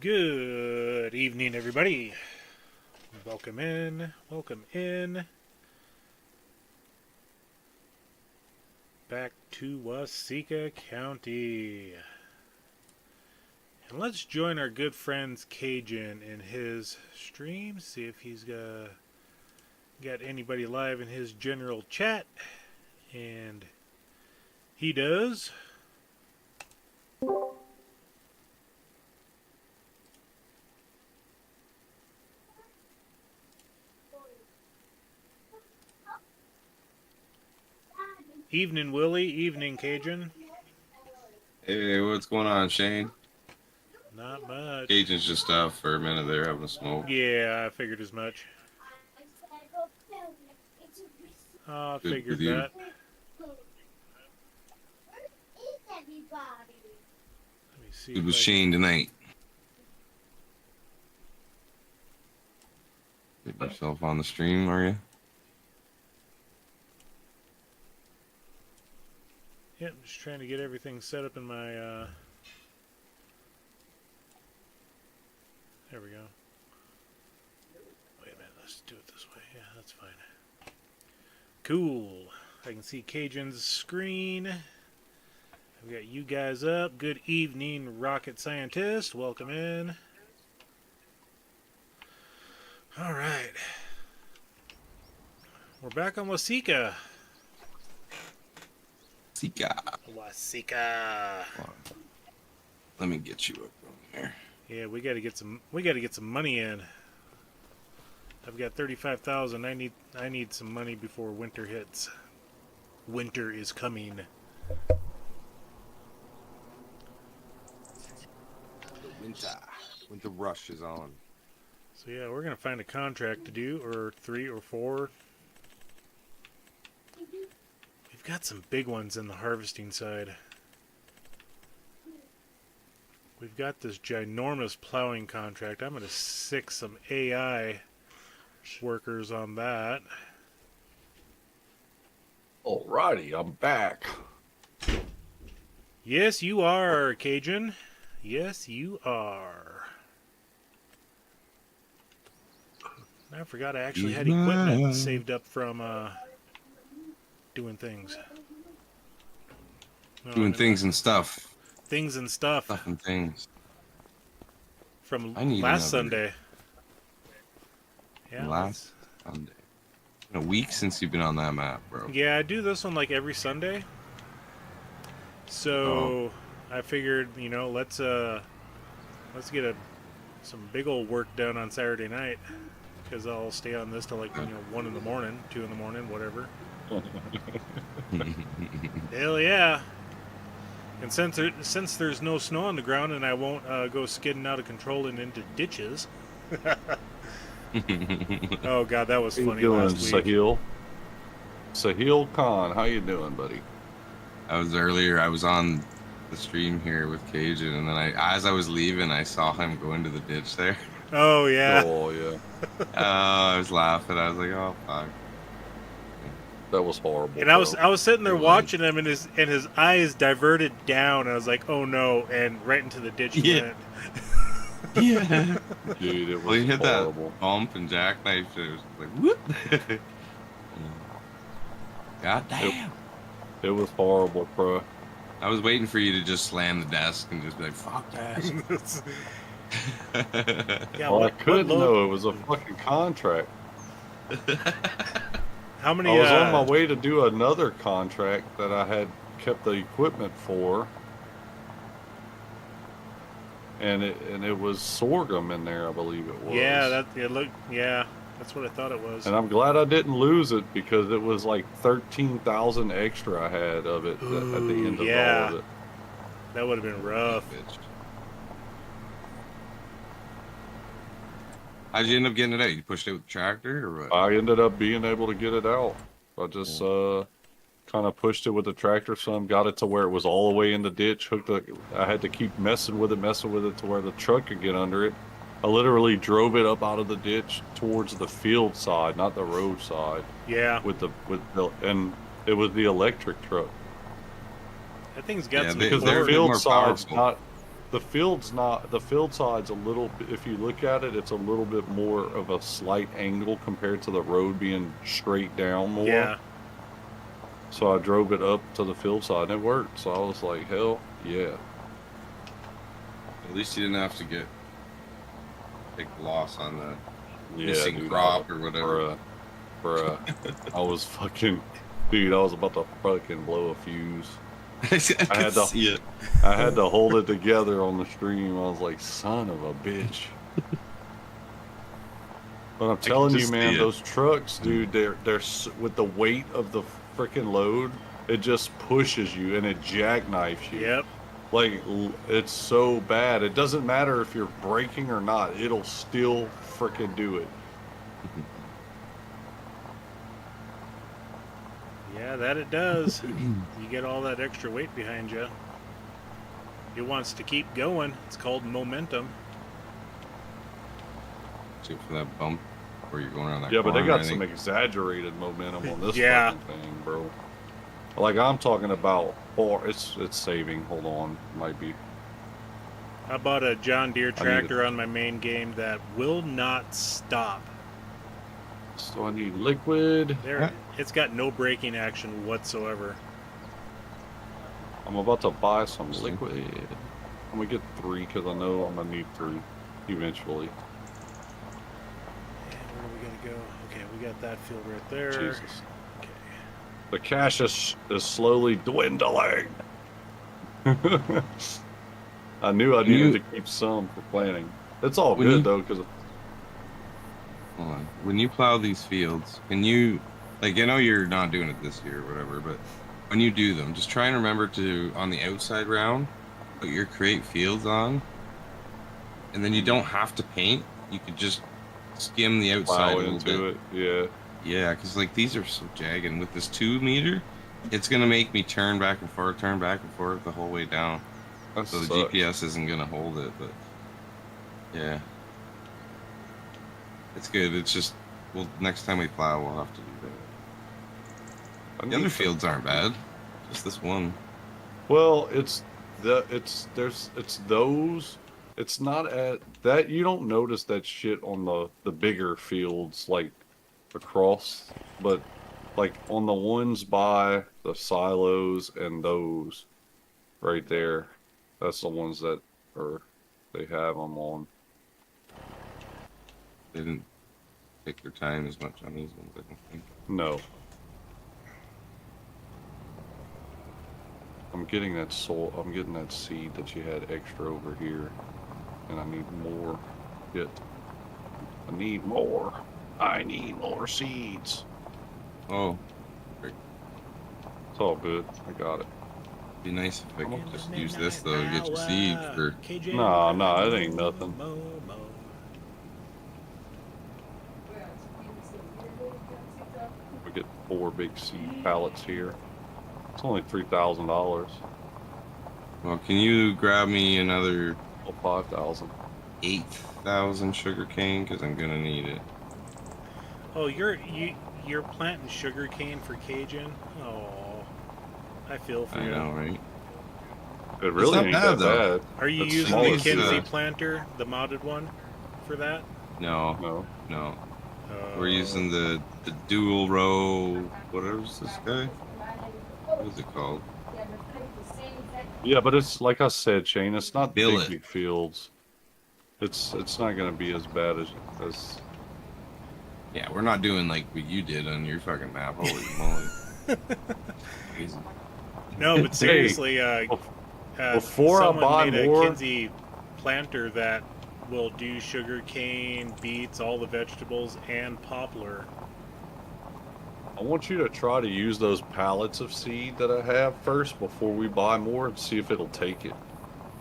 Good evening, everybody. Welcome in. Welcome in. Back to Waseca County. And let's join our good friends Cajun in his stream. See if he's got anybody live in his general chat. And he does. Evening, Willie. Evening, Cajun. Hey, what's going on, Shane? Not much. Cajun's just out for a minute there having a smoke. Yeah, I figured as much. I figured that. Let me See It was Shane tonight. Get yourself on the stream, are you? Yeah, I'm just trying to get everything set up in my, there we go. Wait a minute, let's do it this way. Yeah, that's fine. Cool. I can see Cajun's screen. I've got you guys up. Good evening, rocket scientist. Welcome in. All right. We're back on Waseca. Waseca. Let me get you up on there. Yeah, we gotta get some money in. I've got 35,000. I need some money before winter hits. Winter is coming. Winter rush is on. So yeah, we're gonna find a contract to do, or 3 or 4. We've got some big ones in the harvesting side. We've got this ginormous plowing contract. I'm gonna sick some AI workers on that. Alrighty, I'm back. Yes, you are, Cajun. Yes, you are. I forgot I actually had equipment saved up from doing things. Doing things and stuff. Things and stuff. Stuff and things. From last another. Sunday. Yeah. Last Sunday. Been a week since you've been on that map, bro. Yeah, I do this one like every Sunday. So I figured, you know, let's get some big old work done on Saturday night, because I'll stay on this till like 1 in the morning, 2 in the morning, whatever. Hell yeah! And since there's no snow on the ground and I won't go skidding out of control and into ditches. Oh god, that was funny last week. Sahil Khan, how you doing, buddy? I was on the stream here with Cajun, and then as I was leaving, I saw him go into the ditch there. Oh yeah. Oh yeah. I was laughing. I was like, oh fuck. That was horrible. And I was sitting there watching him, and his eyes diverted down. I was like, oh no, and right into the ditch he went. Yeah. Dude, it was Well, he hit horrible. that bump and jackknife. It was like, whoop. God damn. It was horrible, bro. I was waiting for you to just slam the desk and just be like, fuck that. Yeah, Well, I couldn't know it was a fucking contract. How many? I was on my way to do another contract that I had kept the equipment for, and it was sorghum in there, I believe it was. Yeah, that's what I thought it was. And I'm glad I didn't lose it, because it was like 13,000 extra I had of it at the end of all of it. That would have been rough. How'd you end up getting it out? You pushed it with the tractor or what? I ended up being able to get it out. I just kind of pushed it with the tractor some, got it to where it was all the way in the ditch. I had to keep messing with it to where the truck could get under it. I literally drove it up out of the ditch towards the field side, not the road side. Yeah. And it was the electric truck. That thing's got some. Because they're the field more side's powerful. not the field's not, the field side's a little, if you look at it, it's a little bit more of a slight angle compared to the road being straight down more. Yeah. So I drove it up to the field side and it worked. So I was like, hell yeah. At least you didn't have to get big loss on the Yeah, missing dude, crop or whatever. Bruh. I was fucking, dude, I was about to fucking blow a fuse. I had to- see it. I had to hold it together on the stream. I was like, son of a bitch. But I'm telling you, just man, see it. those trucks, dude, they're with the weight of the freaking load, it just pushes you and it jackknifes you. Yep. Like, it's so bad. It doesn't matter if you're braking or not. It'll still freaking do it. Yeah, that it does. You get all that extra weight behind you. It wants to keep going. It's called momentum. Except for that bump where you're going around that Yeah, but they corner, got I some think. exaggerated momentum on this Yeah. fucking thing, bro. Like, I'm talking about, it's saving. Hold on, might be. I bought a John Deere need tractor on my main game that will not stop. So I need liquid. There, it's got no braking action whatsoever. I'm about to buy some liquid. I'm gonna get 3 because I know I'm gonna need 3 eventually. And where are we gonna go? Okay, we got that field right there. Jesus. Okay. The cash is slowly dwindling. I knew I needed to keep some for planning. It's all When good you- though, because Hold on. When you plow these fields, can you, like, I know you're not doing it this year or whatever, but when you do them, just try and remember to, on the outside round, put your create fields on, and then you don't have to paint. You could just skim the outside plow a little into bit. it. Yeah. Yeah, because, like, these are so jagged. And with this 2 meter, it's going to make me turn back and forth the whole way down. That So the sucks. GPS isn't going to hold it, but yeah. It's good. It's just, well, next time we plow, we'll have to do that. I The need other some- fields aren't bad. Just this one. Well, it's those. It's not at that you don't notice that shit on the bigger fields like across, but like on the ones by the silos and those right there, that's the ones that are they have them on. They didn't take their time as much on these ones, I don't think. No. I'm getting that I'm getting that seed that you had extra over here, and I need more. I need more. I need more seeds. Oh, It's all good. I got it. be nice if I In could the just use midnight this though to get your seed hour, for. KJ Nah, it ain't nothing. Mo. We get 4 big seed pallets here. It's only $3,000. Well, can you grab me another Oh, 5,000. 8,000 sugar cane? Because I'm gonna need it. Oh, you're planting sugar cane for Cajun? Oh, I feel for I you. know, right? It really not ain't bad, that though. bad. Are you It's using small the as Kinsey that. planter, the modded one, for that? No, No. no. Uh, We're using the dual row. Whatever's this guy? What is it called? Yeah, but it's like I said, Shane. It's not Billet. big fields. It's not gonna be as bad as. Yeah, we're not doing like what you did on your fucking map. Holy moly! Crazy. No, but seriously, before I someone buy made more- a Kinsey planter that will do sugar cane, beets, all the vegetables, and poplar. I want you to try to use those pallets of seed that I have first before we buy more and see if it'll take it.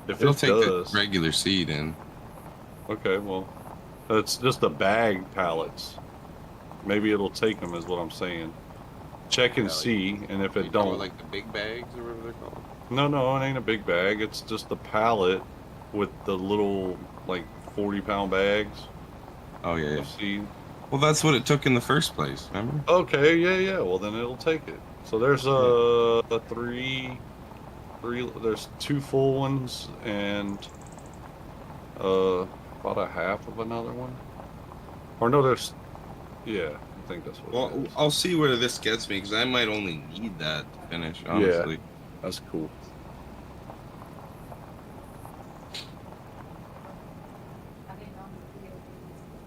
If It'll it take does, the regular seed in. okay, well, it's just the bag pallets. Maybe it'll take them, is what I'm saying. Check and Yeah, like- see, and if it don't, like the big bags or whatever they're called. no, it ain't a big bag. It's just the pallet with the little like 40-pound bags Oh yeah, yeah. of seed. Well, that's what it took in the first place. Remember? Okay, yeah. Well, then it'll take it. So there's three. There's 2 full ones and about a half of another one. Or no, there's, yeah, I think that's what it Well, is. I'll see where this gets me because I might only need that to finish. Yeah, Honestly. that's cool. I didn't know the video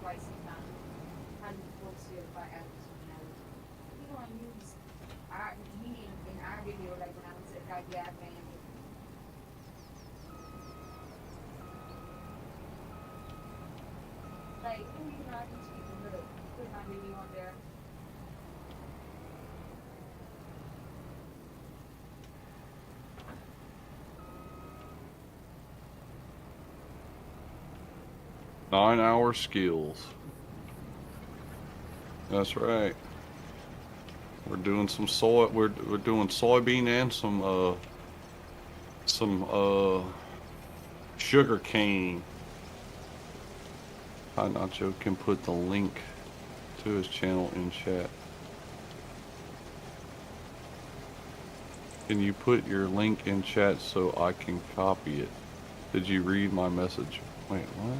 was Waseca Co. How do you post it by apps? You know, I use our me in our video like when I was at that gas man. Like, you know, I teach people to put my video on there. Nine-hour skills. That's right. We're doing some soy. We're doing soybean and some sugar cane. Hi Nacho can put the link to his channel in chat. Can you put your link in chat so I can copy it? Did you read my message? Wait, what?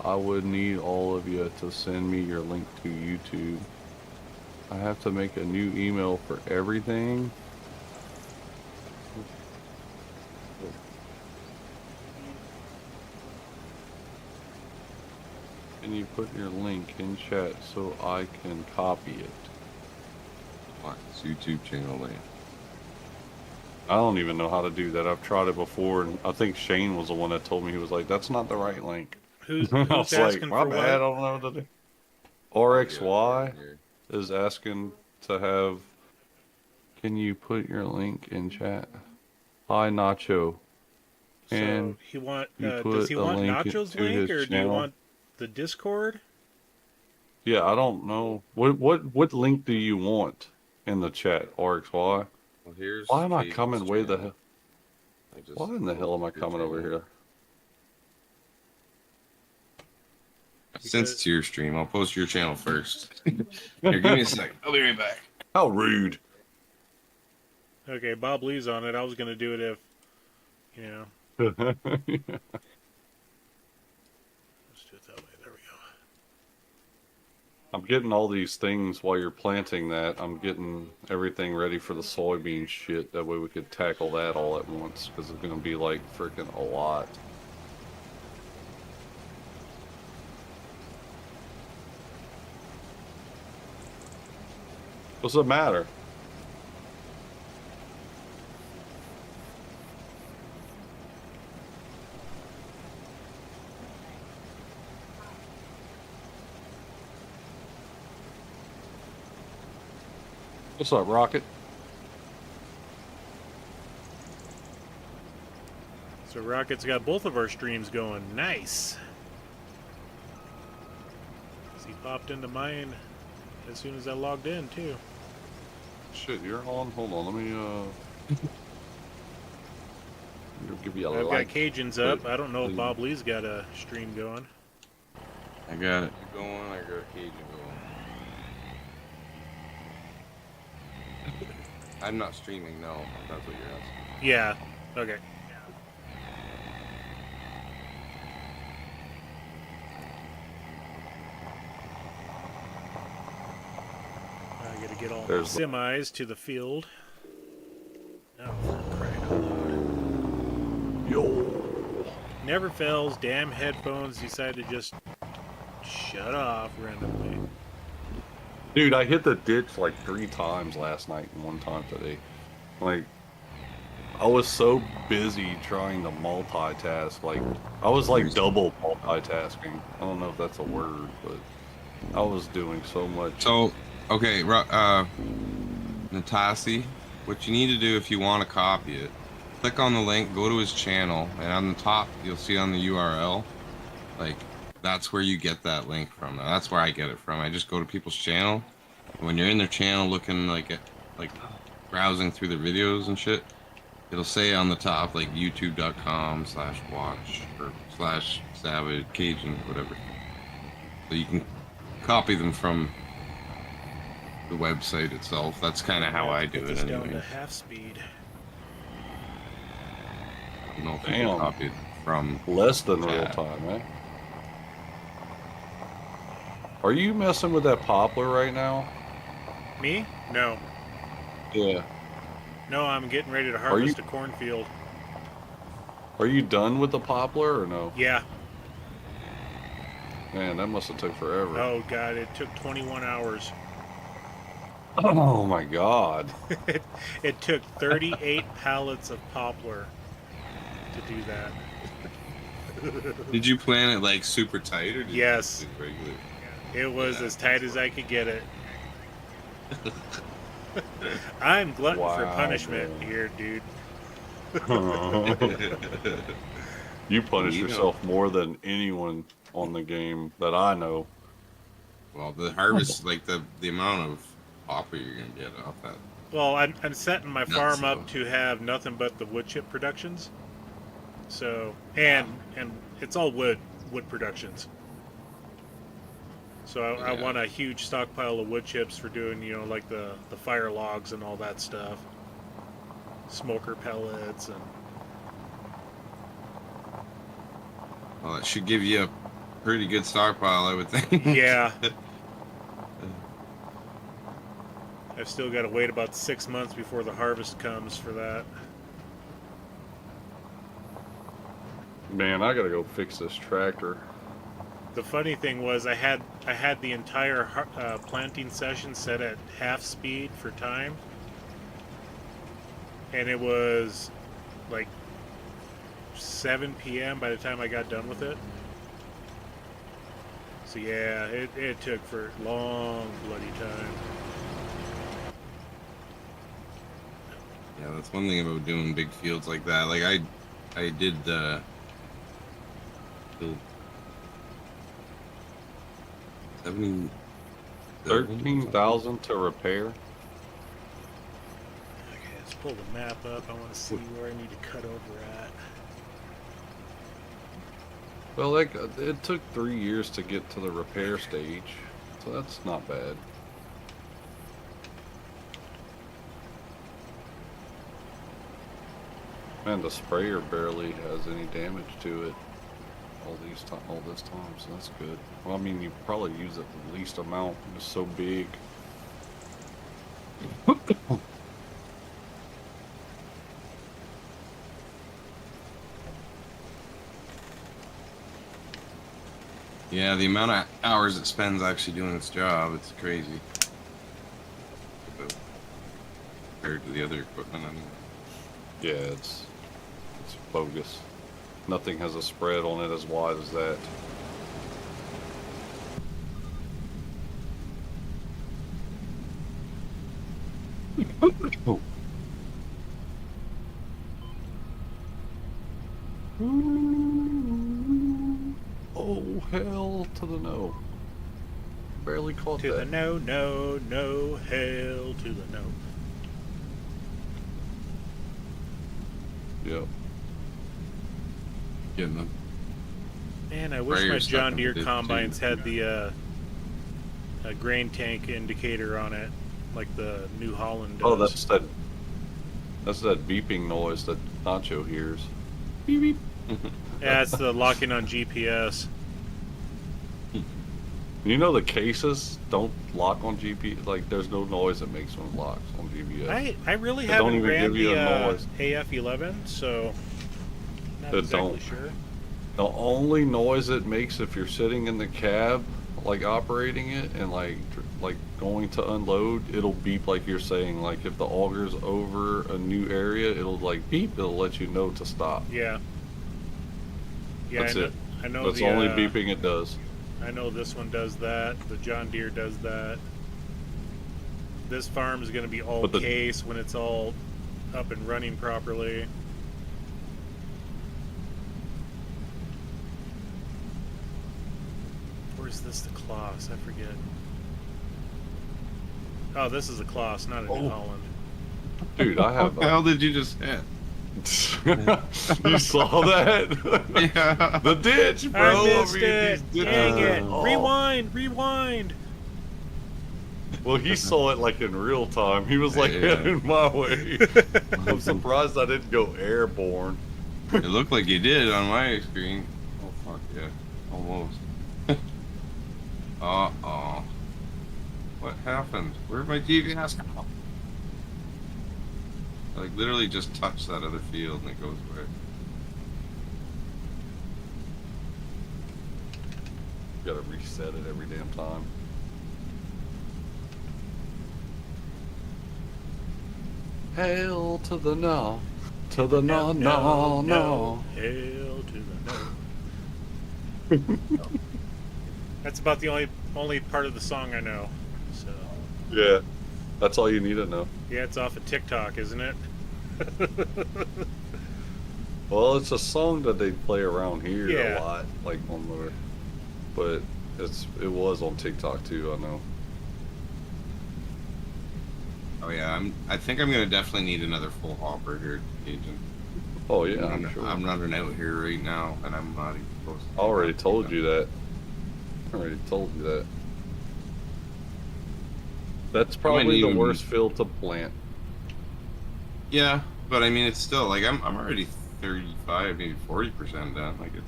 I would need all of you to send me your link to YouTube. I have to make a new email for everything. Can you put your link in chat so I can copy it? What? It's YouTube channel link. I don't even know how to do that. I've tried it before, and I think Shane was the one that told me. He was like, "That's not the right link." Who's I was asking like, "My for bad. I what? don't know what to do." RXY Yeah, here. is asking to have. Can you put your link in chat? Hi Nacho. And So he want you does put he a want link Nacho's to link his or do you channel. want the Discord? Yeah, I don't know. What link do you want in the chat, RXY? Well, here's Why am I Caden's coming way the channel. hell? I just Why in the hell am I posted coming your over channel. here? Since it's your stream, I'll post your channel first. Here, give me a sec. I'll be right back. How rude. Okay, Bob Lee's on it. I was gonna do it if, you know. Let's do it that way. There we go. I'm getting all these things while you're planting that. I'm getting everything ready for the soybean shit. That way we could tackle that all at once. Because it's going to be like freaking a lot. What's the matter? What's up, Rocket? So Rocket's got both of our streams going. Nice. So he popped into mine as soon as I logged in too. Shit, you're on? Hold on, let me, give you a I've like. got Cajuns up. I don't know if please. Bob Lee's got a stream going. I got it going. I got Cajun going. I'm not streaming, no. If that's what you're asking. Yeah. Okay. I gotta get all There's the semis to the field. Oh, for crying out loud. Yo. Never fails. Damn headphones decide to just shut off randomly. Dude, I hit the ditch like 3 times last night and 1 time today. Like, I was so busy trying to multitask. Like, I was like double multitasking. I don't know if that's a word, but I was doing so much. So, okay, Natasi, what you need to do if you want to copy it, click on the link, go to his channel, and on the top, you'll see on the URL, like, that's where you get that link from. Now, that's where I get it from. I just go to people's channel. When you're in their channel looking like browsing through the videos and shit, it'll say on the top like youtube.com/watch or /savage Cajun or whatever. So you can copy them from the website itself. That's kind of how I do Get it this down anyway. to half speed. You know, if you Damn. can copy it from. Less than real chat. time, eh? Are you messing with that poplar right now? Me? No. Yeah. No, I'm getting ready to you- harvest a cornfield. Are you done with the poplar or no? Yeah. Man, that must have took forever. Oh, God, it took 21 hours. Oh my god. It took 38 pallets of poplar to do that. Did you plan it like super tight or did Yes. you just do regular? It was Yeah, as tight as I could get it. I'm glutton for Wow, punishment man. here, dude. You punish You know. yourself more than anyone on the game that I know. Well, the harvest, like the amount of popper you're gonna get off that. Well, I'm setting my Nuts, farm up though. to have nothing but the wood chip productions. So, and it's all wood productions. So I Yeah. want a huge stockpile of wood chips for doing, you know, like the fire logs and all that stuff. Smoker pellets and Well, it should give you a pretty good stockpile, I would think. yeah. I've still got to wait about 6 months before the harvest comes for that. Man, I gotta go fix this tractor. The funny thing was I had the entire planting session set at half speed for time, and it was like 7 p.m. by the time I got done with it. So yeah, it took for a long bloody time. Yeah, that's one thing about doing big fields like that. Like I did the 70 13,000 to repair. Okay, let's pull the map up. I want to see where I need to cut over at. Well, like it took 3 years to get to the repair stage, so that's not bad. Man, the sprayer barely has any damage to it all this time, so that's good. Well, I mean, you probably use it the least amount. It's so big. Yeah, the amount of hours it spends actually doing its job, it's crazy. Compared to the other equipment, I mean. Yeah, it's bogus. Nothing has a spread on it as wide as that. Oh. Oh, hell to the no. Barely caught To the that. no, no, no, hell to the no. Yep. Getting them. Man, I wish my Sprayer's stuck John in the Deere ditch, combines too. had the a grain tank indicator on it, like the New Holland does. Oh, that's that beeping noise that Nacho hears. Beep beep. Yeah, it's the locking on GPS. You know the cases don't lock on GPS. Like there's no noise that makes when it locks on GPS. I really They don't haven't even ran give you the a noise. AF11, so not They exactly don't. sure. The only noise it makes if you're sitting in the cab, like operating it and like going to unload, it'll beep like you're saying. Like if the auger's over a new area, it'll like beep. It'll let you know to stop. Yeah. Yeah, That's I know, it. I know That's the the only beeping it does. I know this one does that. The John Deere does that. This farm is going to be all But the- case when it's all up and running properly. Or is this the Kloss? I forget. Oh, this is a Kloss, not a New Oh. Holland. Dude, I have. What the hell did you just hit? You saw that? Yeah. The ditch, bro. I missed it. these Dang it. Oh. Rewind. Well, he saw it like in real time. He was like Yeah. heading my way. I'm surprised I didn't go airborne. It looked like you did on my screen. Oh fuck yeah, almost. Uh-oh. What happened? Where'd my GPS go? Like literally just touched that other field and it goes away. Gotta reset it every damn time. Hail to the no. To the no, no, no. Hail to the no. That's about the only part of the song I know. So Yeah. That's all you need to know. yeah, it's off of TikTok, isn't it? Well, it's a song that they play around here Yeah. a lot, like on the, but it was on TikTok too. I know. Oh yeah, I think I'm gonna definitely need another full hopper here, Agent. Oh yeah, I'm I'm, sure. I'm running out here right now, and I'm not even close. I already told you that. I already told you that. That's probably the even- worst field to plant. Yeah, but I mean, it's still like I'm already 35, maybe 40% done. Like it's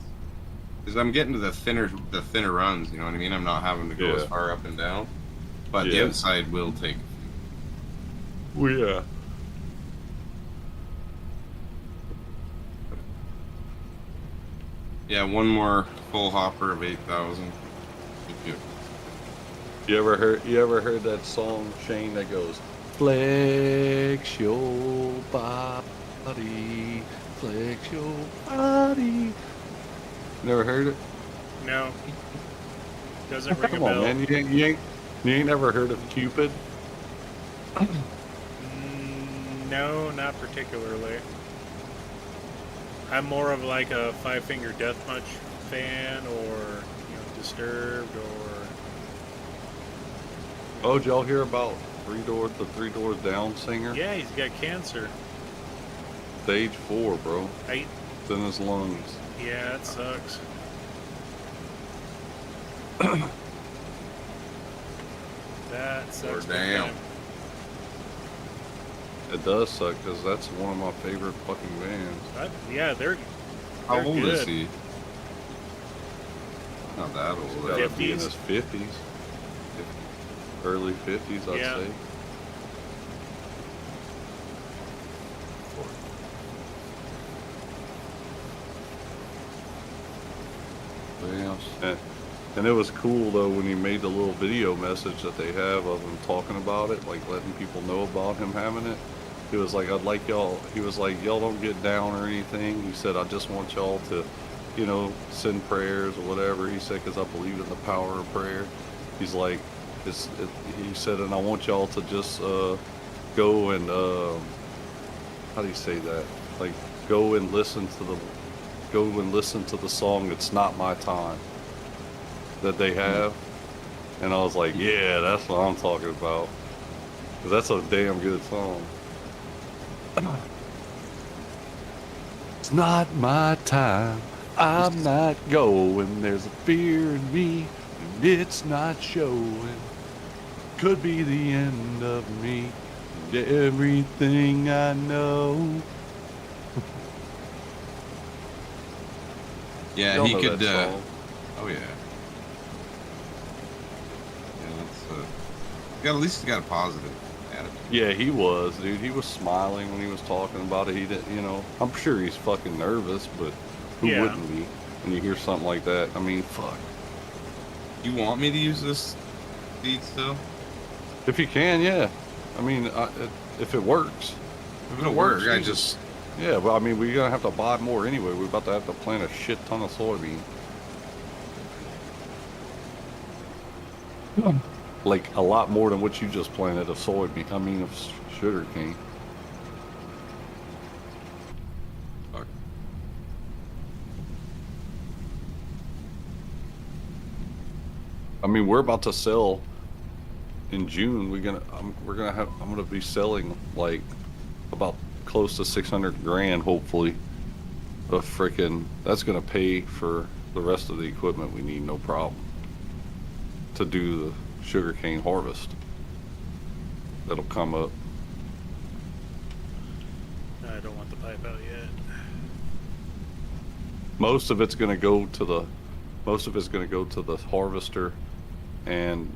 because I'm getting to the thinner runs. You know what I mean? I'm not having to go Yeah. as far up and down, but the Yeah. outside will take. Well, yeah. Yeah, one more full hopper of 8,000. You ever heard that song, Shane, that goes, flex your body, flex your body. Never heard it? No. Doesn't ring Come a on, bell. man. You ain't never heard of Cupid? No, not particularly. I'm more of like a Five Finger Death Punch fan, or Disturbed, or Oh, did y'all hear about the Three Doors Down singer? yeah, he's got cancer. Stage 4, bro. I It's in his lungs. yeah, it sucks. That sucks. big damn. time. It does suck because that's one of my favorite fucking bands. Yeah, they're How They're old good. is he? Not that old. Gotta be in 50s. his 50s. Early 50s, I'd Yeah. say. And it was cool though when he made the little video message that they have of him talking about it, like letting people know about him having it. He was like, I'd like y'all, he was like, y'all don't get down or anything. He said, I just want y'all to, send prayers or whatever. He said, because I believe in the power of prayer. He's like, he said, and I want y'all to just go and, how do you say that? Like, go and listen to the song It's Not My Time that they have. And I was like, yeah, that's what I'm talking about. 'Cause that's a damn good song. It's not my time. I'm not going. There's a fear in me, and it's not showing. Could be the end of me and everything I know. Yeah, Y'all he know could. that song. Oh yeah. Yeah, at least he's got a positive attitude. Yeah, he was, dude. He was smiling when he was talking about it. He didn't, I'm sure he's fucking nervous, but who Yeah. wouldn't be when you hear something like that? I mean, fuck. You want me to use this feed still? If you can, yeah. I mean, if it works. If it'll work, I use it. just. Yeah, but I mean, we're gonna have to buy more anyway. We're about to have to plant a shit ton of soybean. Like a lot more than what you just planted of soybean. I mean, of sugar cane. Fuck. I mean, we're about to sell in June. I'm gonna be selling like about close to 600 grand, hopefully. That's gonna pay for the rest of the equipment we need, no problem, to do the sugarcane harvest. That'll come up. I don't want the pipe out yet. most of it's going to go to the harvester, and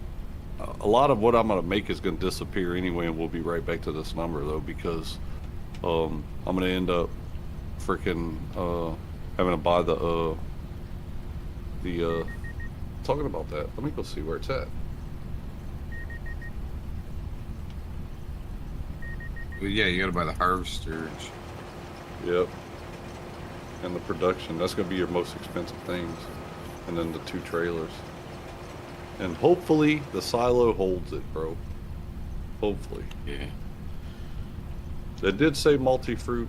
a lot of what I'm going to make is going to disappear anyway, and we'll be right back to this number though, because I'm going to end up freaking having to buy the talking about that. Let me go see where it's at. Well, yeah, you gotta buy the harvester. Yep. And the production. That's going to be your most expensive things. And then the 2 trailers. And hopefully the silo holds it, bro. Hopefully. Yeah. It did say multi-fruit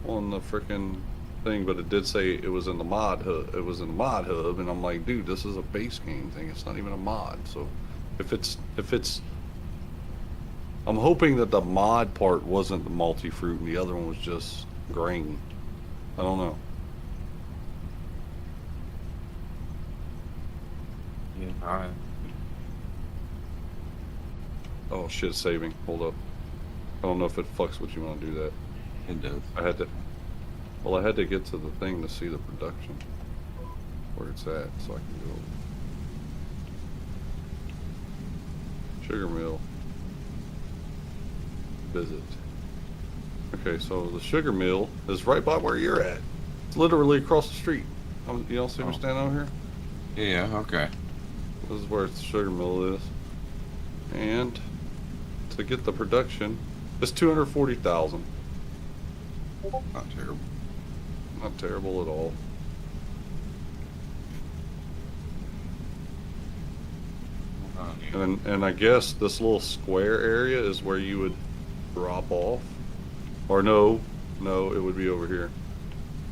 on the frickin' thing, but it did say it was in the mod hub. It was in the mod hub, and I'm like, dude, this is a base game thing. It's not even a mod. So if it's I'm hoping that the mod part wasn't the multi-fruit and the other one was just grain. I don't know. Yeah. Alright. Oh shit, saving. Hold up. I don't know if it fucks with you when I do that. It does. I had to get to the thing to see the production. Where it's at, so I can go. Sugar mill. Visit. Okay, so the sugar mill is right by where you're at. It's literally across the street. You don't see me standing over here? Yeah, okay. This is where the sugar mill is. And to get the production, it's 240,000. Not terrible. Not terrible at all. And I guess this little square area is where you would drop off. Or no, it would be over here.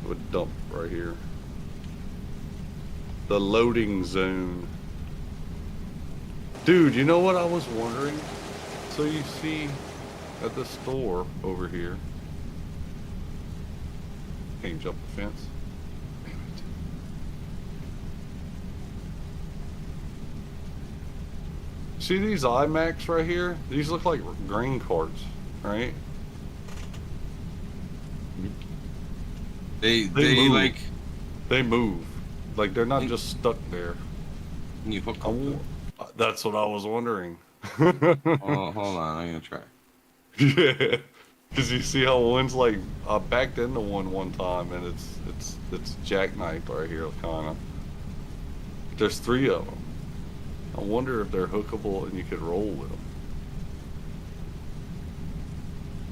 It would dump right here. The loading zone. Dude, you know what I was wondering? So you see at the store over here. Can't jump the fence. Damn it. See these iMacs right here? These look like grain carts, right? They move. like They move. Like they're not just stuck there. you hook I up. w- That's what I was wondering. Oh, hold on, I'm gonna try. Yeah, because you see how one's like I backed into one time and it's jackknifed right here, kind of. There's 3 of them. I wonder if they're hookable and you could roll with them.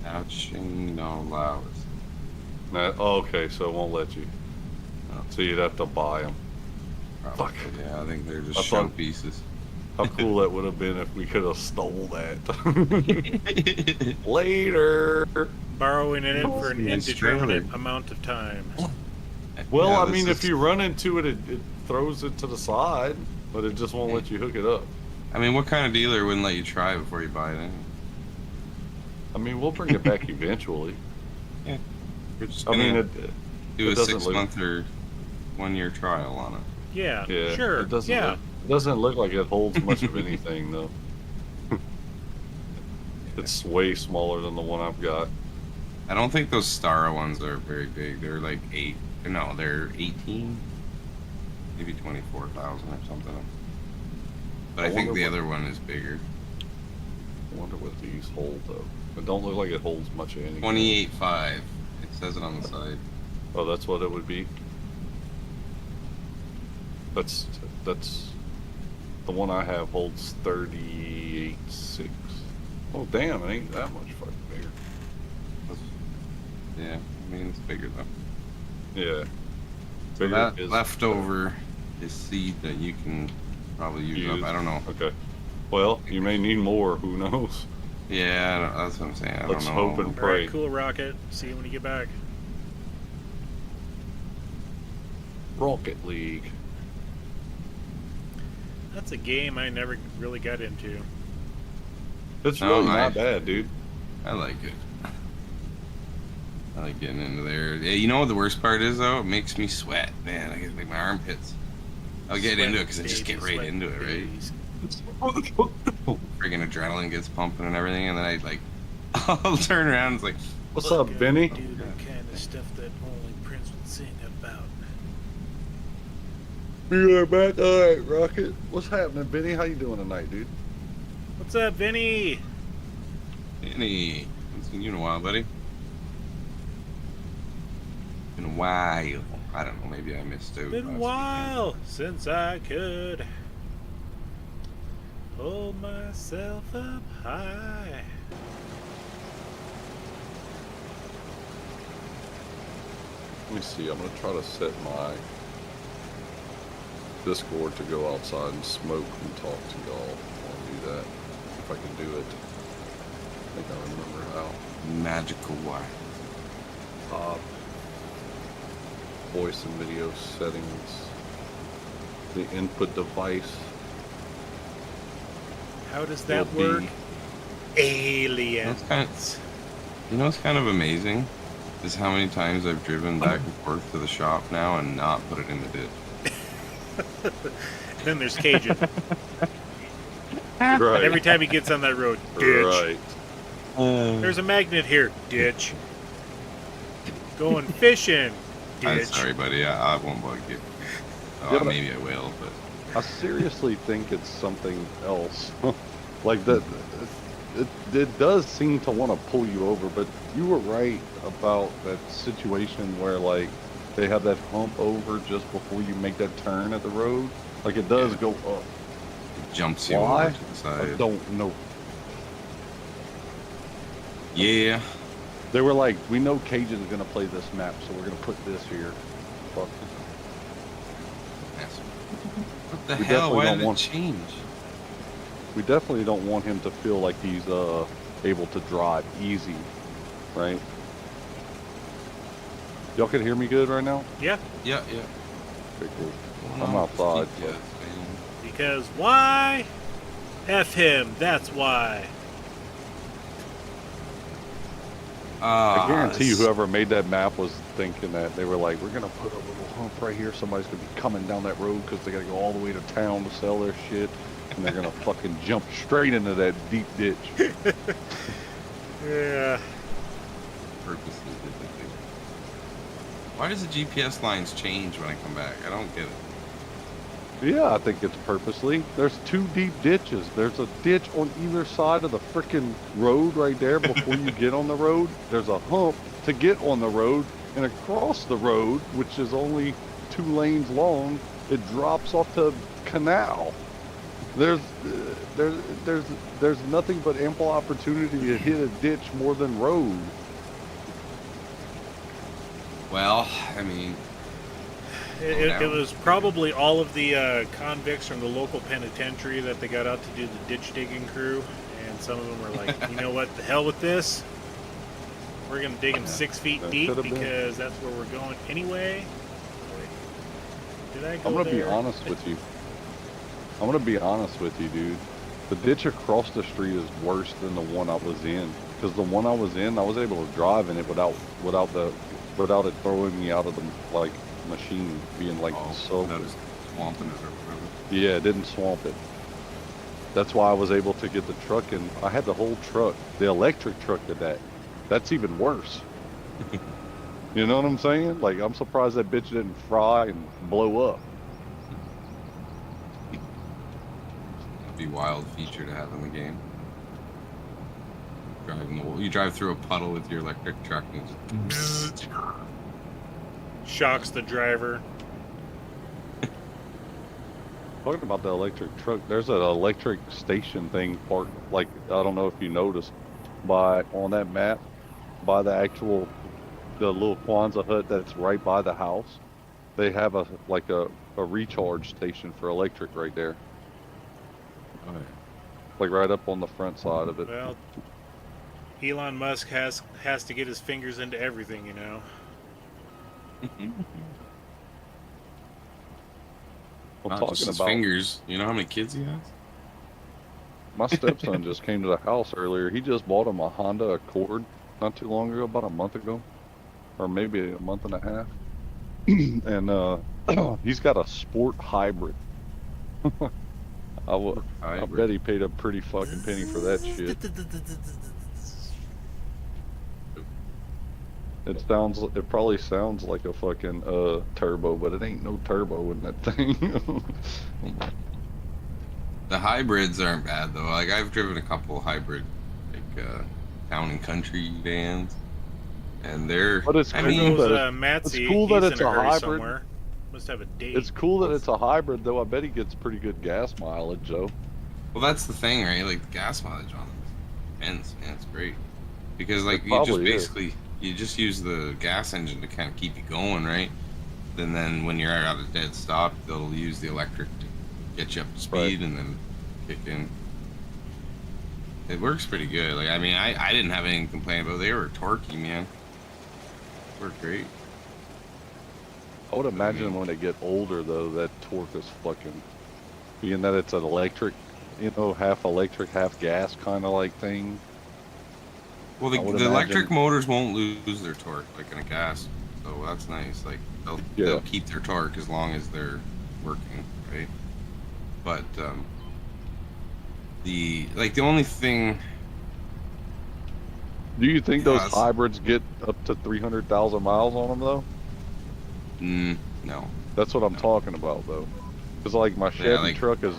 Ouching no allows. Oh, okay, so it won't let you. Oh. So you'd have to buy them. Fuck. Yeah, I think they're just I show thought- pieces. How cool that would have been if we could have stole that. Later. Borrowing in it for an Nice indeterminate trailer. amount of time. Well, Yeah, I this mean, if is- you run into it, it throws it to the side, but it just won't let you hook it up. I mean, what kind of dealer wouldn't let you try before you buy it? Anyway? I mean, we'll bring it back eventually. You're just I mean, gonna do it a doesn't 6-month or 1-year trial on it. Yeah, yeah, sure. It doesn't Yeah. look, it doesn't look like it holds much of anything though. It's way smaller than the one I've got. I don't think those Stara ones are very big. They're like 8. No, they're 18, maybe 24,000 or something. But I think wonder the what- other one is bigger. I wonder what these hold though. It don't look like it holds much of anything. 28.5. It says it on the side. Oh, that's what it would be. That's the one I have holds 38.6. Oh damn, it ain't that much fucking bigger. Yeah, I mean it's bigger though. Yeah. So Bigger that is- leftover is seed that you can probably use up. I don't know. Okay. Well, you may need more. Who knows? Yeah, that's what I'm saying. I Let's don't know. hope and All pray. right, cool, Rocket. See you when you get back. Rocket League. That's a game I never really got into. It's Oh, really nice. not bad, dude. I like it. I like getting into there. Yeah, you know what the worst part is though? It makes me sweat, man. I get like my armpits. I'll get into it because I just get right into it, right? Friggin' adrenaline gets pumping and everything, and then I like, I'll turn around. And it's like, What's up, Benny? Do the kind of stuff that only Prince would sing about. You are back. All right, Rocket. What's happening, Benny? How you doing tonight, dude? What's up, Vinny? Danny, haven't seen you in a while, buddy. Been a while. I don't know. Maybe I missed out. Been a last while since I could hold myself up high. Let me see. I'm gonna try to set my Discord to go outside and smoke and talk to y'all. I'll do that if I can do it. I think I remember how. weekend. Magical wire. Voice and video settings. The input device. How does that will work? be- Aliens. You know what's kind of amazing? Is how many times I've driven back and forth to the shop now and not put it in the ditch. Then there's Cajun. Right. Every time he gets on that road, ditch. Right. There's a magnet here, ditch. Going fishing, I'm ditch. sorry, buddy. I won't bug you. Yeah, but- Maybe I will, but I seriously think it's something else. Like that, it does seem to want to pull you over, but you were right about that situation where like they have that hump over just before you make that turn at the road. Like it does Yeah. go up. it jumps you Why? over to the I side. don't know. Yeah. They were like, we know Cajun's gonna play this map, so we're gonna put this here. Fuck. What the We hell? definitely Why don't did it want- change? We definitely don't want him to feel like he's able to drive easy, right? Y'all can hear me good right now? Yeah, Yeah, yeah. Okay, cool. Going I'm on with this outside, GPS, man. because why? F him, that's why. I guarantee you this- whoever made that map was thinking that they were like, we're going to put a little hump right here. Somebody's going to be coming down that road because they got to go all the way to town to sell their shit. And they're going to fucking jump straight into that deep ditch. Yeah. Purposely did that thing. Why does the GPS lines change when I come back? I don't get it. Yeah, I think it's purposely. There's two deep ditches. There's a ditch on either side of the freaking road right there before you get on the road. There's a hump to get on the road. And across the road, which is only 2 lanes long, it drops off to canal. There's nothing but ample opportunity to hit a ditch more than road. Well, I mean, It was probably all of the convicts from the local penitentiary that they got out to do the ditch digging crew, and some of them were like, you know what, the hell with this. We're gonna dig them 6 feet That deep could've been. because that's where we're going anyway. Did I go I'm gonna be there? honest with you. I'm gonna be honest with you, dude. The ditch across the street is worse than the one I was in. Because the one I was in, I was able to drive in it without it throwing me out of the like machine, being like so. that is swamping it or whatever. Yeah, it didn't swamp it. That's why I was able to get the truck, and I had the whole truck. The electric truck did that. That's even worse. You know what I'm saying? Like, I'm surprised that bitch didn't fry and blow up. That'd be a wild feature to have in the game. You drive through a puddle with your electric truck and it just Shocks the driver. Talking about the electric truck, there's an electric station thing parked, like, I don't know if you noticed, on that map, by the little Kwanzaa hut that's right by the house. They have a recharge station for electric right there, Oh, yeah. like right up on the front side of it. Well, Elon Musk has to get his fingers into everything, you know. I'm Not talking just his about fingers. You know how many kids he has? my stepson just came to the house earlier. He just bought him a Honda Accord not too long ago, about a month ago, or maybe a month and a half. And he's got a sport hybrid. I bet he paid a pretty fucking penny for that shit. It probably sounds like a fucking turbo, but it ain't no turbo in that thing. The hybrids aren't bad though. Like I've driven a couple hybrid, like town and country vans, and they're. But it's I There cool mean, goes that Matsy. it's cool that He's it's in a a hurry hybrid. somewhere. Must have a date. It's cool that it's a hybrid, though. I bet he gets pretty good gas mileage, though. well, that's the thing, right? Like the gas mileage on them, man, it's great because like It you just probably is. basically you just use the gas engine to kind of keep you going, right? Then when you're at a dead stop, they'll use the electric to get you up to speed and then kick in. It works pretty good. Like I mean, I didn't have anything to complain about. They were torquey, man. Worked great. I would imagine when they get older, though, that torque is fucking. Being that it's an electric, half electric, half gas kind of like thing. Well, I would the electric imagine- motors won't lose their torque like in a gas, so that's nice. Like they'll keep their torque as long as they're working, right? But the only thing. Do you think those Yes. hybrids get up to 300,000 miles on them, though? No. That's what I'm talking about, though. Because like my Chevy like- truck is,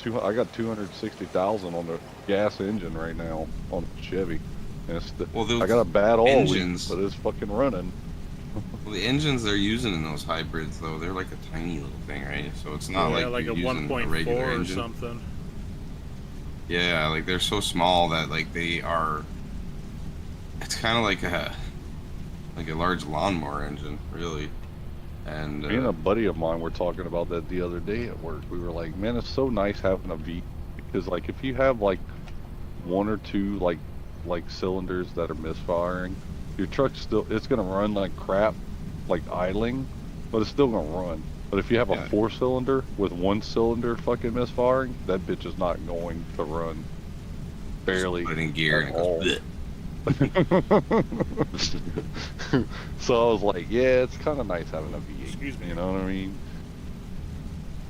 I got 260,000 on the gas engine right now on the Chevy, and Well, those I got a bad oil leak, engines- but it's fucking running. Well, the engines they're using in those hybrids, though, they're like a tiny little thing, right? So it's not yeah, like like you're a using 1.4 a regular or engine. something. Yeah, like they're so small that like they are. It's kind of like a large lawnmower engine, really. And Me and a buddy of mine were talking about that the other day at work. We were like, man, it's so nice having a V, because like if you have like one or two like cylinders that are misfiring, your truck's it's gonna run like crap, like idling, but it's still gonna run. But if you have a 4-cylinder with one cylinder fucking misfiring, that bitch is not going to run. Barely. put it in gear and it at all. goes. Bleh. So I was like, yeah, it's kind of nice having a V8. Excuse me. You know what I mean?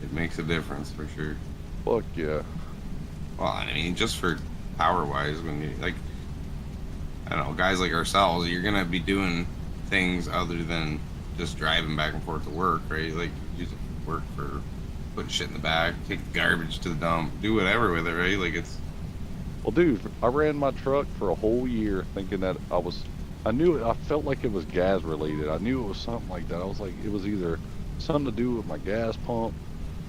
It makes a difference for sure. Fuck yeah. Well, I mean, just for power wise, when you like, I don't know, guys like ourselves, you're gonna be doing things other than just driving back and forth to work, right? Like, use it for work for putting shit in the back, take the garbage to the dump, do whatever with it, right? Like, it's. Well, dude, I ran my truck for a whole year thinking that I felt like it was gas related. I knew it was something like that. I was like, it was either something to do with my gas pump,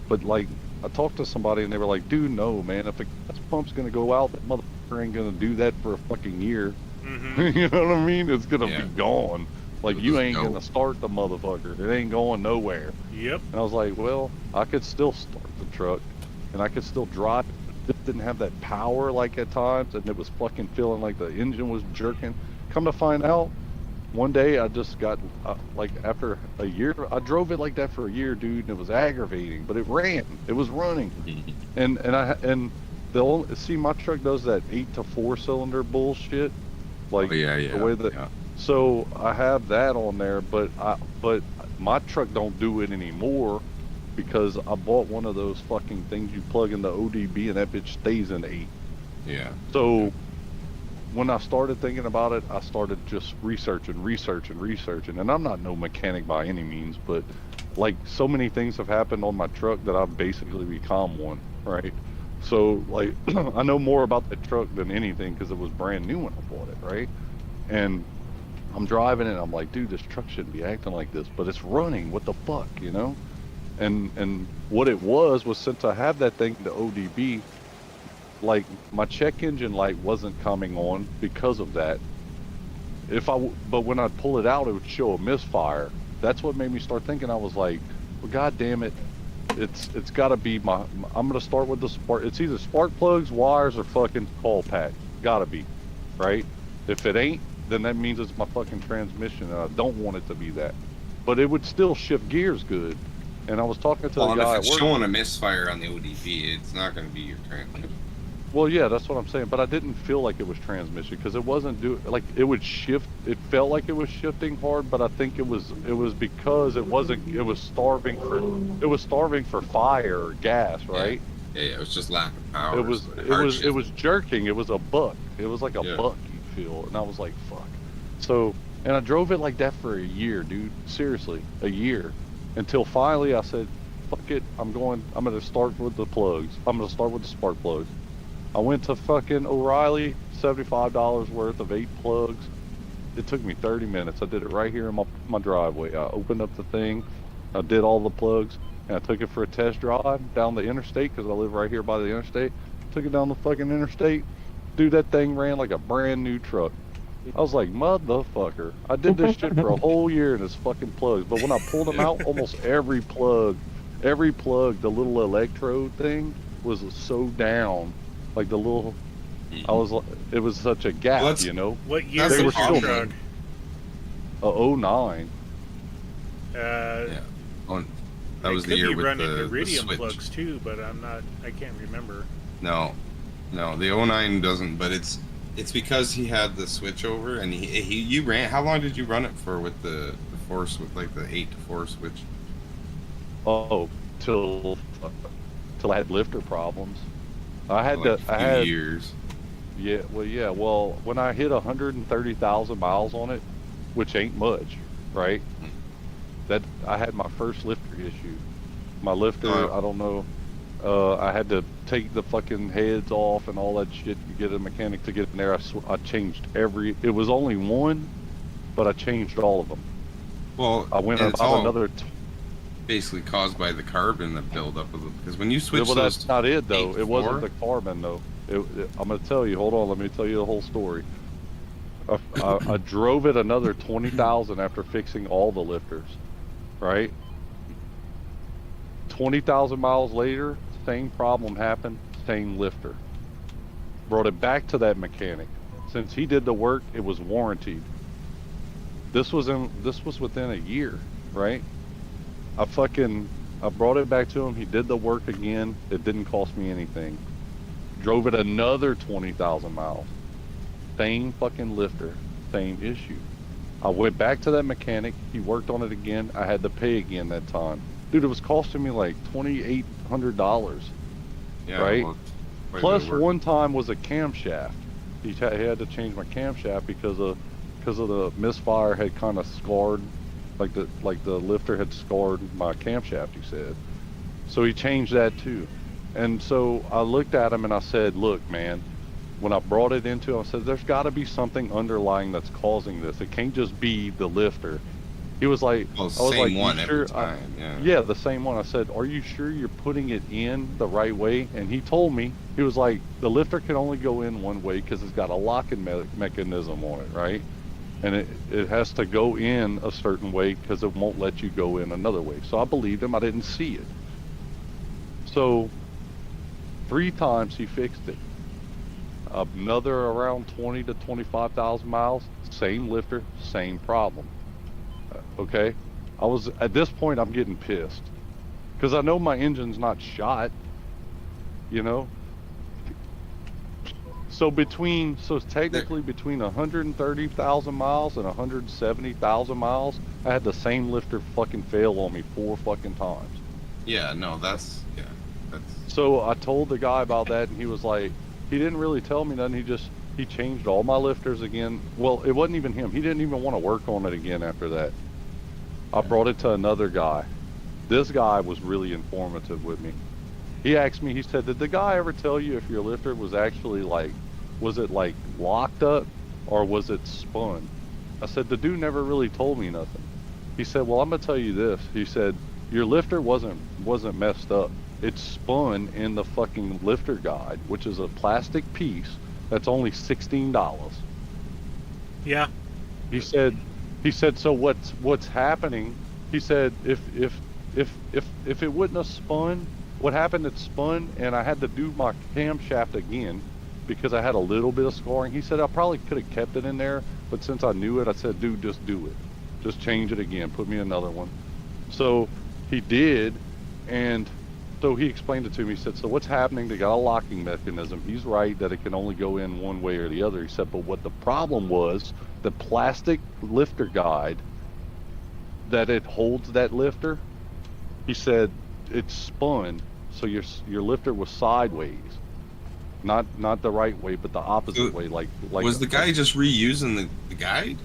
but like, I talked to somebody and they were like, dude, no, man, if a gas pump's gonna go out, that motherfucker ain't gonna do that for a fucking year. Mm-hmm. You know what I mean? It's gonna Yeah. be gone. Like, It'll you just ain't go. gonna start the motherfucker. It ain't going nowhere. Yep. And I was like, well, I could still start the truck, and I could still drive it. It didn't have that power like at times, and it was fucking feeling like the engine was jerking. Come to find out, one day I just got, like after a year, I drove it like that for a year, dude, and it was aggravating, but it ran. It was running. And my truck does that 8 to 4 cylinder bullshit. Like, Oh, yeah. the way that, yeah. so I have that on there, but my truck don't do it anymore because I bought one of those fucking things you plug in the ODB and that bitch stays in 8. Yeah. So when I started thinking about it, I started just researching, and I'm not no mechanic by any means, but like so many things have happened on my truck that I've basically become one, right? So like I know more about that truck than anything because it was brand new when I bought it, right? And I'm driving it, I'm like, dude, this truck shouldn't be acting like this, but it's running. What the fuck, you know? And what it was since I have that thing, the ODB, like my check engine light wasn't coming on because of that. But when I'd pull it out, it would show a misfire. That's what made me start thinking. I was like, well, god damn it, it's got to be I'm gonna start with the spark. It's either spark plugs, wires, or fucking coil pack. Gotta be, right? If it ain't, then that means it's my fucking transmission, and I don't want it to be that. But it would still shift gears good. And I was talking to the Well, and guy if at it's work. showing a misfire on the ODB, it's not going to be your transmission. Well, yeah, that's what I'm saying. But I didn't feel like it was transmission because it wasn't like it would shift. It felt like it was shifting hard, but I think it was because it wasn't. It was starving for fire or gas, right? Yeah, it was just lack of power. It was jerking. It was a buck. It was like a buck you feel, and I was like, fuck. So And I drove it like that for a year, dude. Seriously, a year. Until finally I said, fuck it, I'm going to start with the plugs. I'm going to start with the spark plugs. I went to fucking O'Reilly, $75 worth of 8 plugs. It took me 30 minutes. I did it right here in my driveway. I opened up the thing, I did all the plugs, and I took it for a test drive down the interstate because I live right here by the interstate. Took it down the fucking interstate. Dude, that thing ran like a brand new truck. I was like, motherfucker. I did this shit for a whole year in this fucking plugs. But when I pulled them out, almost every plug, the little electrode thing was so down. Like the little, it was such a gap, Well, you know? What year That's was the your problem. truck? 09. Yeah. Oh, that It was the could year be with running the iridium switch. plugs too, but I can't remember. No, the 09 doesn't. But it's because he had the switch over, and you ran. How long did you run it for with the force, with like the 8-to-4 switch? Oh, till I had lifter problems. I had Like to, a I few had, years. yeah, well, when I hit 130,000 miles on it, which ain't much, right? That I had my first lifter issue. My lifter, Oh. I don't know, I had to take the fucking heads off and all that shit to get a mechanic to get in there. I changed it was only one, but I changed all of them. Well, I went and it's about all another, basically caused by the carbon that buildup of it. Because when you switch well, those that's not it though. It 8-4, wasn't the carbon though. I'm gonna tell you, hold on, let me tell you the whole story. I drove it another 20,000 after fixing all the lifters, right? 20,000 miles later, same problem happened, same lifter. Brought it back to that mechanic. Since he did the work, it was warranted. This was within a year, right? I brought it back to him. He did the work again. It didn't cost me anything. Drove it another 20,000 miles. Same fucking lifter, same issue. I went back to that mechanic. He worked on it again. I had to pay again that time. Dude, it was costing me like $2,800. yeah, right? well, quite a Plus, bit of work. one time was a camshaft. He had to change my camshaft because of the misfire had kind of scarred, like the lifter had scarred my camshaft. He said, so he changed that too. And so I looked at him and I said, look, man, when I brought it into him, I said, there's got to be something underlying that's causing this. It can't just be the lifter. He was like, Well, I was same like, you one sure? every time. Yeah. Yeah, the same one. I said, are you sure you're putting it in the right way? And he told me, he was like, the lifter can only go in one way because it's got a locking mechanism on it, right? And it has to go in a certain way because it won't let you go in another way. So I believed him. I didn't see it. So 3 times he fixed it. Another around 20 to 25,000 miles, same lifter, same problem. Okay, at this point I'm getting pissed because I know my engine's not shot, you know. So technically between 130,000 miles and 170,000 miles, I had the same lifter fucking fail on me 4 fucking times. Yeah, no, that's. So I told the guy about that, and he was like, he didn't really tell me nothing. He changed all my lifters again. Well, it wasn't even him. He didn't even want to work on it again after that. I brought it to another guy. This guy was really informative with me. He asked me, he said, did the guy ever tell you if your lifter was actually was it like locked up or was it spun? I said, the dude never really told me nothing. He said, well, I'm going to tell you this. He said, your lifter wasn't messed up. It's spun in the fucking lifter guide, which is a plastic piece that's only $16. Yeah. He said, so what's happening? He said, if it wouldn't have spun, what happened? It spun, and I had to do my camshaft again because I had a little bit of scarring. He said I probably could have kept it in there, but since I knew it, I said, dude, just do it. Just change it again. Put me another one. So he did, and so he explained it to me. He said, so what's happening? They got a locking mechanism. He's right that it can only go in one way or the other. He said, but what the problem was, the plastic lifter guide that it holds that lifter, he said it spun, so your lifter was sideways, not the right way, but the opposite way. Like was the guy just reusing the guide?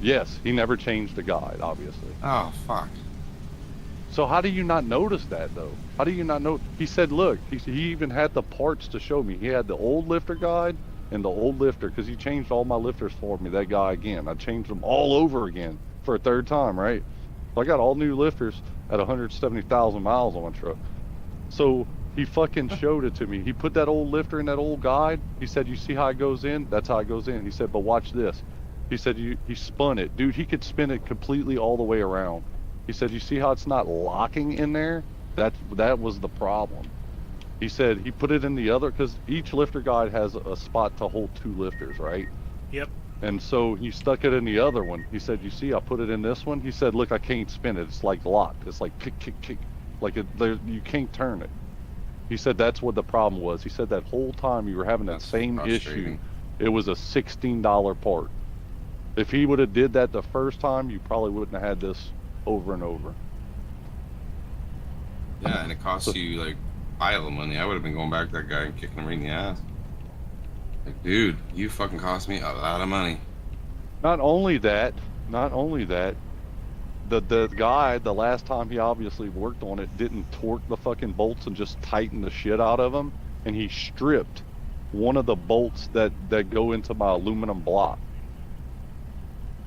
Yes, he never changed the guide, obviously. Oh fuck. So how do you not notice that though? How do you not know? He said, look, he even had the parts to show me. He had the old lifter guide and the old lifter because he changed all my lifters for me. That guy again, I changed them all over again for a third time, right? So I got all new lifters at 170,000 miles on my truck. So he fucking showed it to me. He put that old lifter in that old guide. He said, you see how it goes in? That's how it goes in. He said, but watch this. He said, he spun it. Dude, he could spin it completely all the way around. He said, you see how it's not locking in there? That was the problem. He said he put it in the other, because each lifter guide has a spot to hold 2 lifters, right? Yep. And so he stuck it in the other one. He said, you see, I put it in this one. He said, look, I can't spin it. It's like locked. It's like kick, kick, kick. Like you can't turn it. He said that's what the problem was. He said that whole time you were having that That's same issue. frustrating. It was a $16 part. If he would have did that the first time, you probably wouldn't have had this over and over. Yeah, and it costs you like a pile of money. I would have been going back to that guy and kicking him right in the ass. Like, dude, you fucking cost me a lot of money. Not only that, the guy, the last time he obviously worked on it, didn't torque the fucking bolts and just tighten the shit out of them, and he stripped one of the bolts that go into my aluminum block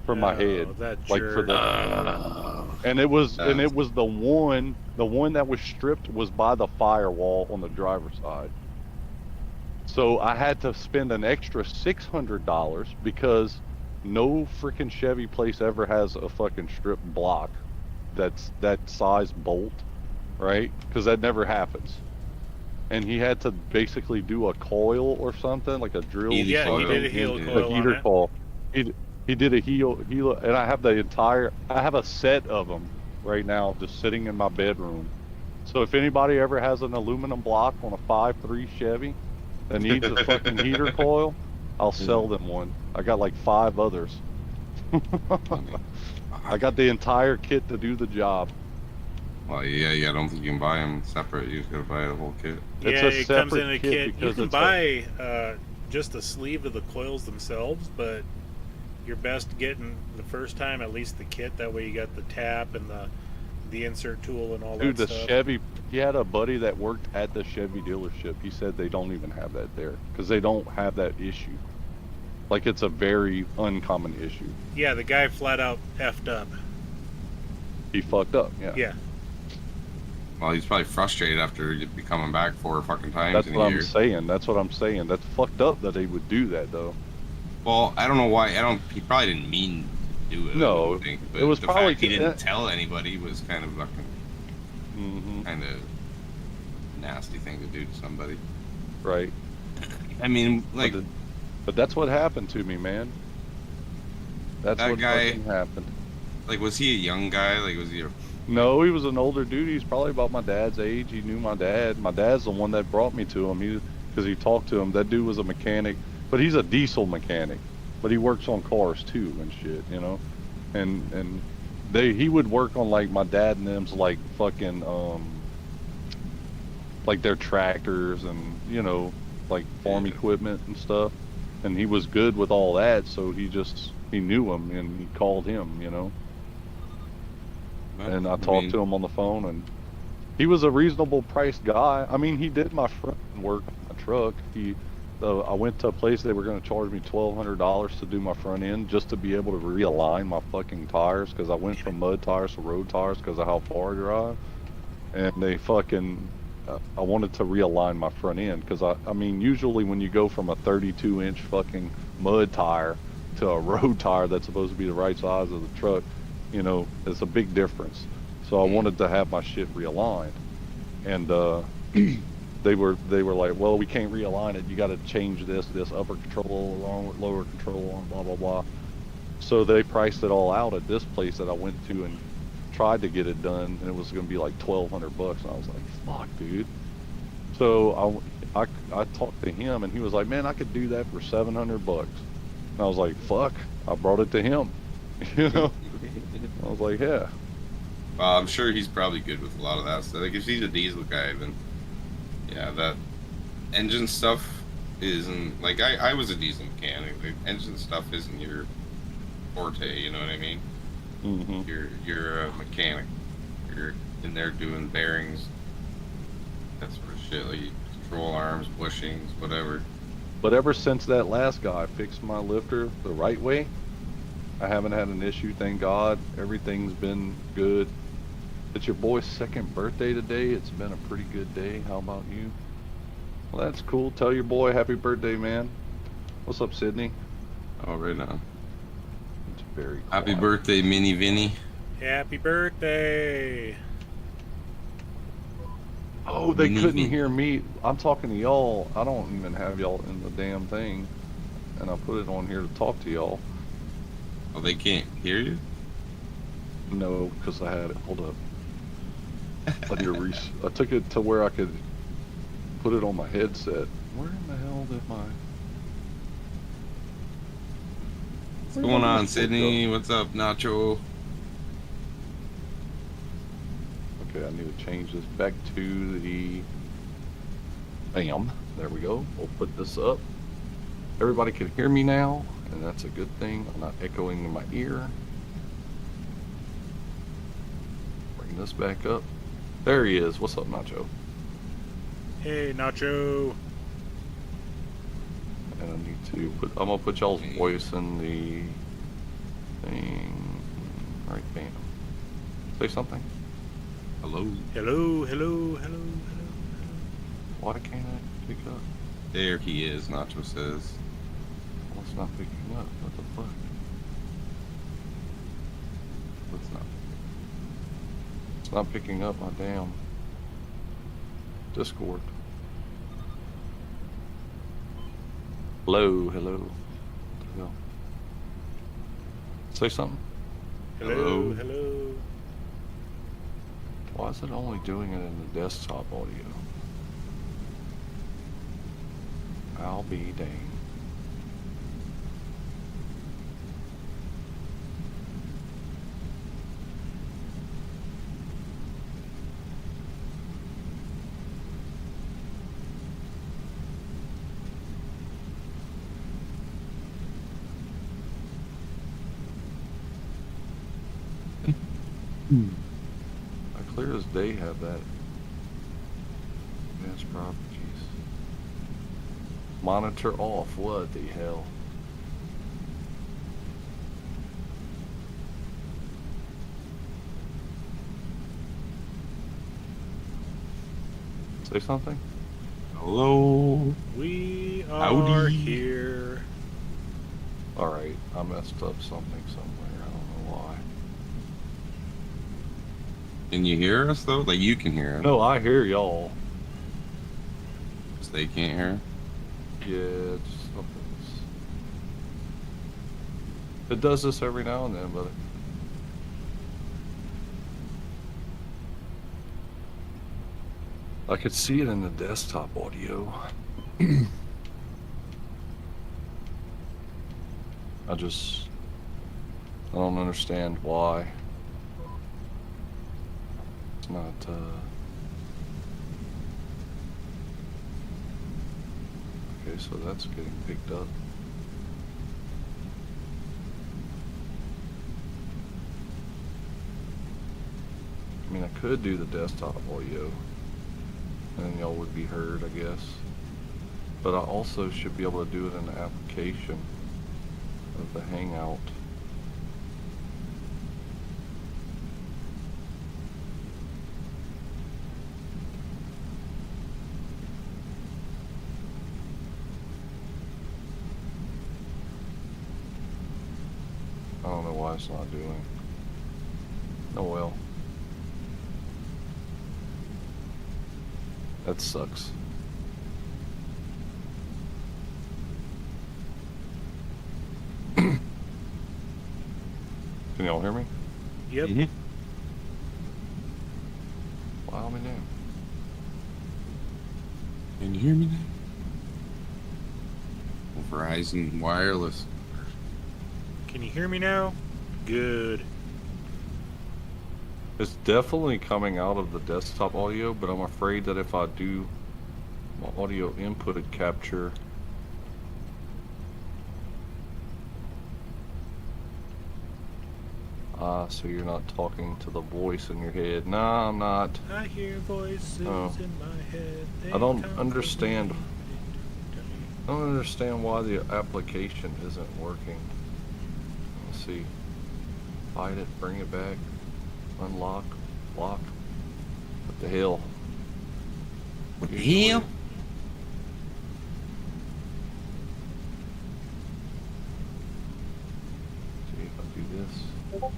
from my head, That like for jerk. the. And it was the one that was stripped was by the firewall on the driver's side. So I had to spend an extra $600 because no freaking Chevy place ever has a fucking strip block that's that size bolt, right? Because that never happens. And he had to basically do a coil or something, like a drill. Yeah, he did a heel coil a heater on it. coil. He did a heel, and I have I have a set of them right now just sitting in my bedroom. So if anybody ever has an aluminum block on a 5.3 Chevy that needs a fucking heater coil, I'll sell them one. I got like 5 others. I got the entire kit to do the job. Well, yeah, I don't think you can buy them separate. You just gotta buy the whole kit. It's Yeah, a it comes in separate a kit kit. You because can it's buy just a sleeve of the coils themselves, but you're best getting the first time at least the kit. That way you got the tap and the insert tool and all Dude, that the stuff. Chevy, he had a buddy that worked at the Chevy dealership. He said they don't even have that there because they don't have that issue. Like, it's a very uncommon issue. Yeah, the guy flat out effed up. He fucked up, yeah. Yeah. Well, he's probably frustrated after you be coming back 4 fucking times That's in what a I'm year. saying. That's what I'm saying. That's fucked up that they would do that, though. Well, I don't know why. He probably didn't mean to do it. No, I wouldn't think, but it was the probably- fact he didn't tell anybody was kind of fucking, Mm-hmm. kind of nasty thing to do to somebody. Right. I mean, like But that's what happened to me, man. That's That what guy- fucking happened. was he a young guy? Like, was he a No, he was an older dude. He's probably about my dad's age. He knew my dad. My dad's the one that brought me to him. Because he talked to him. That dude was a mechanic, but he's a diesel mechanic. But he works on cars too and shit, you know. And he would work on like my dad and them's like fucking like their tractors and like farm equipment and stuff. And he was good with all that, so he knew him and he called him, And I talked to him on the phone, and he was a reasonable priced guy. I mean, he did my front work on my truck. I went to a place, they were going to charge me $1,200 to do my front end just to be able to realign my fucking tires, because I went from mud tires to road tires because of how far I drive. And they fucking, I wanted to realign my front end because I mean, usually when you go from a 32-inch fucking mud tire to a road tire that's supposed to be the right size of the truck, it's a big difference. So I wanted to have my shit realigned, and they were like, well, we can't realign it. You got to change this upper control along with lower control and blah blah blah. So they priced it all out at this place that I went to and tried to get it done, and it was going to be like $1,200, and I was like, fuck, dude. So I talked to him, and he was like, man, I could do that for $700. And I was like, fuck. I brought it to him. I was like, yeah. Well, I'm sure he's probably good with a lot of that stuff. Like, if he's a diesel guy, then yeah, that engine stuff isn't like I was a diesel mechanic. Like, engine stuff isn't your forte. You know what I mean? Mm-hmm. You're a mechanic. You're in there doing bearings, that sort of shit, like control arms, bushings, whatever. But ever since that last guy fixed my lifter the right way, I haven't had an issue, thank God. Everything's been good. It's your boy's second birthday today. It's been a pretty good day. How about you? Well, that's cool. Tell your boy happy birthday, man. What's up, Sydney? Oh, right now. It's very Happy quiet. birthday, Mini Vinny. Happy birthday! Oh, they Mini couldn't Vinny. hear me. I'm talking to y'all. I don't even have y'all in the damn thing. And I put it on here to talk to y'all. Oh, they can't hear you? No, because I had it. Hold up. I took it to where I could put it on my headset. Where in the hell did my... What's going on, Sydney? What's up, Nacho? Okay, I need to change this back to the... Bam. There we go. We'll put this up. Everybody can hear me now, and that's a good thing. I'm not echoing in my ear. Bring this back up. There he is. What's up, Nacho? Hey, Nacho. And I need to put... I'm going to put y'all's voice in the thing. All right, bam. Say something. Hello. Hello, hello, hello, hello. Why can't I pick up? There he is, Nacho says. Well, it's not picking up. What the fuck? What's not? It's not picking up my damn Discord. Hello, hello. What the hell? Say something. Hello, Hello. hello. Why is it only doing it in the desktop audio? I'll be dang. I clear as day have that. Advanced properties. Monitor off. What the hell? Say something? Hello. We are Howdy. here. Alright, I messed up something somewhere. I don't know why. Can you hear us, though? Like, you can hear us. No, I hear y'all. Just they can't hear. Yeah, it's something's... It does this every now and then, but... I could see it in the desktop audio. I don't understand why. It's not, Okay, so that's getting picked up. I mean, I could do the desktop audio, and then y'all would be heard, I guess. But I also should be able to do it in the application of the Hangout. I don't know why it's not doing. Oh well. That sucks. Can y'all hear me? Yep. Mhm. Wow, me now. Can you hear me now? Verizon Wireless. Can you hear me now? Good. It's definitely coming out of the desktop audio, but I'm afraid that if I do my audio inputted capture, Ah, so you're not talking to the voice in your head. Nah, I'm not. I hear voices Oh. in my head. They I don't come understand. from me. I don't understand why the application isn't working. Let's see. Hide it, bring it back, unlock, lock. What the hell? What the Usually- hell? See if I do this.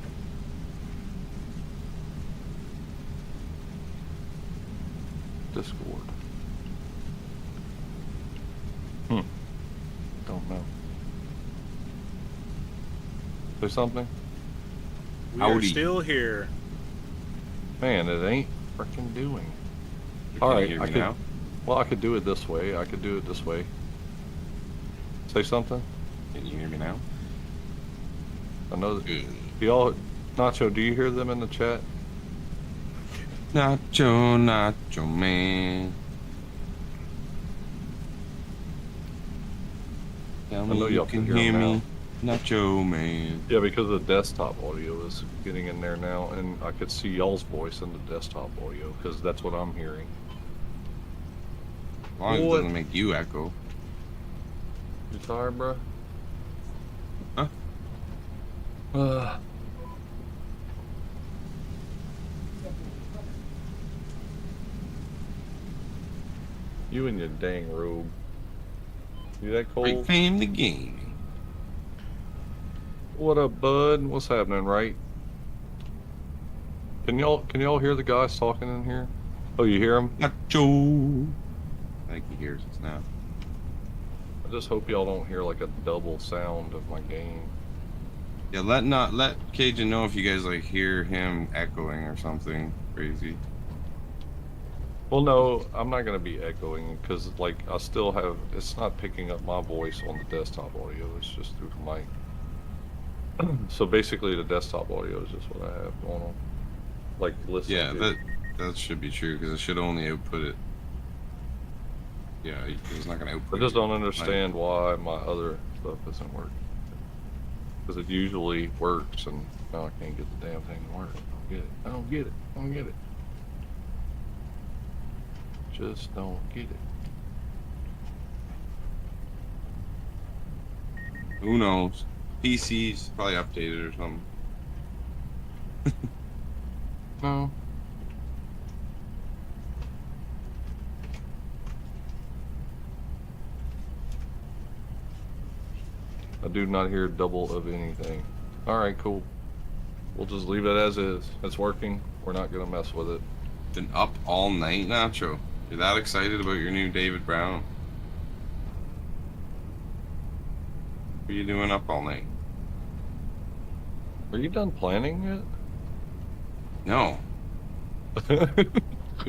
Discord. Don't know. Say something? We are Howdy. still here. Man, it ain't freaking doing. Can All you right, hear I me could. now? Well, I could do it this way. I could do it this way. Say something. Can you hear me now? I know that. Good. Do y'all, Nacho, do you hear them in the chat? Nacho, Nacho man. Tell me know you y'all can can hear hear 'em me, Nacho man. Yeah, because the desktop audio is getting in there now, and I could see y'all's voice in the desktop audio because that's what I'm hearing. As long as it What? doesn't make you echo. You tired, bro? Huh? You and your dang robe. You that Great cold? fame the gaming. What up, bud? What's happening, right? Can y'all hear the guys talking in here? Oh, you hear them? Nacho. I think he hears us now. I just hope y'all don't hear like a double sound of my game. Yeah, let Cajun know if you guys like hear him echoing or something crazy. Well, no, I'm not gonna be echoing because like I still have. It's not picking up my voice on the desktop audio. It's just through the mic. So basically, the desktop audio is just what I have going on. Like listen. Yeah, that should be true because it should only output it. Yeah, it's not gonna I output. just don't it. understand why my other stuff isn't working. Because it usually works, and now I can't get the damn thing to work. I don't get it. I don't get it. Just don't get it. Who knows? PC's probably updated or something. No. I do not hear double of anything. Alright, cool. We'll just leave it as is. It's working. We're not gonna mess with it. Been up all night, Nacho. You're that excited about your new David Brown? What are you doing up all night? Are you done planning No. yet?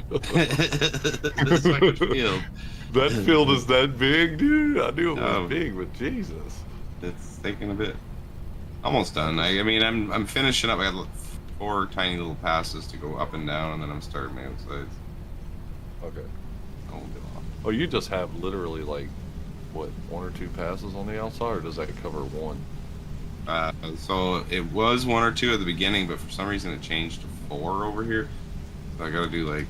It's like a field. That field is that big, dude? I knew it was Oh. big, but Jesus. It's taking a bit. Almost done. I mean, I'm finishing up. I got 4 tiny little passes to go up and down, and then I'm starting my outsides. Okay. Oh, Oh, you just have literally like, what, 1 or 2 passes on the outside, or does that cover 1? so it was 1 or 2 at the beginning, but for some reason it changed to 4 over here. So I got to do like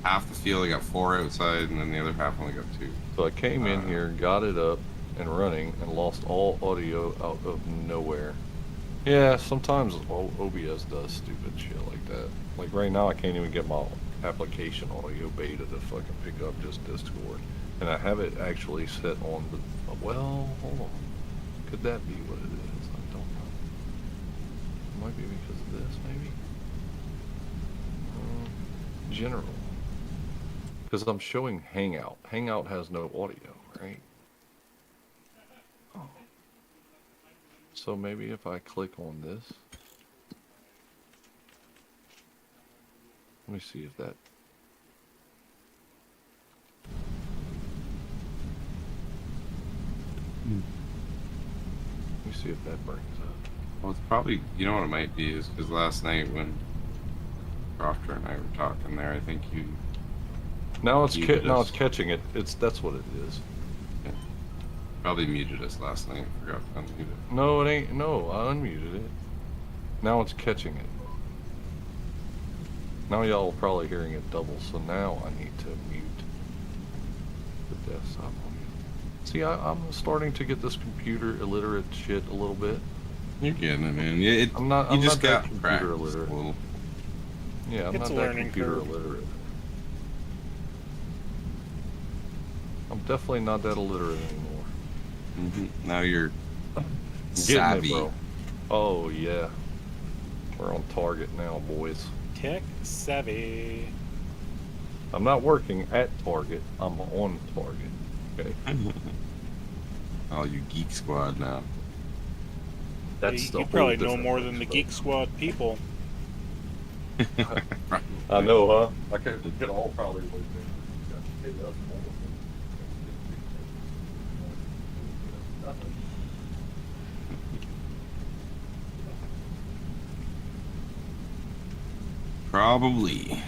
half the field. I got 4 outside, and then the other half only got 2. So I came in here, got it up and running, and lost all audio out of nowhere. Yeah, sometimes OBS does stupid shit like that. Like right now, I can't even get my application audio beta to fucking pick up just Discord. And I have it actually set on the, well, hold on. Could that be what it is? I don't know. It might be because of this, maybe? General. Because I'm showing Hangout. Hangout has no audio, right? Oh. So maybe if I click on this. Let me see if that. Let me see if that brings up. Well, it's probably, you know what it might be, is because last night when Crofter and I were talking there, I think you Now it's Muted now us. it's catching it. That's what it is. probably muted us last night. Forgot to unmute it. No, it ain't. No, I unmuted it. Now it's catching it. Now y'all are probably hearing it double, so now I need to mute the desktop on you. See, I'm starting to get this computer illiterate shit a little bit. You're getting it, man. Yeah, I'm not. You I'm just not got that computer practice illiterate. a little. Yeah, I'm It's not a that learning computer curve. illiterate. I'm definitely not that illiterate anymore. Now you're I'm savvy. getting it, bro. Oh yeah, we're on target now, boys. Tech savvy. I'm not working at Target. I'm on Target. Okay. Oh, you geek squad now. That's You probably know more than the Geek Squad people. I know, huh? I could all probably live there. Probably.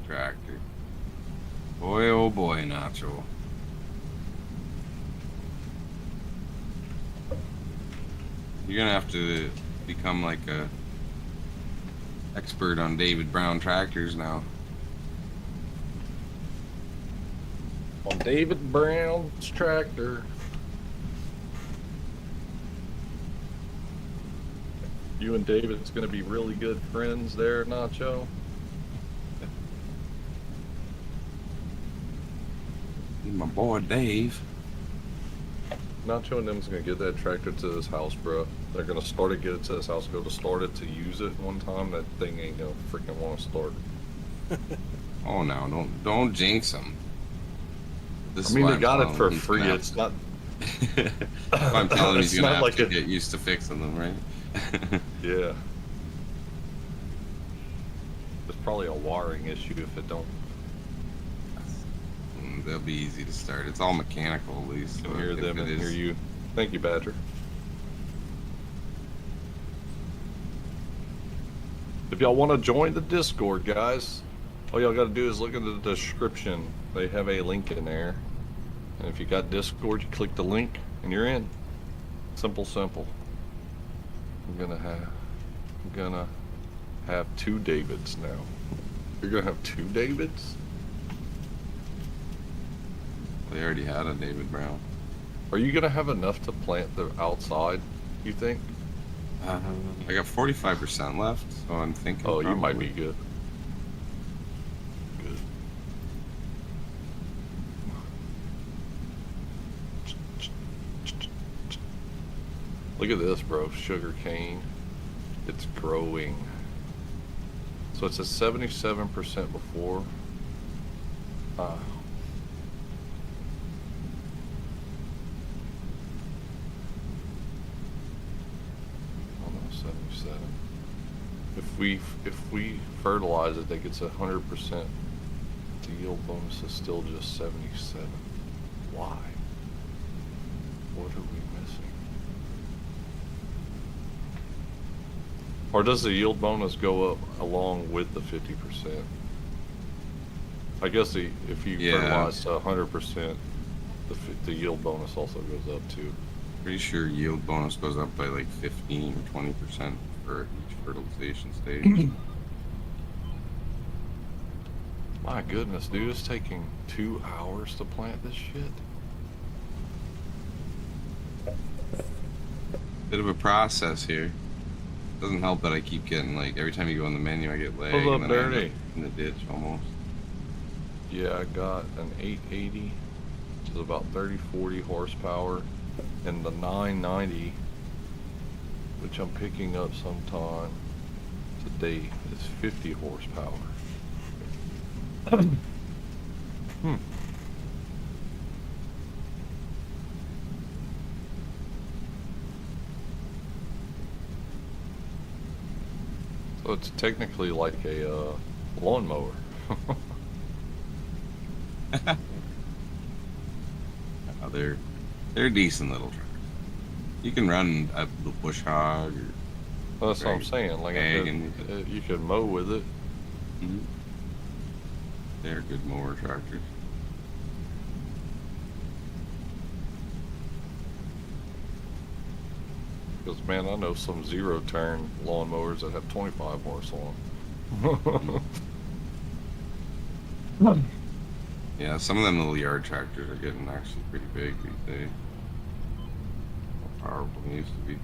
Tractor. Boy, oh boy, Nacho. You're gonna have to become like a expert on David Brown tractors now. On David Brown's tractor. You and David's gonna be really good friends there, Nacho. My boy Dave. Nacho and them's gonna get that tractor to his house, bro. They're gonna start it, get it to his house, go to start it to use it one time. That thing ain't gonna freaking want to start. Oh no, don't jinx him. This I is mean, why they I'm got it telling for him he's free. gonna have It's to- not. I'm telling him he's It's gonna not have like to a- get used to fixing them, right? Yeah. There's probably a wiring issue if it don't. They'll be easy to start. It's all mechanical, at least. You So can hear if them it and hear is- you. Thank you, Badger. If y'all want to join the Discord, guys, all y'all got to do is look in the description. They have a link in there. And if you got Discord, you click the link and you're in. Simple, simple. I'm gonna have two Davids now. You're gonna have two Davids? They already had a David Brown. Are you gonna have enough to plant the outside, you think? I got 45% left, so I'm thinking. Oh, you might probably. be good. Good. Look at this, bro. Sugar cane. It's growing. So it's at 77% before. Oh no, 77. If we fertilize it, that gets 100%. The yield bonus is still just 77. Why? What are we missing? Or does the yield bonus go up along with the 50%? I guess if you Yeah. fertilize to 100%, the yield bonus also goes up too. Pretty sure yield bonus goes up by like 15 or 20% for each fertilization stage. My goodness, dude, it's taking 2 hours to plant this shit. Bit of a process here. Doesn't help that I keep getting like every time you go in the menu, I get lag. What's up, and then I end Dirty? up in the ditch almost. Yeah, I got an 880, which is about 30-40 horsepower, and the 990, which I'm picking up sometime today, is 50 horsepower. So it's technically like a lawnmower. They're decent little tractors. You can run a little bush hog or That's what I'm saying. Like, ag, and you could mow with it. they're good mower tractors. Because, man, I know some zero-turn lawnmowers that have 25 horse on them. Yeah, some of them little yard tractors are getting actually pretty big these days. More powerful than they used to be.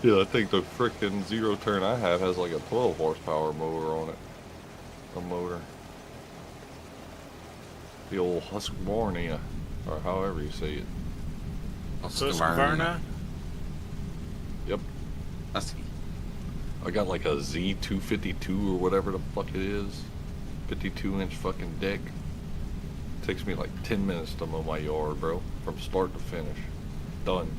Yeah, I think the frickin' zero-turn I have has like a 12 horsepower mower on it. A motor. The old Husqvarna, or however you say it. Husqvarna? Yep. Husky. I got like a Z252 or whatever the fuck it is. 52-inch fucking deck. Takes me like 10 minutes to mow my yard, bro. From start to finish. Done.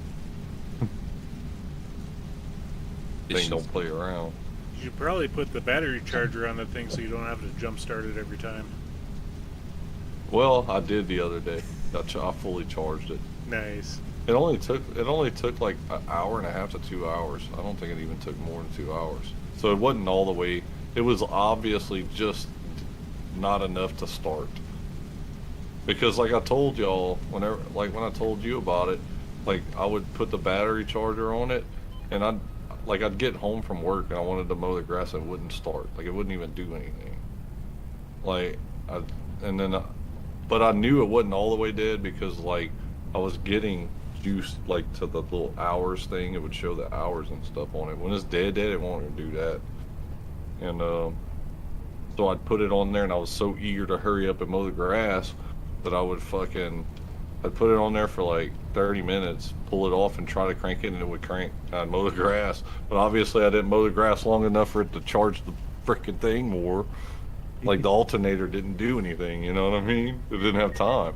Thing don't play around. You should probably put the battery charger on the thing so you don't have to jump start it every time. Well, I did the other day. I fully charged it. Nice. It only took like an hour and a half to 2 hours. I don't think it even took more than 2 hours. So it wasn't all the way. It was obviously just not enough to start. Because like I told y'all, when I told you about it, like I would put the battery charger on it, and I'd get home from work and I wanted to mow the grass and it wouldn't start. Like it wouldn't even do anything. But I knew it wasn't all the way dead because like I was getting juice like to the little hours thing. It would show the hours and stuff on it. When it's dead, it won't even do that. And so I'd put it on there and I was so eager to hurry up and mow the grass that I'd put it on there for like 30 minutes, pull it off and try to crank it and it would crank. I'd mow the grass. But obviously I didn't mow the grass long enough for it to charge the frickin' thing more. Like the alternator didn't do anything, you know what I mean? It didn't have time.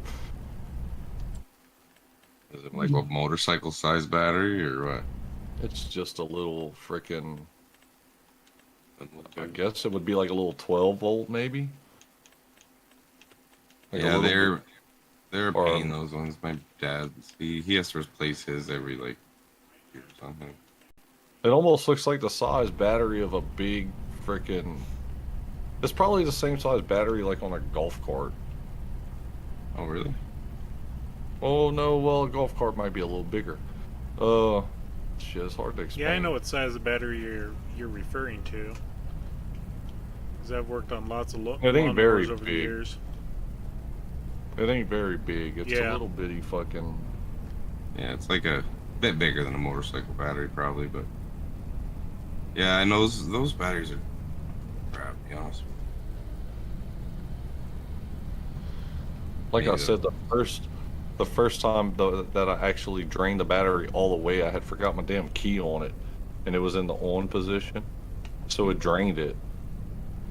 Is it like a motorcycle size battery or what? It's just a little frickin', I guess it would be like a little 12 volt maybe. Like yeah, they're a pain, those ones. My dad, he has to replace his every like year or something. It almost looks like the size battery of a big frickin'. It's probably the same size battery like on a golf cart. Oh really? Oh no, well a golf cart might be a little bigger. Shit, it's hard to explain. Yeah, I know what size of battery you're referring to. Because I've worked on lots of It ain't very lawnmowers over the big. years. It ain't very big. It's Yeah. a little bitty fucking. Yeah, it's like a bit bigger than a motorcycle battery probably, but yeah, I know those batteries are crap, to be honest. Like I Yeah. said, the first time that I actually drained the battery all the way, I had forgot my damn key on it, and it was in the on position, so it drained it,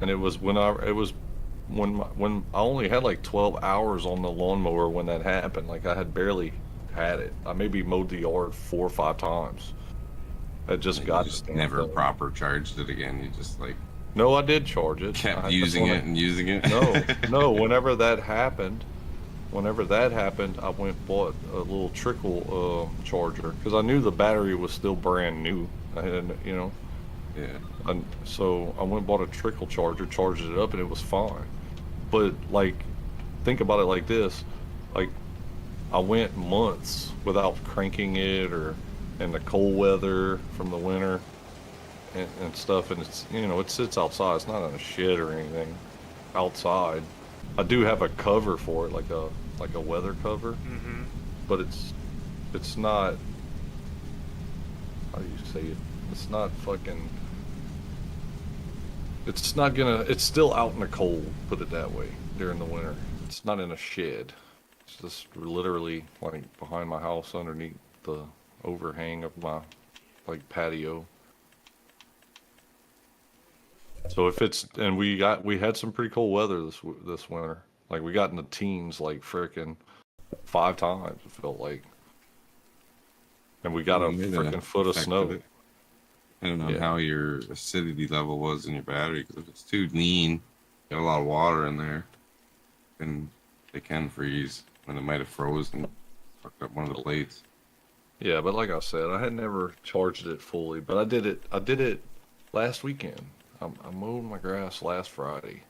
and it was when I only had like 12 hours on the lawnmower when that happened. Like I had barely had it. I maybe mowed the yard 4 or 5 times. I just got You just the damn never thing. proper charged it again. You just like No, I did charge it. kept using it and using it. No. Whenever that happened, I went and bought a little trickle charger because I knew the battery was still brand new. I had, Yeah. and so I went and bought a trickle charger, charged it up, and it was fine. But like, think about it like this: like, I went months without cranking it, or in the cold weather from the winter and stuff, and it's it sits outside. It's not in a shed or anything. Outside, I do have a cover for it, like a weather cover, Mm-hmm. but it's not. How do you say it? It's not fucking. It's not gonna. It's still out in the cold. Put it that way. During the winter, it's not in a shed. It's just literally like behind my house, underneath the overhang of my like patio. So if it's and we had some pretty cold weather this winter. Like we got in the teens, like frickin' 5 times. It felt like, and we got a Maybe the freaking foot of effect snow. it, depending on Yeah. how your acidity level was in your battery. Because if it's too lean, got a lot of water in there, then they can freeze. And it might have frozen, fucked up one of the plates. Yeah, but like I said, I had never charged it fully, but I did it. I did it last weekend. I mowed my grass last Friday,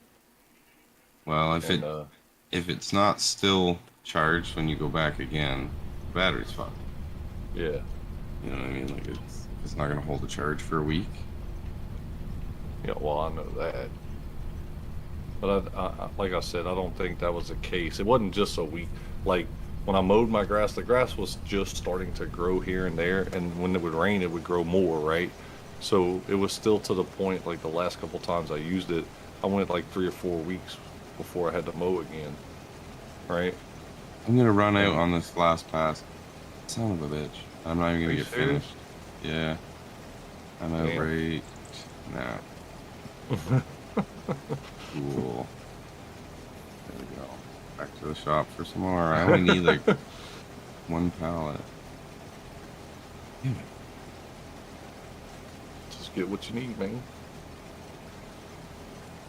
Well, and if it's not still charged when you go back again, the battery's fucked. yeah, You know what I mean? Like it's not gonna hold a charge for a week. yeah. Well, I know that, but like I said, I don't think that was the case. It wasn't just a week. Like when I mowed my grass, the grass was just starting to grow here and there, and when it would rain, it would grow more, right? So it was still to the point. Like the last couple times I used it, I went like 3 or 4 weeks before I had to mow again, right? I'm gonna run out And- on this last pass. Son of a bitch. I'm not even Are gonna you get serious? finished. Yeah. I'm out Damn. right now. Cool. There we go. Back to the shop for some more. I only need like 1 pallet. Damn it. Just get what you need, man.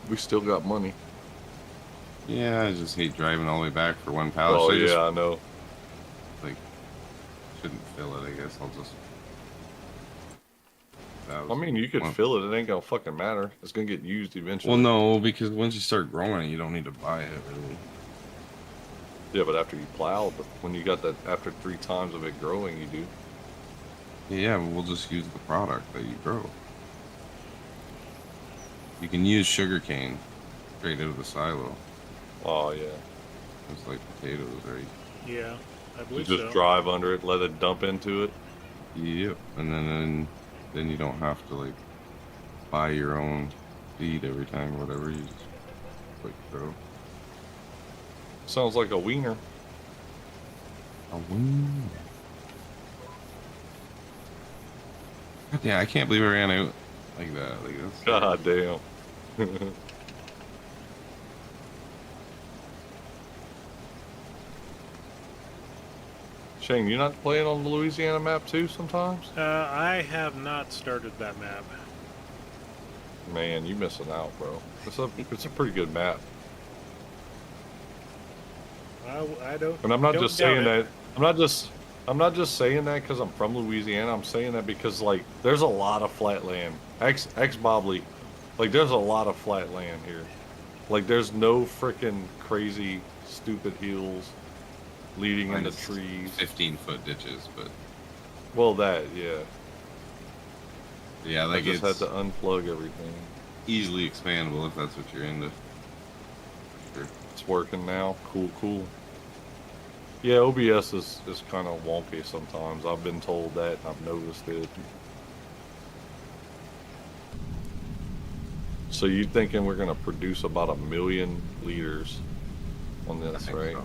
We still got money. Yeah, I just hate driving all the way back for 1 pallet. Oh Should I just, yeah, I know. like, shouldn't fill it, I guess. I'll just. That I was mean, you could one- fill it. It ain't gonna fucking matter. It's gonna get used eventually. Well, no, because once you start growing it, you don't need to buy it, really. Yeah, but after you plow, but when you got that, after 3 times of it growing, you do. Yeah, but we'll just use the product that you grow. You can use sugarcane straight out of the silo. Oh yeah. It's like potatoes, right? Yeah, I You believe just so. drive under it, let it dump into it. Yep. And then you don't have to like buy your own seed every time or whatever. You just like grow. Sounds like a wiener. A wing. Yeah, I can't believe I ran out like that. Like that's God damn. Shane, you not playing on the Louisiana map too sometimes? I have not started that map. Man, you missing out, bro. It's a pretty good map. I don't. And I'm not don't just doubt saying it. that. I'm not just saying that because I'm from Louisiana. I'm saying that because like there's a lot of flat land. Ex Bobley, like there's a lot of flat land here. Like there's no freaking crazy stupid hills leading into minus trees. 15-foot ditches, but Well, that yeah. yeah, I like just it's had to unplug everything. easily expandable if that's what you're into. Sure. It's working now. Cool. Yeah, OBS is kind of wonky sometimes. I've been told that. And I've noticed it. So you thinking we're gonna produce about 1 million liters on I this, think right? so.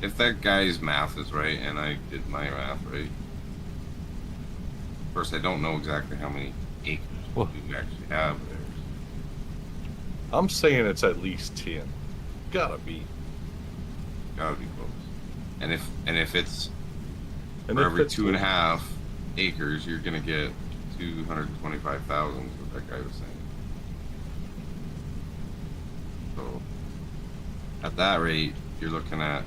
If that guy's math is right, and I did my math right, of course I don't know exactly how many acres Well- we actually have there. I'm saying it's at least 10. Gotta be. Gotta be close. And if it's And for if every it's 2.5 acres, you're gonna get 225,000. Is what that guy was saying. So at that rate, you're looking at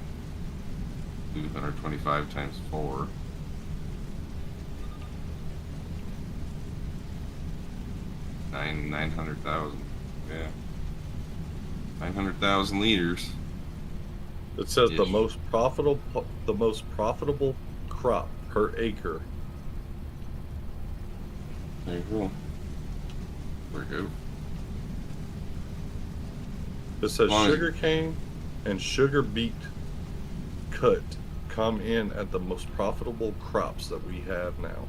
225 times 4. Nine hundred thousand. Yeah. 900,000 liters. It says the Ish. most profitable crop per acre. There you go. There you go. It says Long as- sugarcane and sugar beet cut come in at the most profitable crops that we have now.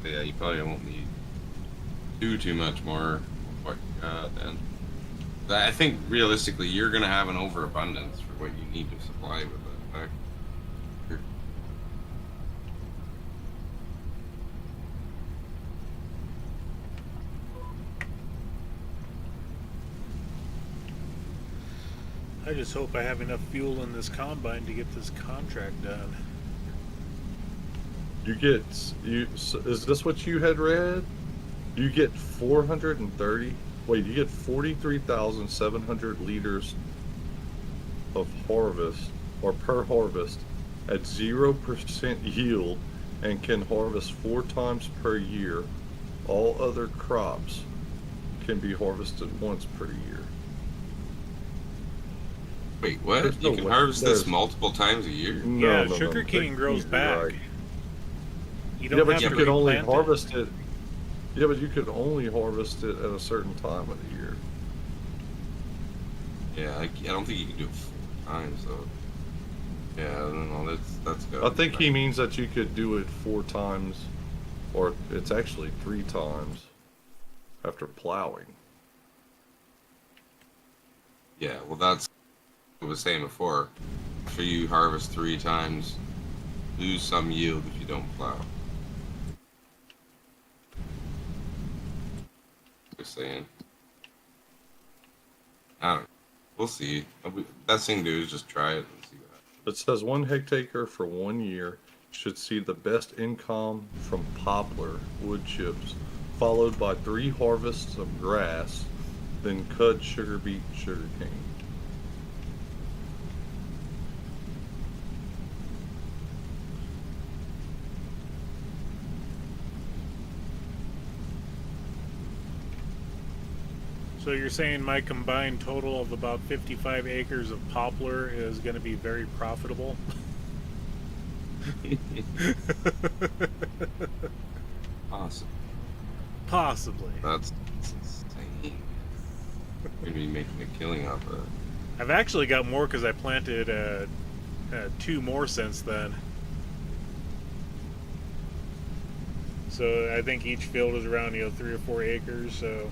Yeah, you probably won't need too much more of what you got then. I think realistically, you're gonna have an overabundance for what you need to supply with that factory. I just hope I have enough fuel in this combine to get this contract done. You get is this what you had read? You get 430. Wait, you get 43,700 liters of harvest or per harvest at 0% yield and can harvest 4 times per year. All other crops can be harvested once per year. Wait, what? There's You no can way. harvest this There's- multiple times a year? Yeah, No. sugar cane grows back. Right. You Yeah, don't but have you to could only replant it. harvest it. Yeah, but you could only harvest it at a certain time of the year. Yeah, I don't think you can do it 4 times though. Yeah, I don't know. That's good. I think he means that you could do it 4 times, or it's actually 3 times after plowing. Yeah, well, that's what I was saying before. After you harvest 3 times, lose some yield if you don't plow. Just saying. I don't know. We'll see. Best thing to do is just try it and see what happens. It says 1 hectare for 1 year should see the best income from poplar wood chips, followed by 3 harvests of grass, then cud, sugar beet, sugar cane. So you're saying my combined total of about 55 acres of poplar is going to be very profitable? Awesome. Possibly. That's insane. You're gonna be making a killing off of it. I've actually got more because I planted 2 more since then. So I think each field is around 3 or 4 acres. So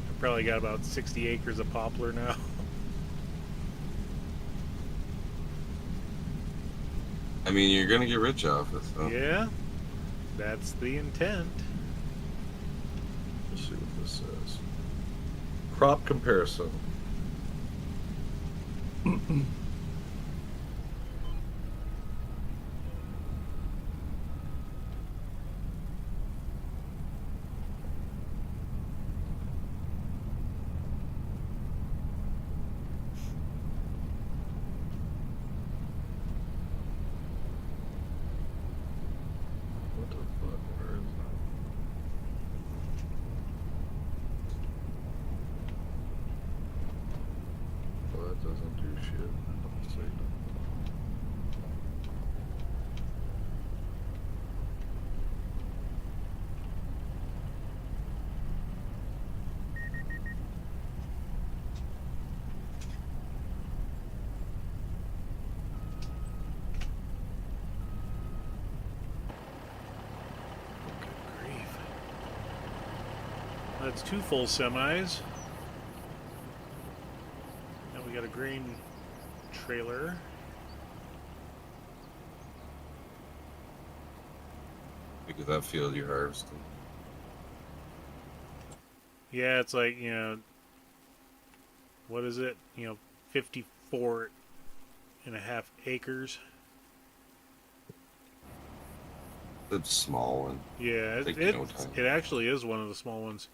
I've probably got about 60 acres of poplar now. I mean, you're gonna get rich off it, so. Yeah, that's the intent. Let's see what this says. Crop comparison. What the fuck? Where is that? Well, that doesn't do shit. Let's see. Good grief. That's 2 full semis. Now we got a grain trailer. Look at that field you're harvesting. Yeah, it's like, what is it? 54 and a half acres. It's a small one. Yeah, Take no time. it actually is one of the small ones.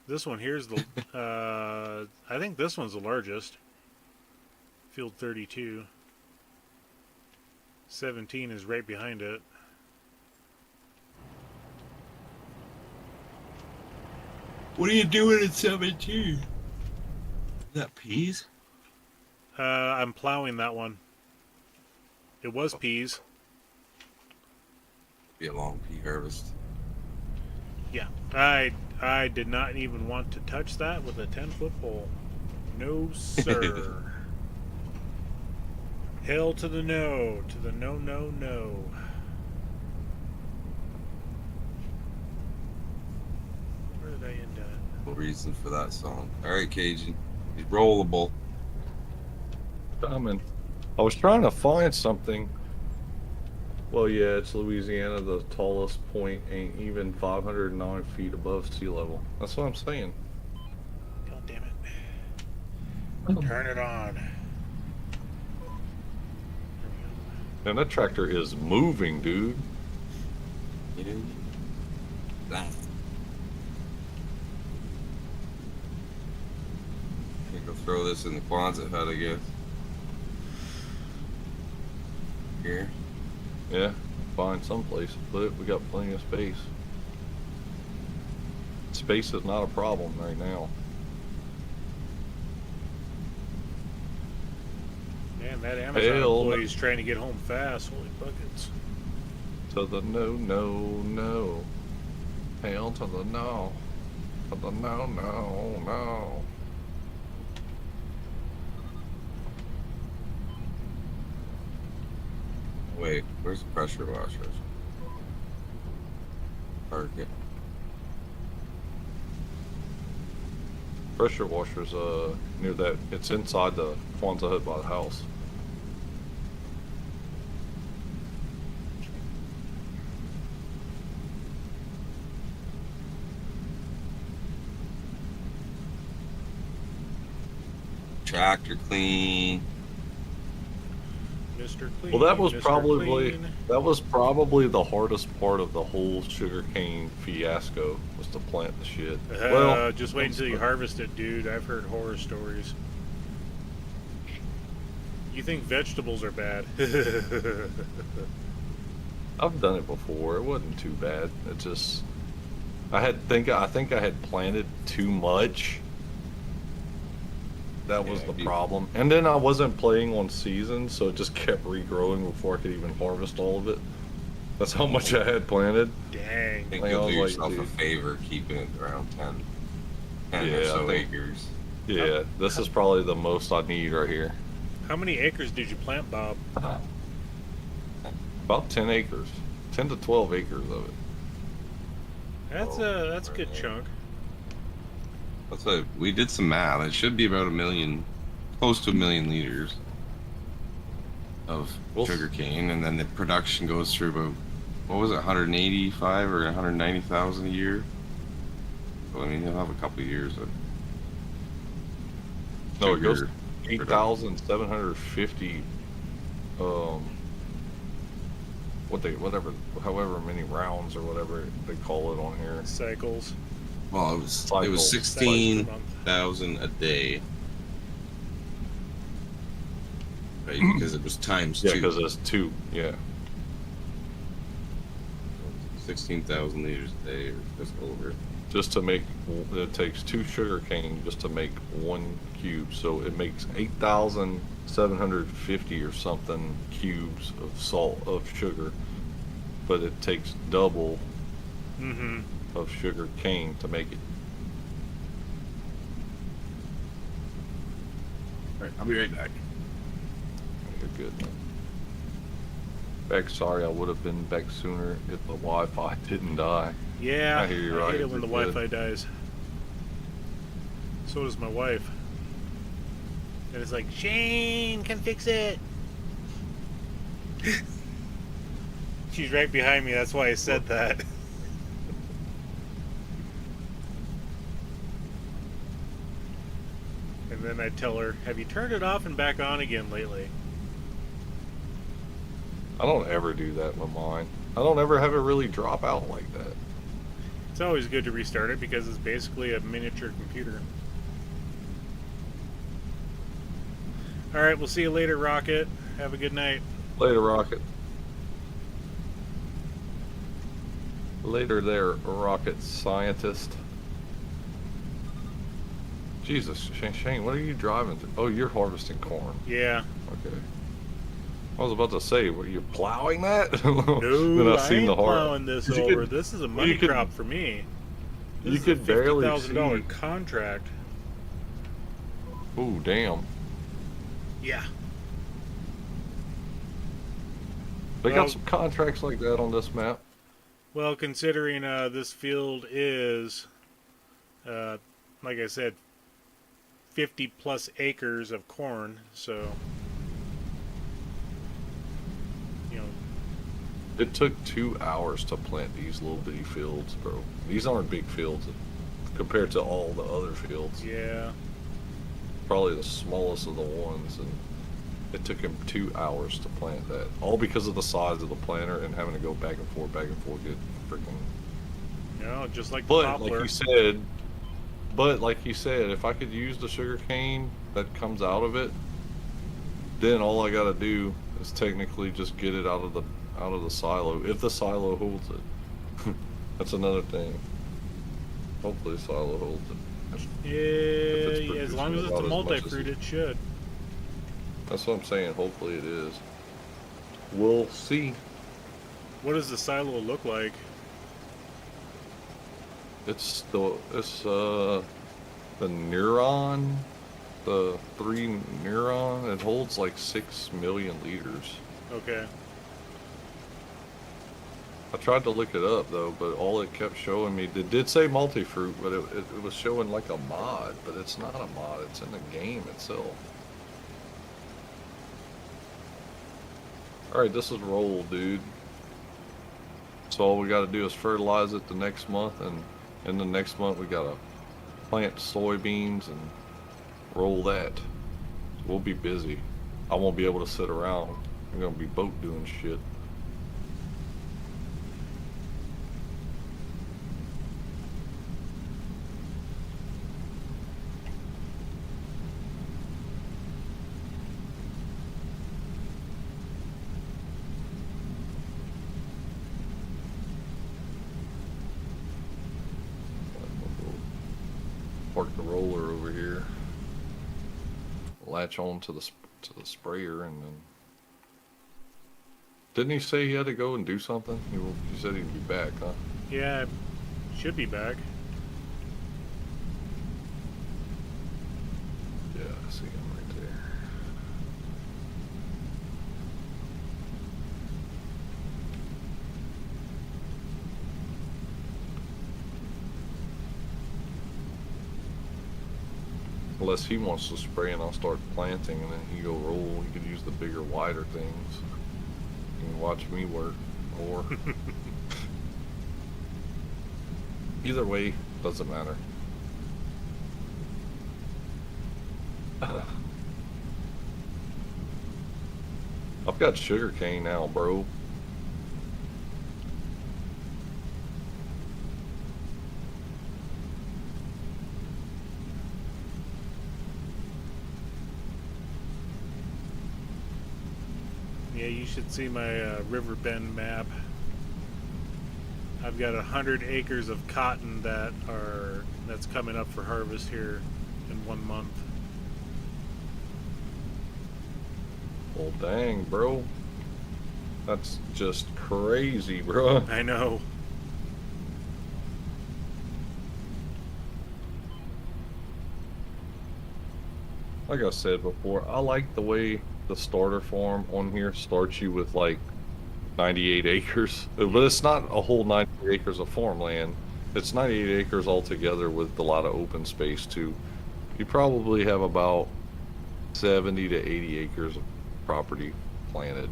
This one here's the, I think this one's the largest. Field 32. 17 is right behind it. What are you doing at 17? Is that peas? I'm plowing that one. It was peas. Be a long pea harvest. Yeah, I did not even want to touch that with a 10-foot pole. No, sir. Hell to the no, to the no, no, no. Where did I end up? No reason for that song. Alright, Cajun. He's rollable. Coming. I was trying to find something. Well, yeah, it's Louisiana. The tallest point ain't even 509 feet above sea level. That's what I'm saying. God damn it. Turn it on. And that tractor is moving, dude. You know, that. Can't go throw this in the Quonset hut, I guess. Here. Yeah, find someplace to put it. We got plenty of space. Space is not a problem right now. Man, that Amazon Hell no. employee's trying to get home fast. Holy buckets. To the no, no, no. Hell to the no. To the no, no, no. Wait, where's the pressure washers? Target. Pressure washers, near that. It's inside the Quonset hut by the house. Tractor clean. Mr. Clean. Well, that was Mr. probably Clean. the hardest part of the whole sugarcane fiasco was to plant the shit. Well, Just wait until you harvest it, dude. I've heard horror stories. You think vegetables are bad? I've done it before. It wasn't too bad. It just I think I had planted too much. That was Yeah, the you- problem. And then I wasn't playing on season, so it just kept regrowing before I could even harvest all of it. That's how much I had planted. I Dang. think Like, you'll I do was like, yourself a dude. favor keeping it around 10 or Yeah, so I think- acres. Yeah, this is probably the most I need right here. How many acres did you plant, Bob? About 10 acres. 10 to 12 acres of it. That's a good chunk. That's what we did some math. It should be about 1 million, close to 1 million liters of Well, sugar cane, and then the production goes through about, what was it, 185 or 190,000 a year. So I mean, you'll have a couple of years of No, it goes sugar 8,750 however many rounds or whatever they call it on here. Cycles. Well, it Cycle. was Cycles per 16,000 month. a day, right? Because it was times Yeah, two. because it's two. Yeah. 16,000 liters a day, or just over. Just to make, it takes 2 sugar cane just to make 1 cube. So it makes 8,750 or something cubes of salt, of sugar. But it takes double Mm-hmm. of sugar cane to make it. All right, I'll be right back. You're good, man. Beck, sorry, I would have been back sooner if the Wi-Fi didn't die. Yeah, I hear you, I hate right, it when the you're good. Wi-Fi dies. So does my wife. And it's like, Shane, come fix it. She's right behind me, that's why I said that. And then I tell her, have you turned it off and back on again lately? I don't ever do that with mine. I don't ever have it really drop out like that. It's always good to restart it because it's basically a miniature computer. Alright, we'll see you later, Rocket. Have a good night. Later, Rocket. Later there, Rocket Scientist. Jesus, Shane, what are you driving through? Oh, you're harvesting corn. Yeah. Okay. I was about to say, were you plowing that? No, Then I ain't plowing this 'Cause you over. could- This is a money could- crop for me. This you is could a barely $50,000 see. contract. Ooh, damn. Yeah. They Well- got some contracts like that on this map. Well, considering this field is, like I said, 50 plus acres of corn, so, you know, It took 2 hours to plant these little bitty fields, bro. These aren't big fields compared to all the other fields. yeah. Probably the smallest of the ones. And It took him 2 hours to plant that, all because of the size of the planter and having to go back and forth, get freaking. You know, just like the But poplar. like you said, if I could use the sugar cane that comes out of it, then all I gotta do is technically just get it out of the silo, if the silo holds it. That's another thing. Hopefully the silo holds it. Yeah, as long as it's a producing about as much as multi-fruit, it should. That's what I'm saying. Hopefully it is. We'll see. What does the silo look like? It's the Neuron, the 3 Neuron. It holds like 6 million liters. Okay. I tried to look it up though, but all it kept showing me, it did say multi-fruit, but it was showing like a mod, but it's not a mod. It's in the game itself. All right, this is roll, dude. So all we got to do is fertilize it the next month, and in the next month we got to plant soybeans and roll that. We'll be busy. I won't be able to sit around. I'm gonna be boat doing shit. Park the roller over here. Latch on to the sprayer, and then didn't he say he had to go and do something? He said he'd be back, huh? Yeah, should be back. Yeah, I see him right there. Unless he wants to spray and I'll start planting, and then he go roll. He could use the bigger, wider things. You can watch me work more. Either way, doesn't matter. I've got sugarcane now, bro. Yeah, you should see my river bend map. I've got 100 acres of cotton that's coming up for harvest here in 1 month. Well, dang, bro. That's just crazy, bro. I know. Like I said before, I like the way the starter farm on here starts you with like 98 acres. But it's not a whole 98 acres of farmland. It's 98 acres altogether with a lot of open space too. You probably have about 70 to 80 acres of property planted.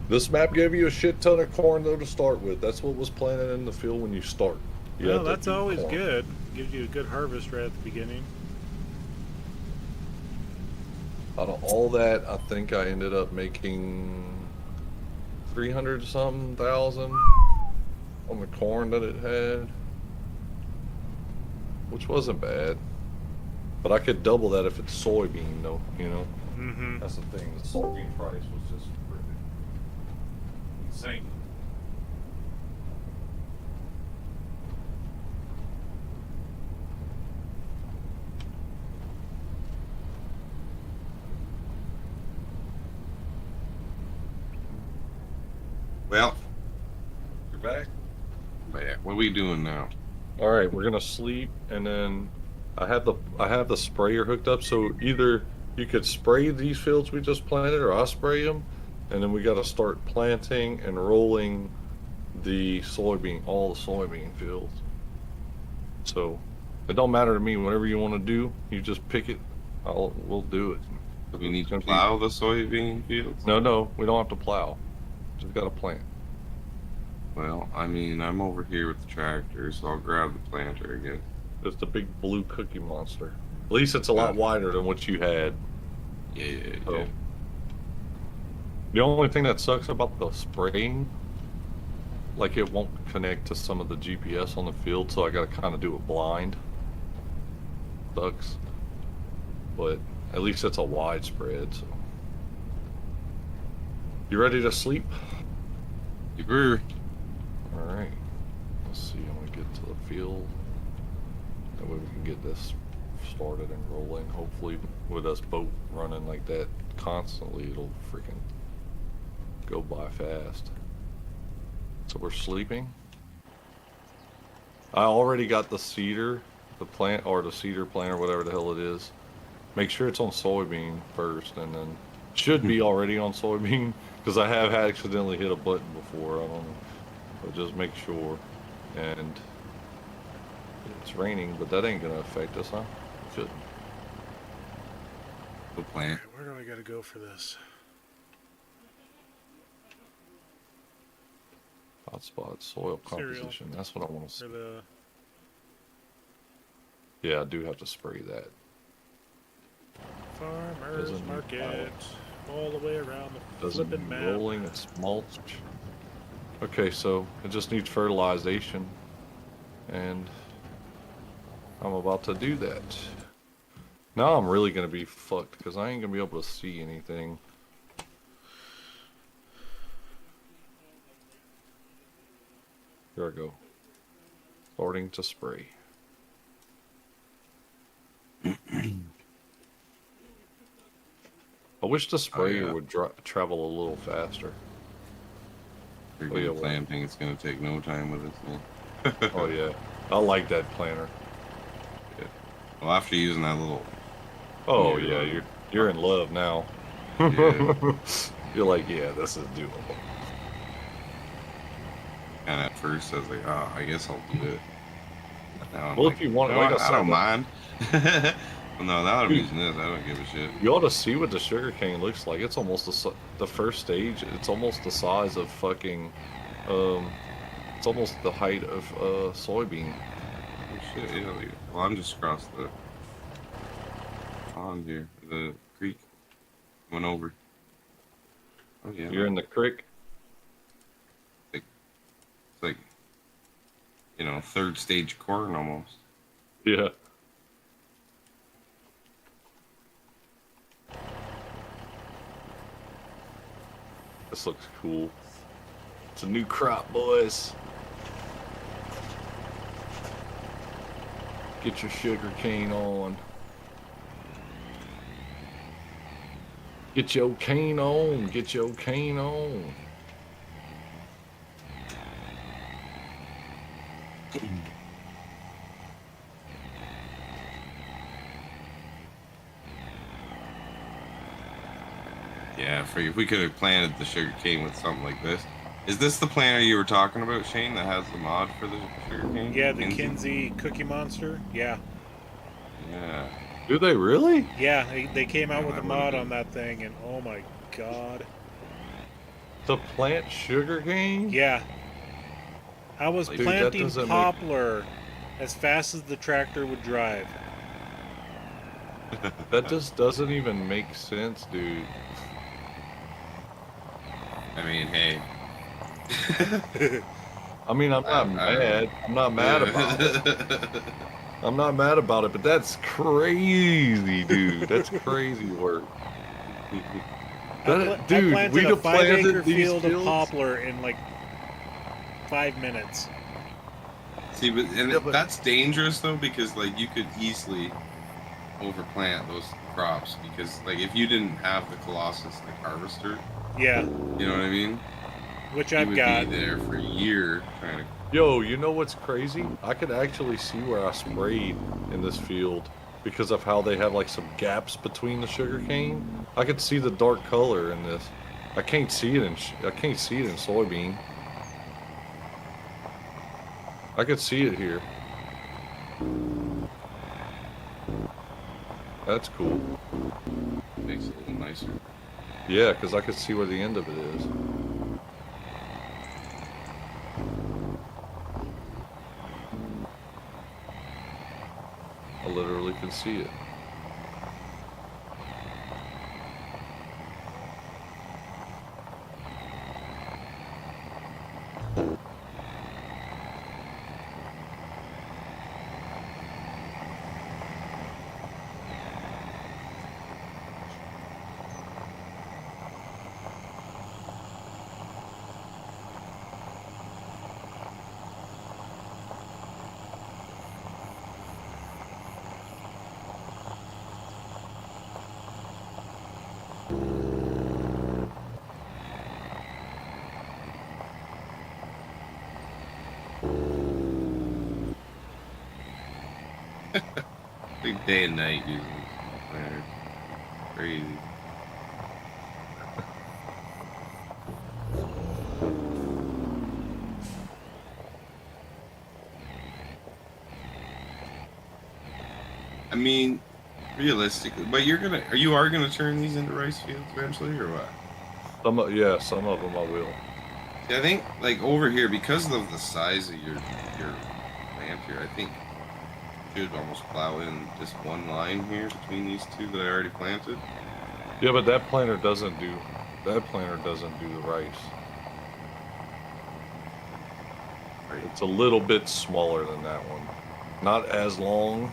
This map gave you a shit ton of corn though to start with. That's what was planted in the field when you start. You Well, had to that's do always corn. good. Gives you a good harvest right at the beginning. Out of all that, I think I ended up making 300 something thousand on the corn that it had, which wasn't bad. But I could double that if it's soybean, though. You know, Mm-hmm. that's the thing. The soybean price was just insane. Well, You're back. yeah, what are we doing now? All right, we're gonna sleep, and then I have the sprayer hooked up. So either you could spray these fields we just planted, or I'll spray them, and then we got to start planting and rolling all the soybean fields. So it don't matter to me. Whatever you want to do, you just pick it. We'll do it. Do we need It's to gonna be- plow the soybean fields? No, we don't have to plow. Just got to plant. Well, I mean, I'm over here with the tractor, so I'll grab the planter again. It's the big blue Cookie Monster. At least it's a lot wider than what you had. Yeah. So. The only thing that sucks about the spraying, like it won't connect to some of the GPS on the field, so I gotta kind of do it blind. Sucks. But at least it's a wide spread, so. You ready to sleep? Super. Alright. Let's see, I'm gonna get to the field. That way we can get this started and rolling. Hopefully with us boat running like that constantly, it'll freaking go by fast. So we're sleeping. I already got the cedar, the plant, or the cedar plant, or whatever the hell it is. Make sure it's on soybean first, and then should be already on soybean, because I have accidentally hit a button before. I don't know, but just make sure. And it's raining, but that ain't gonna affect us, huh? Shouldn't. Go plant. Okay, where do I gotta go for this? Hotspot, soil Cereal. composition. That's what I want to see. For the Yeah, I do have to spray that. farmer's Doesn't- market. All the way around the Doesn't flipping map. rolling, it's mulch. Okay, so it just needs fertilization, and I'm about to do that. Now I'm really gonna be fucked because I ain't gonna be able to see anything. Here I go. Starting to spray. I wish the sprayer yeah. would travel a little faster. You're Oh, yeah, gonna planting. It's gonna take no time with this thing. Oh yeah, I like that planter. Well, after using that little, Oh Yeah. yeah, you're in love now. yeah, You're like, yeah, this is doable. and at first I was like, oh, I guess I'll do it. But now I'm Well, like, if you want, no, like I I said, don't mind. Well, no, now that I'm using this, I don't give a shit. You ought to see what the sugarcane looks like. It's almost the first stage. It's almost the size of fucking. It's almost the height of soybean. Oh, shit, yeah, well, I'm just across the pond here, the creek. Went over. Oh yeah. You're in the creek. It's like, third stage corn almost. Yeah. This looks cool. It's a new crop, boys. Get your sugar cane on. Get your cane on. Get your cane on. Yeah, if we could have planted the sugar cane with something like this. Is this the planter you were talking about, Shane, that has the mod for the sugar cane? Yeah, the Kinsey Cookie Monster. Yeah. Yeah. Do they really? Yeah, they came out Yeah, with a that mod would've on that thing, and oh my god. To plant sugar cane? Yeah. I was Dude, that planting doesn't make- poplar as fast as the tractor would drive. That just doesn't even make sense, dude. I mean, hey. I mean, I'm not mad. I'm not mad about it. I'm not mad about it, but that's crazy, dude. That's crazy work. I Dude, planted we'd a have 5-acre planted these field of fields. poplar in like 5 minutes. See, but Yeah, but- that's dangerous though, because like you could easily overplant those crops, because like if you didn't have the Colossus like harvester, Yeah, you know what I mean? which You I've would got. be there for a year trying to. Yo, you know what's crazy? I could actually see where I sprayed in this field because of how they have like some gaps between the sugar cane. I could see the dark color in this. I can't see it in soybean. I could see it here. That's cool. Makes it a little nicer. Yeah, because I could see where the end of it is. can see it. Big day and night using this planner. Crazy. I mean, realistically, but you are gonna turn these into rice fields eventually, or what? Some of them I will. See, I think like over here, because of the size of your plant here, I think you should almost plow in just one line here between these two that I already planted. Yeah, but that planter doesn't do the rice. Right. It's a little bit smaller than that one. Not as long.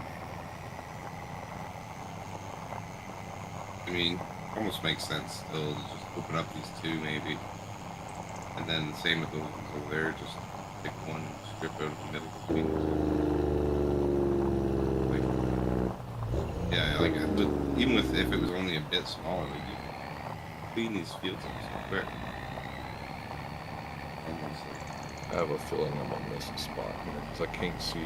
I mean, almost makes sense still to just open up these two maybe, and then the same with those ones over there. Just pick one strip out of the middle between the two. Like, yeah, like even with if it was only a bit smaller, like you could clean these fields up so quick. Almost like, I have a feeling I'm gonna miss a spot here because I can't see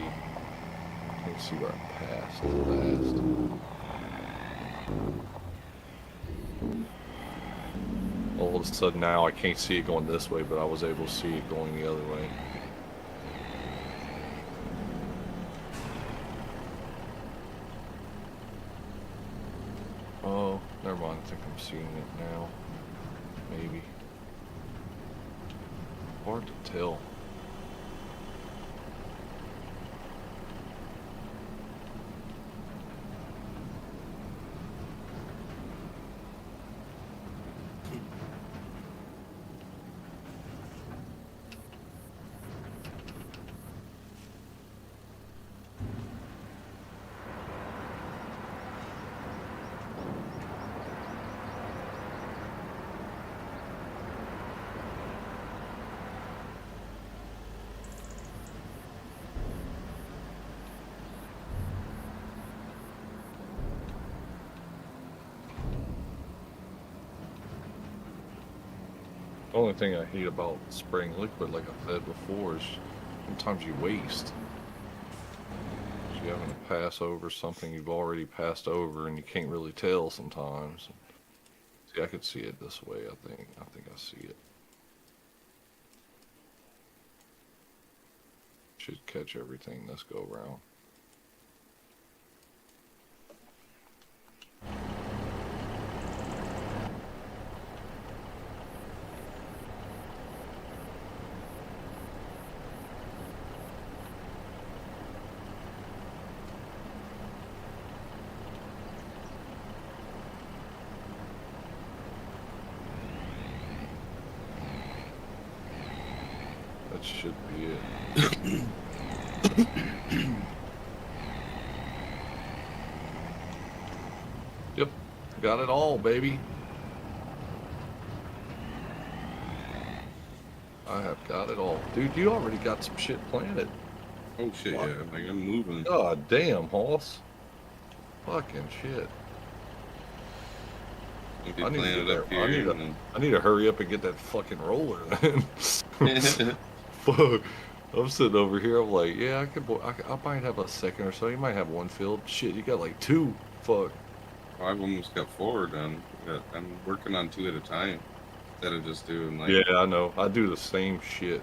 where I passed last. All of a sudden now I can't see it going this way, but I was able to see it going the other way. Oh, never mind. I think I'm seeing it now. Maybe. Hard to tell. The only thing I hate about spraying liquid, like I said before, is sometimes you waste. You're having to pass over something you've already passed over, and you can't really tell sometimes. See, I could see it this way. I think I see it. Should catch everything this go round. That should be it. Yep, got it all, baby. I have got it all. Dude, you already got some shit planted. oh shit, What? yeah, like I'm moving. God damn, Hoss. Fucking shit. I'll be I need to planted get up that- here. I need to hurry up and get that fucking roller then. And Fuck. I'm sitting over here. I'm like, yeah, I might have a second or so. You might have one field. Shit, you got like two. Fuck. I've almost got 4 done. I'm working on 2 at a time instead of just doing like. Yeah, I know. I do the same shit.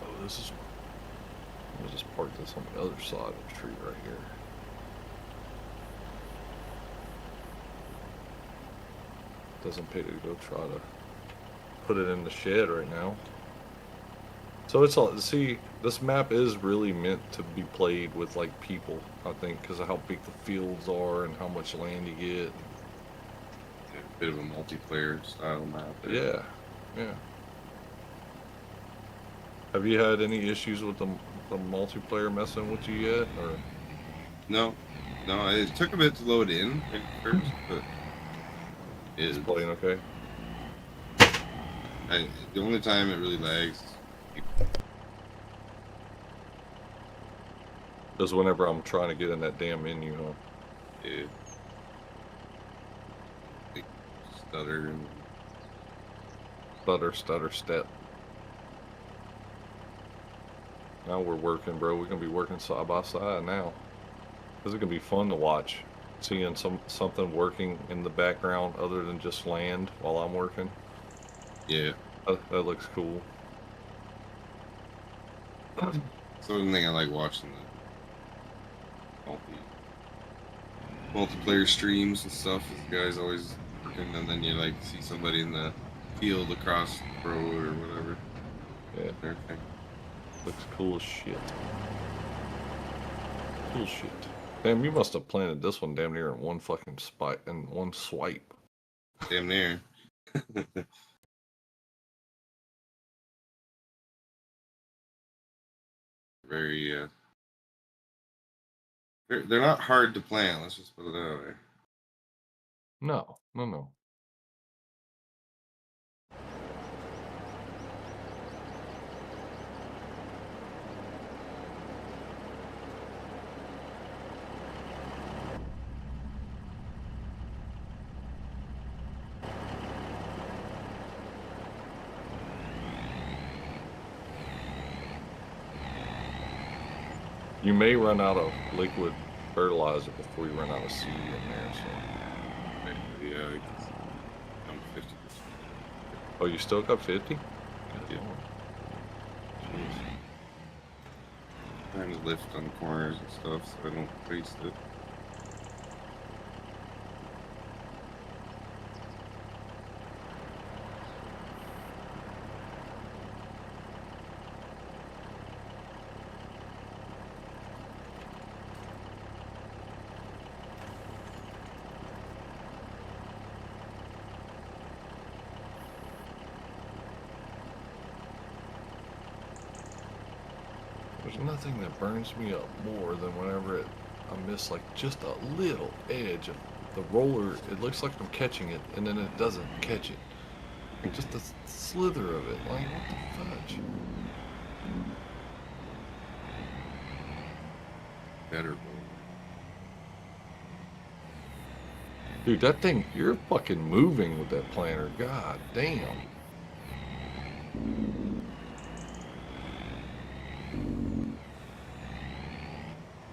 Oh, this is. Let me just park this on the other side of the tree right here. Doesn't pay to go try to put it in the shed right now. So it's all, see, this map is really meant to be played with like people, I think, because of how big the fields are and how much land you get. Yeah, a bit of a multiplayer style map. Yeah, yeah. Have you had any issues with the multiplayer messing with you yet, or? No, no, it took a bit to load in at first, but It's playing okay. The only time it really lags is Just whenever I'm trying to get in that damn menu, huh? yeah, like stutter and Stutter, stutter, step. Now we're working, bro. We're gonna be working side by side now. This is gonna be fun to watch. Seeing something working in the background other than just land while I'm working. yeah. That looks cool. So the thing I like watching the multiplayer streams and stuff is the guys always working, and then you like see somebody in the field across the road or whatever. Yeah, Everything. looks cool as shit. Cool shit. Damn, you must have planted this one damn near in one fucking spot and one swipe. Damn near. Very they're not hard to plant, let's just put it that way. No, no, no. You may run out of liquid fertilizer before you run out of seed in there, so. Yeah, I'm 50%. Oh, you still got 50? Yeah. Jeez. Trying to lift on corners and stuff so I don't waste it. There's nothing that burns me up more than whenever I miss like just a little edge of the roller. It looks like I'm catching it, and then it doesn't catch it. Like just a slither of it. Like, what the fudge? Better roll. Dude, that thing, you're fucking moving with that planter. God damn.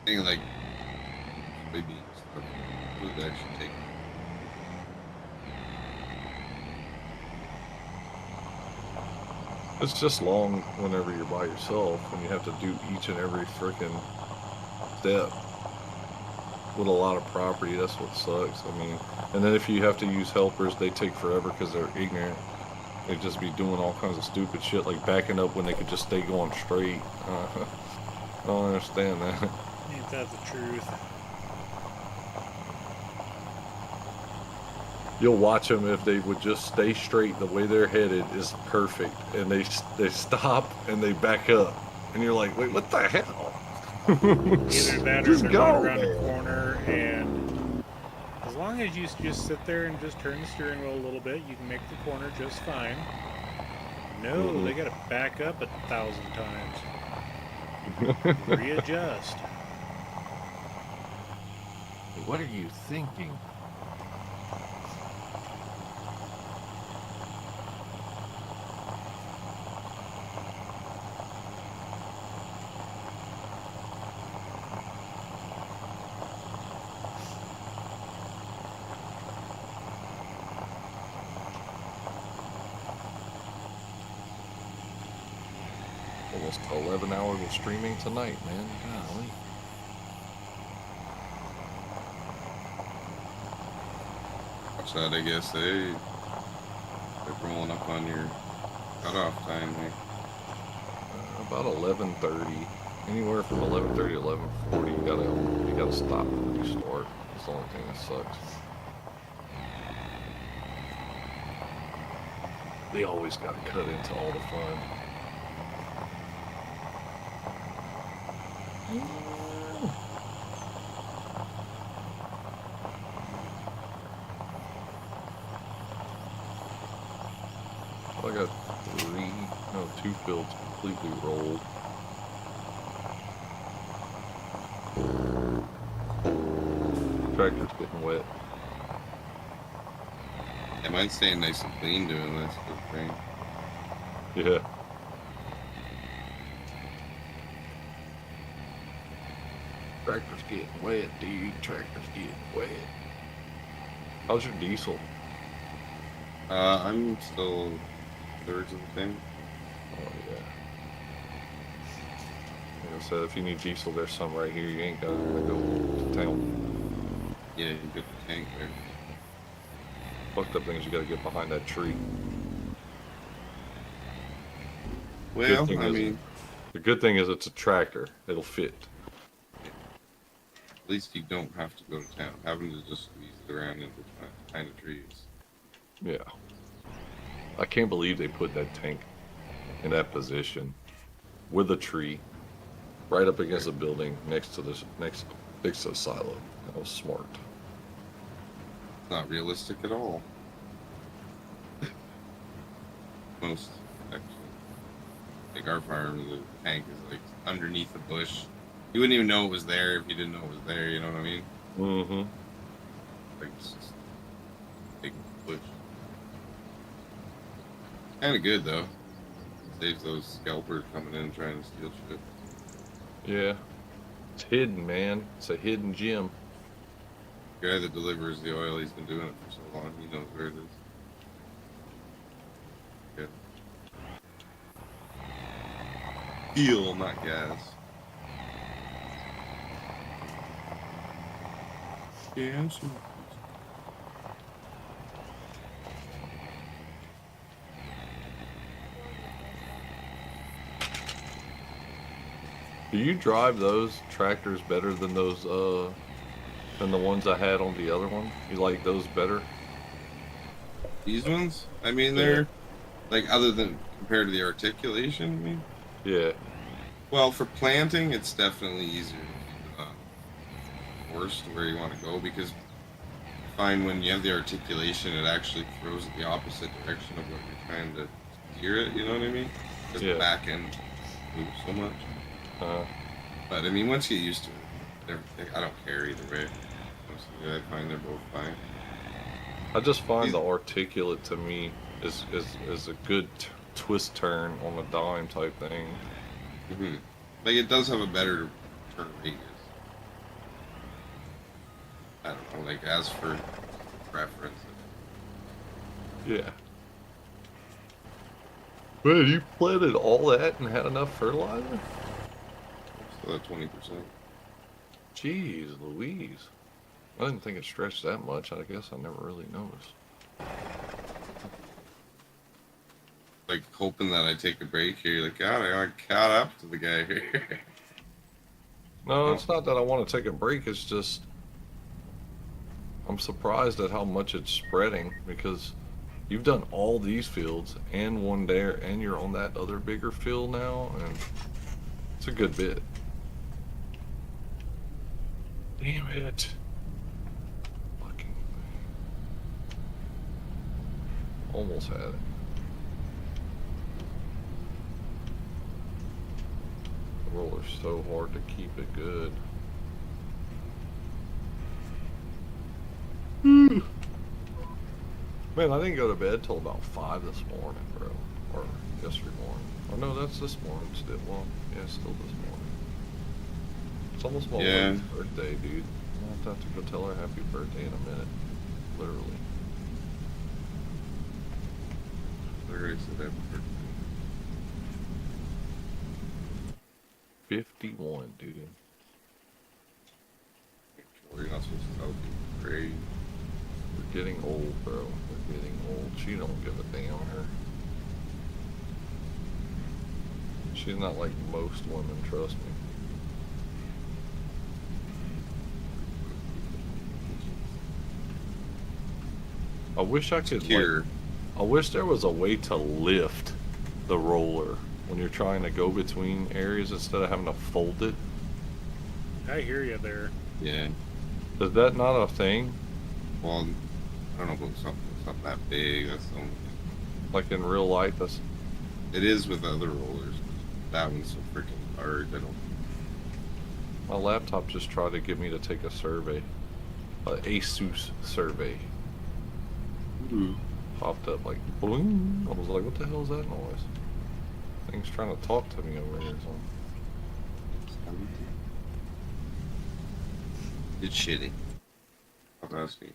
Thing like maybe stuff would actually take. It's just long whenever you're by yourself and you have to do each and every freaking step with a lot of property. That's what sucks. I mean, and then if you have to use helpers, they take forever because they're ignorant. They just be doing all kinds of stupid shit like backing up when they could just stay going straight. I don't understand that. Ain't that the truth? You'll watch them if they would just stay straight. The way they're headed is perfect, and they stop and they back up, and you're like, wait, what the hell? Either that or Just they're go, going around man. a corner, and as long as you just sit there and just turn the steering wheel a little bit, you can make the corner just fine. No, they gotta back up 1,000 times. Readjust. What are you thinking? Almost 11 hours of streaming tonight, man. Golly. Watch that, I guess. Hey, rolling up on your cutoff time, like? About 11:30. Anywhere from 11:30 to 11:40, you gotta stop when you start. That's the only thing that sucks. They always gotta cut into all the fun. I got two fields completely rolled. Tractor's getting wet. Yeah, mine's staying nice and clean doing this good thing. Yeah. Tractor's getting wet, dude. Tractor's getting wet. How's your diesel? I'm still thirds of the thing. Oh, yeah. Like I said, if you need diesel, there's some right here. You ain't gotta go to town. Yeah, you get the tank there. Fucked up things, you gotta get behind that tree. Well, thing I is- mean, The good thing is it's a tractor. It'll fit. at least you don't have to go to town. Having to just squeeze it around into behind the trees. Yeah. I can't believe they put that tank in that position with a tree right up against the building next to the silo. That was smart. It's not realistic at all. Most, actually. Like our farm, the tank is like underneath a bush. You wouldn't even know it was there if you didn't know it was there, you know what I mean? Mm-hmm. Like, it's just a big bush. Kind of good, though. Saves those scalpers coming in trying to steal shit. Yeah. It's hidden, man. It's a hidden gem. The guy that delivers the oil, he's been doing it for so long, he knows where it is. Good. Fuel, not gas. Gas. Do you drive those tractors better than those than the ones I had on the other one? You like those better? These ones? I mean, Yeah. they're, like, other than compared to the articulation, I mean? Yeah. Well, for planting, it's definitely easier to keep it on course to where you want to go, because I find when you have the articulation, it actually throws it the opposite direction of what you're trying to steer it, you know what I mean? Because Yeah. the back end moves so much. But, I mean, once you get used to it, I don't care either way. Mostly, I find they're both fine. I just find the articulate to me is a good twist turn on a dime type thing. Mm-hmm. Like, it does have a better turn radius. I don't know, like, as for preference. Yeah. Man, you planted all that and had enough fertilizer? Still at 20%. Jeez Louise. I didn't think it stretched that much. I guess I never really noticed. Like, hoping that I take a break here. Like, God, I got caught up to the guy here. No, it's not that I want to take a break. It's just I'm surprised at how much it's spreading, because you've done all these fields and one there, and you're on that other bigger field now, and it's a good bit. Damn it. Fucking. Almost had it. The roller's so hard to keep it good. Man, I didn't go to bed till about 5 this morning, bro. Or yesterday morning. Oh no, that's this morning still. Well, yeah, it's still this morning. It's almost my Yeah. wife's birthday, dude. I'll have to go tell her happy birthday in a minute. Literally. Already said that before. 51, dude. Well, you're not supposed to tell people. Great. We're getting old, bro. We're Getting old. She don't give a damn. Her. She's not like most women. Trust me. I wish I could. Secure. I wish there was a way to lift the roller when you're trying to go between areas instead of having to fold it. I hear you there. Yeah. Is that not a thing? Well, I don't know about something. It's not that big. That's the only thing. Like in real life, that's It is with other rollers. That one's so freaking hard. I don't. my laptop just tried to get me to take a survey, a ASUS survey. Ooh. Popped up like boom. I was like, what the hell is that noise? Thing's trying to talk to me over here or something. It's shitty. I was asking.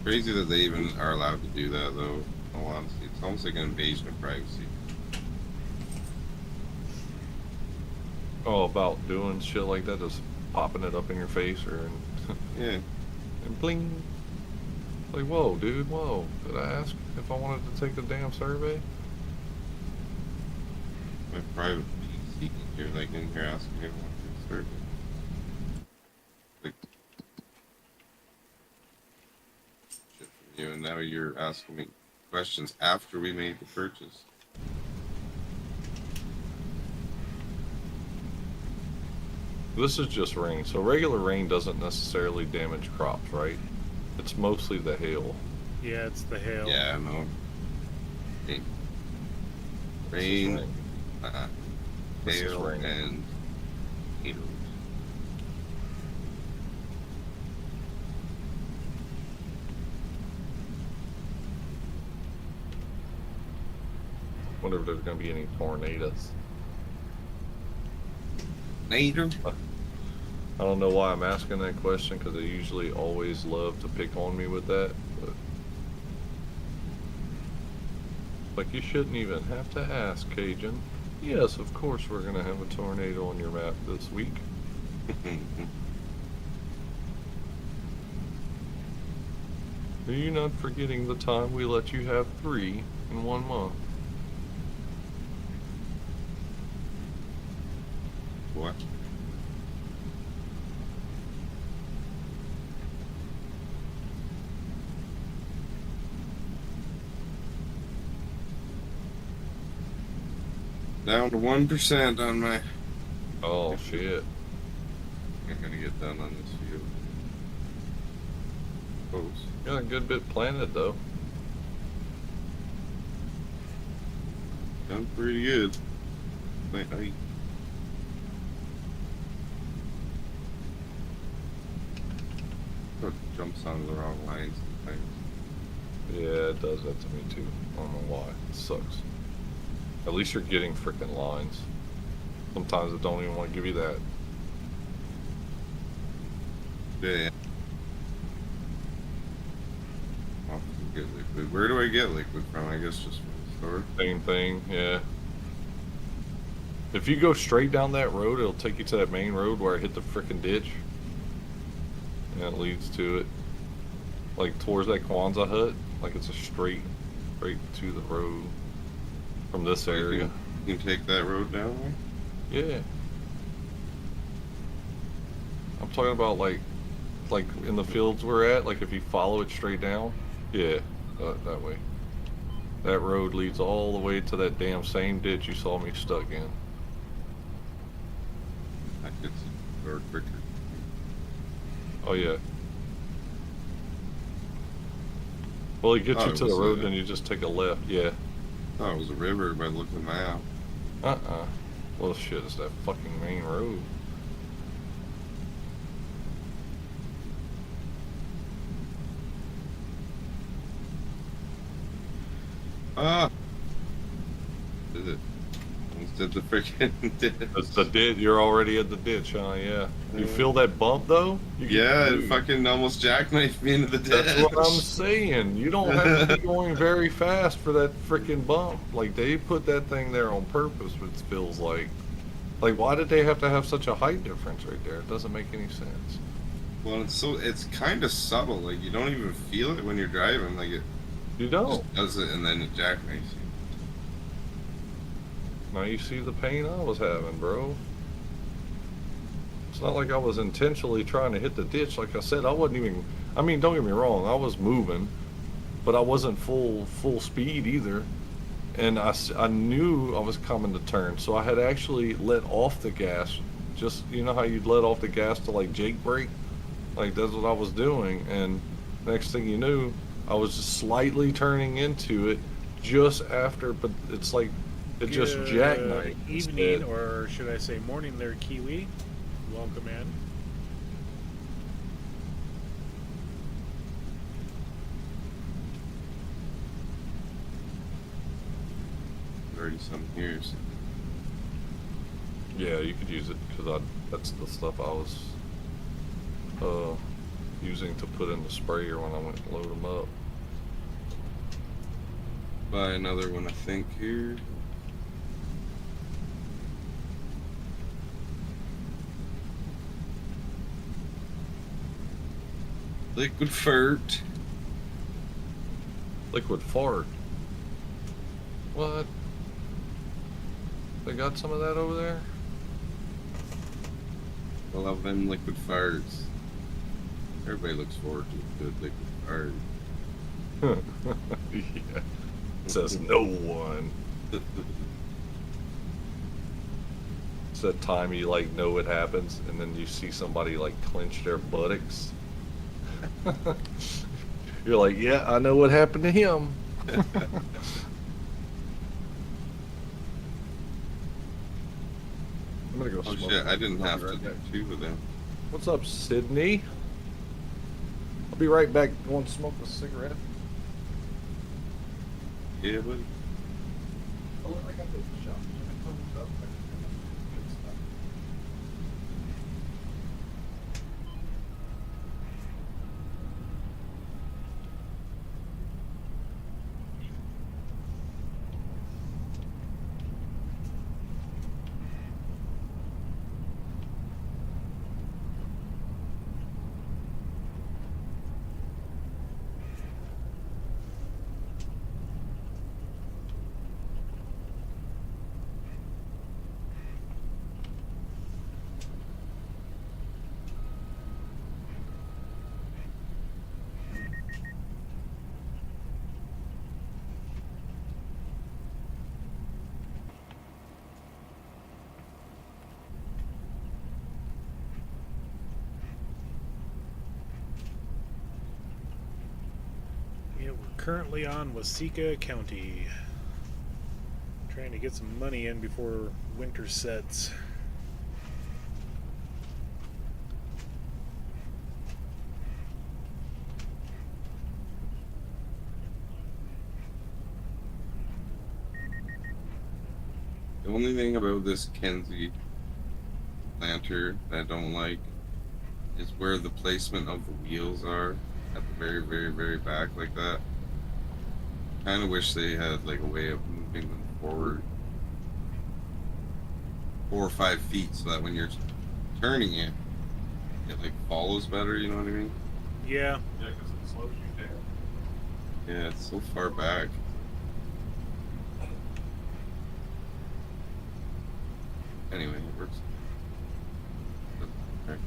Crazy that they even are allowed to do that, though. In all honesty, it's almost like an invasion of privacy. Oh, about doing shit like that, just popping it up in your face or Yeah. and bling. Like, whoa, dude, whoa. Did I ask if I wanted to take the damn survey? My private PC. You're like in here asking me what to serve. Like shit from you, and now you're asking me questions after we made the purchase. This is just rain. So regular rain doesn't necessarily damage crops, right? It's mostly the hail. Yeah, it's the hail. Yeah, I know. Hey. This is Rain, rain. uh, This is hail, rain. and heaters. Wonder if there's gonna be any tornadoes. Nader? I don't know why I'm asking that question because they usually always love to pick on me with that. But like you shouldn't even have to ask, Cajun. Yes, of course we're gonna have a tornado on your map this week. Are you not forgetting the time we let you have 3 in 1 month? What? Down to 1% on my. Oh shit. I'm gonna get done on this field. Close. Got a good bit planted though. Done pretty good. Wait, it jumps onto the wrong lines sometimes. Yeah, it does that to me too. I don't know why. It sucks. At least you're getting freaking lines. Sometimes it don't even want to give you that. Yeah. I'll get liquid. Where do I get liquid from? I guess just from the store. Same thing, yeah. If you go straight down that road, it'll take you to that main road where I hit the freaking ditch. And it leads to it. Like towards that Kwanzaa hut. Like it's a straight to the road from this So area. You can take that road down there? Yeah. I'm talking about like in the fields we're at, like if you follow it straight down, yeah, that way. That road leads all the way to that damn same ditch you saw me stuck in. I could see or quicker. Oh yeah. Well, it gets Oh, you it to the was road, a- then you just take a left. Yeah. I thought it was a river by looking at the map. Well, shit, it's that fucking main road. Ah! Did it? Almost did the freaking That's the ditch. You're already at the ditch, huh? Yeah. You feel that bump though? You can Yeah, it move. fucking almost jackknifed me into the ditch. That's what I'm saying. You don't have to be going very fast for that freaking bump. Like they put that thing there on purpose. It feels like. Like, why did they have to have such a height difference right there? It doesn't make any sense. Well, it's kind of subtle. Like you don't even feel it when you're driving. Like it You don't. just does it, and then it jackknifes you. Now you see the pain I was having, bro. It's not like I was intentionally trying to hit the ditch. Like I said, I wasn't even. I mean, don't get me wrong. I was moving, but I wasn't full speed either. And I knew I was coming to turn, so I had actually let off the gas. Just you know how you'd let off the gas to like Jake brake, like that's what I was doing. And next thing you knew, I was just slightly turning into it just after. But it's like it just Good jackknifed. evening, instead. or should I say morning there, Kiwi. Welcome in. Already some here. So. Yeah, you could use it because that's the stuff I was using to put in the sprayer when I went to load them up. Buy another one, I think here. Liquid furt. Liquid fart. What? They got some of that over there? I love them liquid farts. Everybody looks forward to a good liquid fart. Yeah. Says no one. It's that time you like know it happens and then you see somebody like clench their buttocks. You're like, yeah, I know what happened to him. I'm gonna go Oh smoke. shit, I didn't I'll have be to right do back. two of them. What's up, Sydney? I'll be right back. Going to smoke a cigarette. Yeah, but Oh, I got the shop. Yeah, we're currently on Waseca County. Trying to get some money in before winter sets. the only thing about this Kenzie planter that I don't like is where the placement of the wheels are at the very, very, very back like that. Kind of wish they had like a way of moving them forward 4 or 5 feet so that when you're turning it, it like follows better. You know what I mean? Yeah, Yeah, because it slows you down. Yeah, it's so far back. Anyway, it works. Okay.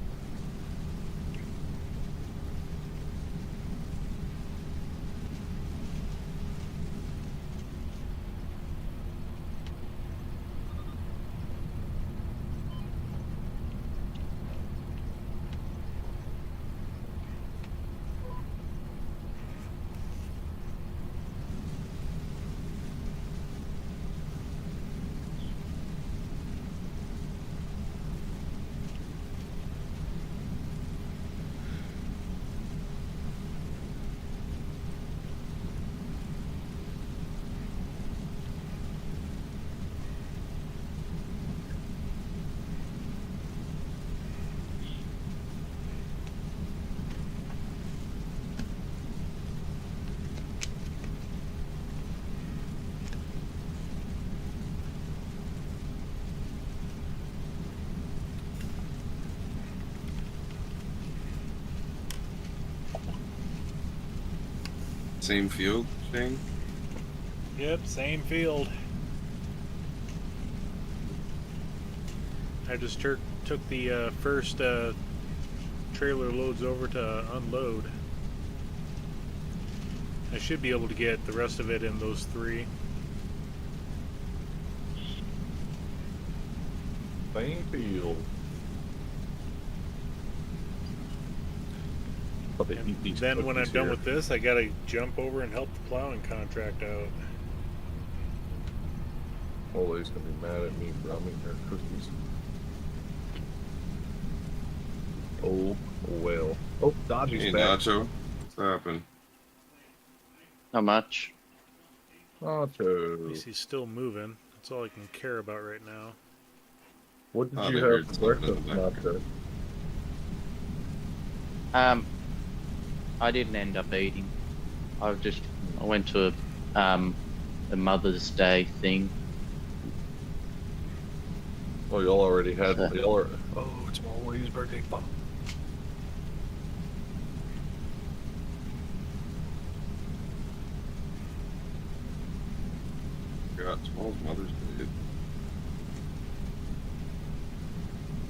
Same field, Shane? Yep, same field. I just took the first trailer loads over to unload. I should be able to get the rest of it in those 3. Same field. But they eat And these then when I'm cookies done here. with this, I gotta jump over and help the plowing contract out. Ole's gonna be mad at me for eating their cookies. Oh well. Oh, Dodgy's Hey, back. Nacho. What's happening? Not much. At Nacho. least he's still moving. That's all I can care about right now. What did Oh, you they have heard for something breakfast, in the Nacho? I didn't end up eating. I went to a Mother's Day thing. Oh, y'all already had. So- Y'all are. Oh, it's Ole's birthday. Fuck. Got tomorrow's Mother's Day.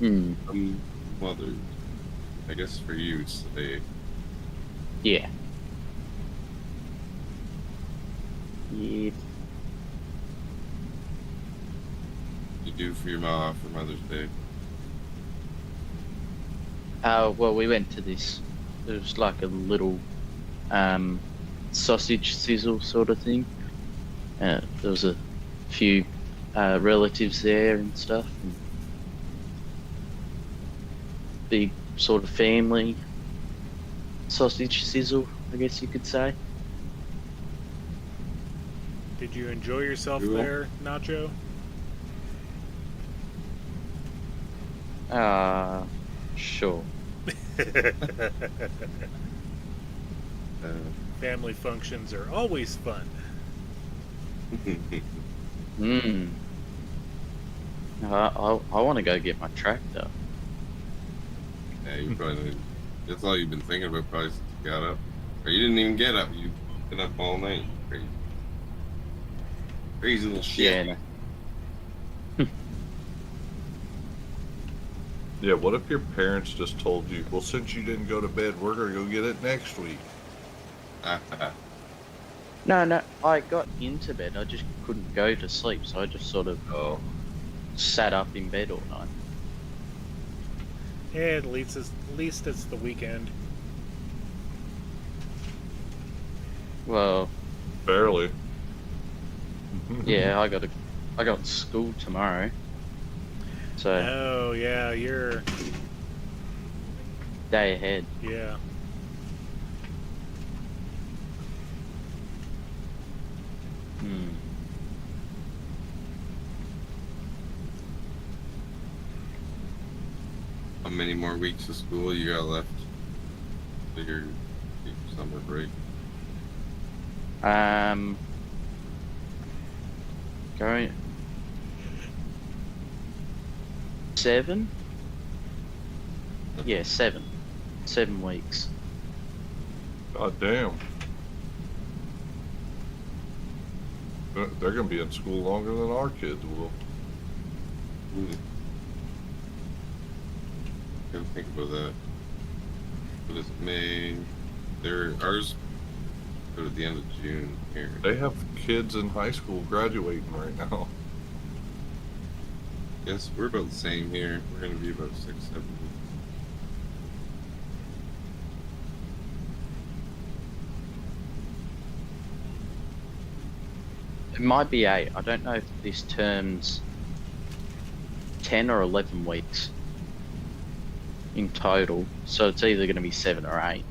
Hmm. Mother's. I guess for you it's the day. Yeah. Yeah. You do for your mom for Mother's Day. Well, we went to this. It was like a little sausage sizzle sort of thing. There was a few relatives there and stuff. And big sort of family sausage sizzle, I guess you could say. Did you enjoy yourself Cool. there, Nacho? Sure. Family functions are always fun. Hmm. I want to go get my tractor. Yeah, you probably. That's all you've been thinking about probably since you got up. Or you didn't even get up. You've been up all night. Crazy. Crazy little shit. Yeah. Yeah, what if your parents just told you, well, since you didn't go to bed, we're gonna go get it next week? No, I got into bed. I just couldn't go to sleep, so I just sort of Oh. sat up in bed all night. Yeah, at least it's the weekend. Well, Barely. yeah, I got school tomorrow, so Oh yeah, you're day ahead. yeah. Hmm. How many more weeks of school you got left for your summer break? Going 7? Yeah, 7. 7 weeks. God damn. They're gonna be in school longer than our kids will. Ooh. Gotta think about that. What is it, May? Ours go to the end of June here. They have kids in high school graduating right now. Yes, we're about the same here. We're gonna be about 6, 7 weeks. It might be 8. I don't know if this term's 10 or 11 weeks in total. So it's either going to be 7 or 8.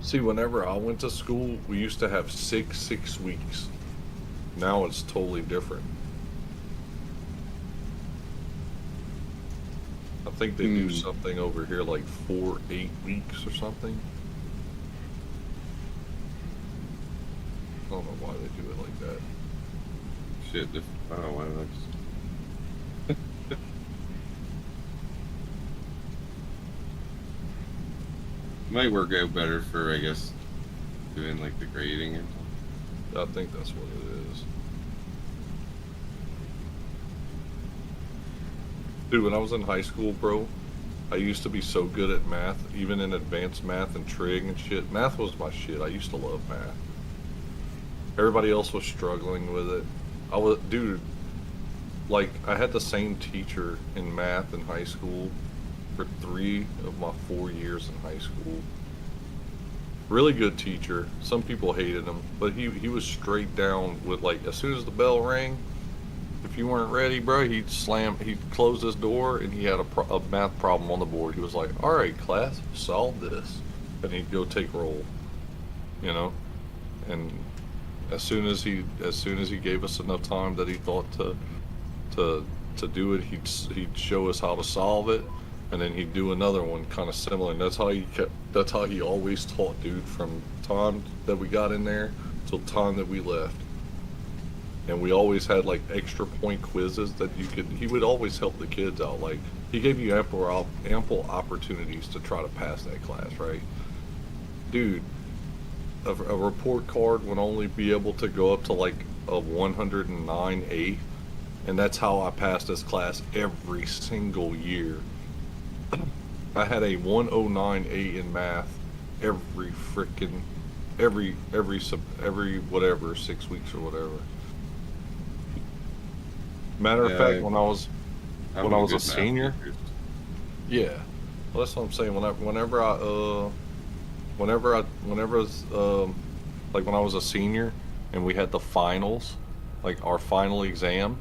See, whenever I went to school, we used to have 6 weeks. Now it's totally different. I think they do something over here like 4, 8 weeks or something. I don't know why they do it like that. Shit, I don't know why not just. might work out better for, I guess, doing like the grading and I think that's what it is. Dude, when I was in high school, bro, I used to be so good at math, even in advanced math and trig and shit. Math was my shit. I used to love math. Everybody else was struggling with it. Dude, like, I had the same teacher in math in high school for 3 of my 4 years in high school. Really good teacher. Some people hated him, but he was straight down with, like, as soon as the bell rang, if you weren't ready, bro, he'd close his door, and he had a math problem on the board. He was like, all right, class, solve this. And he'd go take roll, you know? And as soon as he gave us enough time that he thought to do it, he'd show us how to solve it, and then he'd do another one kind of similar. And that's how he always taught, dude, from time that we got in there till time that we left. And we always had like extra point quizzes that he would always help the kids out. Like, he gave you ample opportunities to try to pass that class, right? Dude, a report card would only be able to go up to like a 109A, and that's how I passed this class every single year. I had a 109A in math every whatever 6 weeks or whatever. Matter of fact, when I was a senior, yeah, well, that's what I'm saying. Whenever I was like when I was a senior and we had the finals, like our final exam,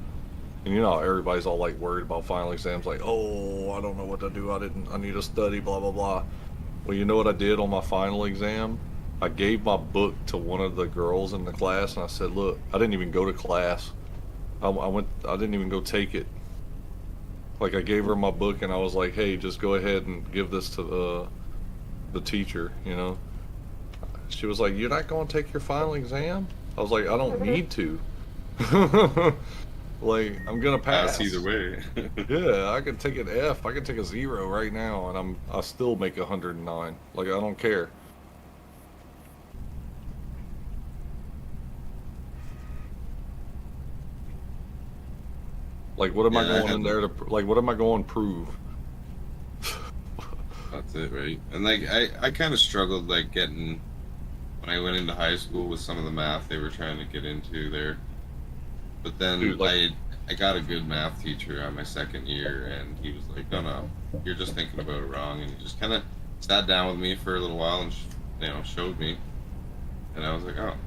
and you know how everybody's all like worried about final exams, like, oh, I don't know what to do. I need to study, blah blah blah. Well, you know what I did on my final exam? I gave my book to one of the girls in the class, and I said, look, I didn't even go to class. I didn't even go take it. Like, I gave her my book, and I was like, hey, just go ahead and give this to the teacher, you know? She was like, you're not going to take your final exam? I was like, I don't need to. Like, I'm going to pass. either way. Yeah, I could take an F. I could take a 0 right now, and I still make 109. Like, I don't care. Like, what am I going in there to, like, what am I going to prove? That's it, right? And like, I kind of struggled like getting when I went into high school with some of the math they were trying to get into there. But then Dude, like, I got a good math teacher on my second year, and he was like, no, you're just thinking about it wrong. And he just kind of sat down with me for a little while and showed me, and I was like, oh,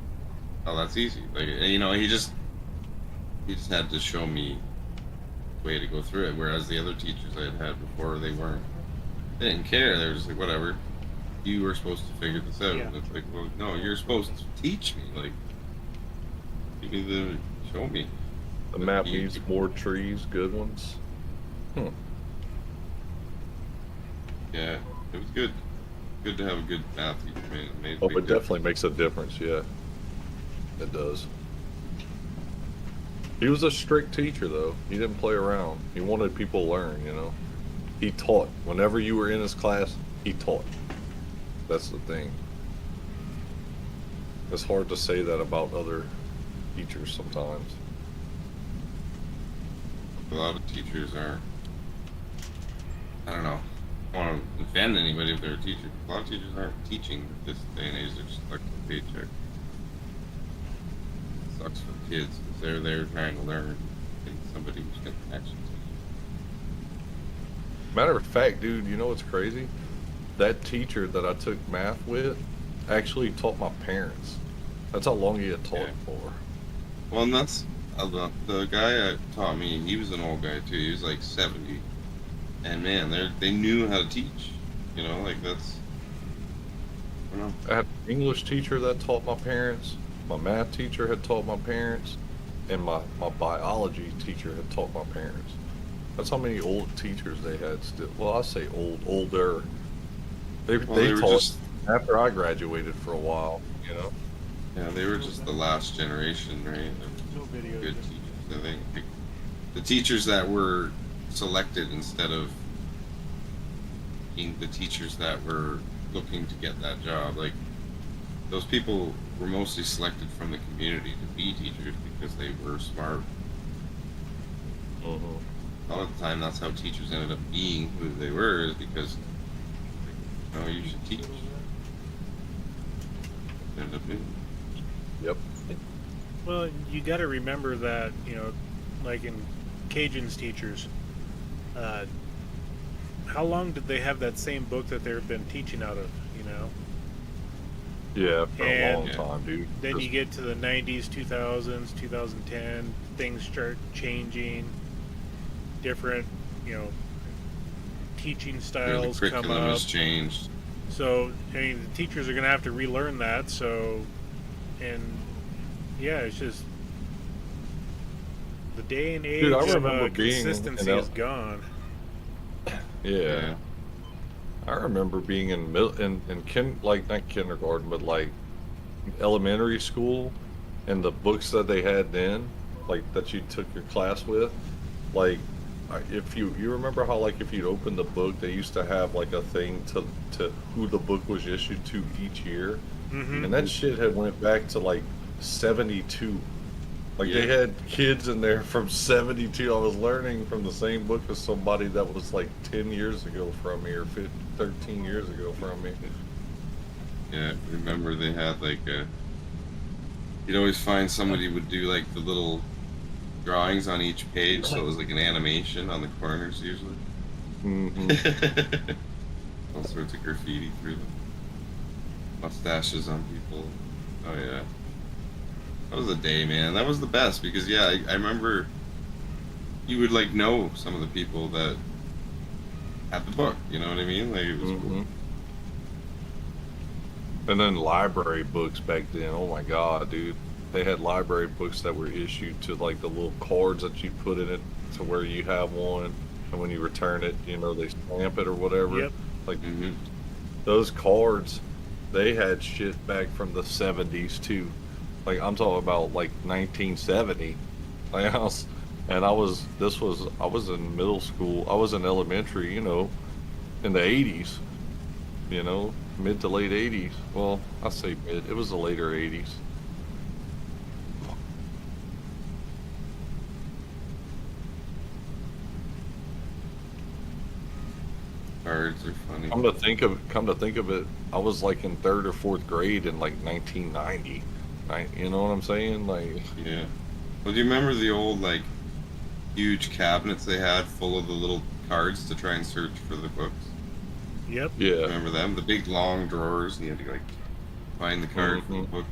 that's easy. Like, you know, he just had to show me the way to go through it. Whereas the other teachers I had before, they didn't care. They were just like, whatever, you were supposed to figure this out. Yeah. And it's like, well, no, you're supposed to teach me. Like, you need to show me. the map needs more trees, good ones. Yeah, it was good. Good to have a good math teacher, man. It made a Oh, big it definitely makes a difference, yeah. It does. He was a strict teacher, though. He didn't play around. He wanted people to learn, you know? He taught. Whenever you were in his class, he taught. That's the thing. It's hard to say that about other teachers sometimes. A lot of teachers are, I don't know, I don't want to offend anybody if they're a teacher. A lot of teachers aren't teaching this day and age. They're just collecting a paycheck. It sucks for the kids because they're there trying to learn, and somebody who's got connections. Matter of fact, dude, you know what's crazy? That teacher that I took math with actually taught my parents. That's how long he had taught for. Well, and that's the guy that taught me. He was an old guy too. He was like 70, and man, they knew how to teach. You know, like that's. I don't know. I had an English teacher that taught my parents. My math teacher had taught my parents, and my biology teacher had taught my parents. That's how many old teachers they had still. Well, I say older. They were taught just after I graduated for a while, you know. Yeah, they were just the last generation, right? Of No video. good teachers. I think like, the teachers that were selected instead of being the teachers that were looking to get that job. Like those people were mostly selected from the community to be teachers because they were smart. Mhm. A lot of the time, that's how teachers ended up being who they were, is because you should teach. Ended up being. Yep. Well, you got to remember that, like in Cajun's teachers, how long did they have that same book that they've been teaching out of, Yeah, for a long And time, dude. Then Just- you get to the 90s, 2000s, 2010, things start changing, different, teaching The styles come curriculum up. has changed. So, I mean, the teachers are going to have to relearn that. So, and yeah, it's just the day and age Dude, I of remember being in consistency is gone. Yeah. I remember being in like not kindergarten, but like elementary school, and the books that they had then, like that you took your class with, like if you remember how like if you'd open the book, they used to have like a thing to who the book was issued to each year, Mm-hmm. and that shit had went back to like 72. Like they Yeah. had kids in there from 72. I was learning from the same book as somebody that was like 10 years ago from me, or 13 years ago from me. Yeah, I remember they had like you'd always find somebody would do like the little drawings on each page, so it was like an animation on the corners usually. Hmm. All sorts of graffiti through them. Mustaches on people. Oh yeah. That was a day, man. That was the best because yeah, I remember you would like know some of the people that had the book. You know what I mean? Like it was cool. Hmm. And then library books back then. Oh my god, dude. They had library books that were issued to like the little cards that you put in it to where you have one, and when you return it, they stamp it or whatever. Yep. Like Mm-hmm. those cards, they had shit back from the 70s too. Like I'm talking about like 1970. Like I was in middle school. I was in elementary, in the 80s, mid to late 80s. Well, I say mid. It was the later 80s. Cards are funny. Come to think of it, I was like in third or fourth grade in like 1990. You know what I'm saying? Like, Yeah. Well, do you remember the old like huge cabinets they had full of the little cards to try and search for the books? Yep. yeah. Remember them? The big long drawers, and you had to like find the card from the Mhm. book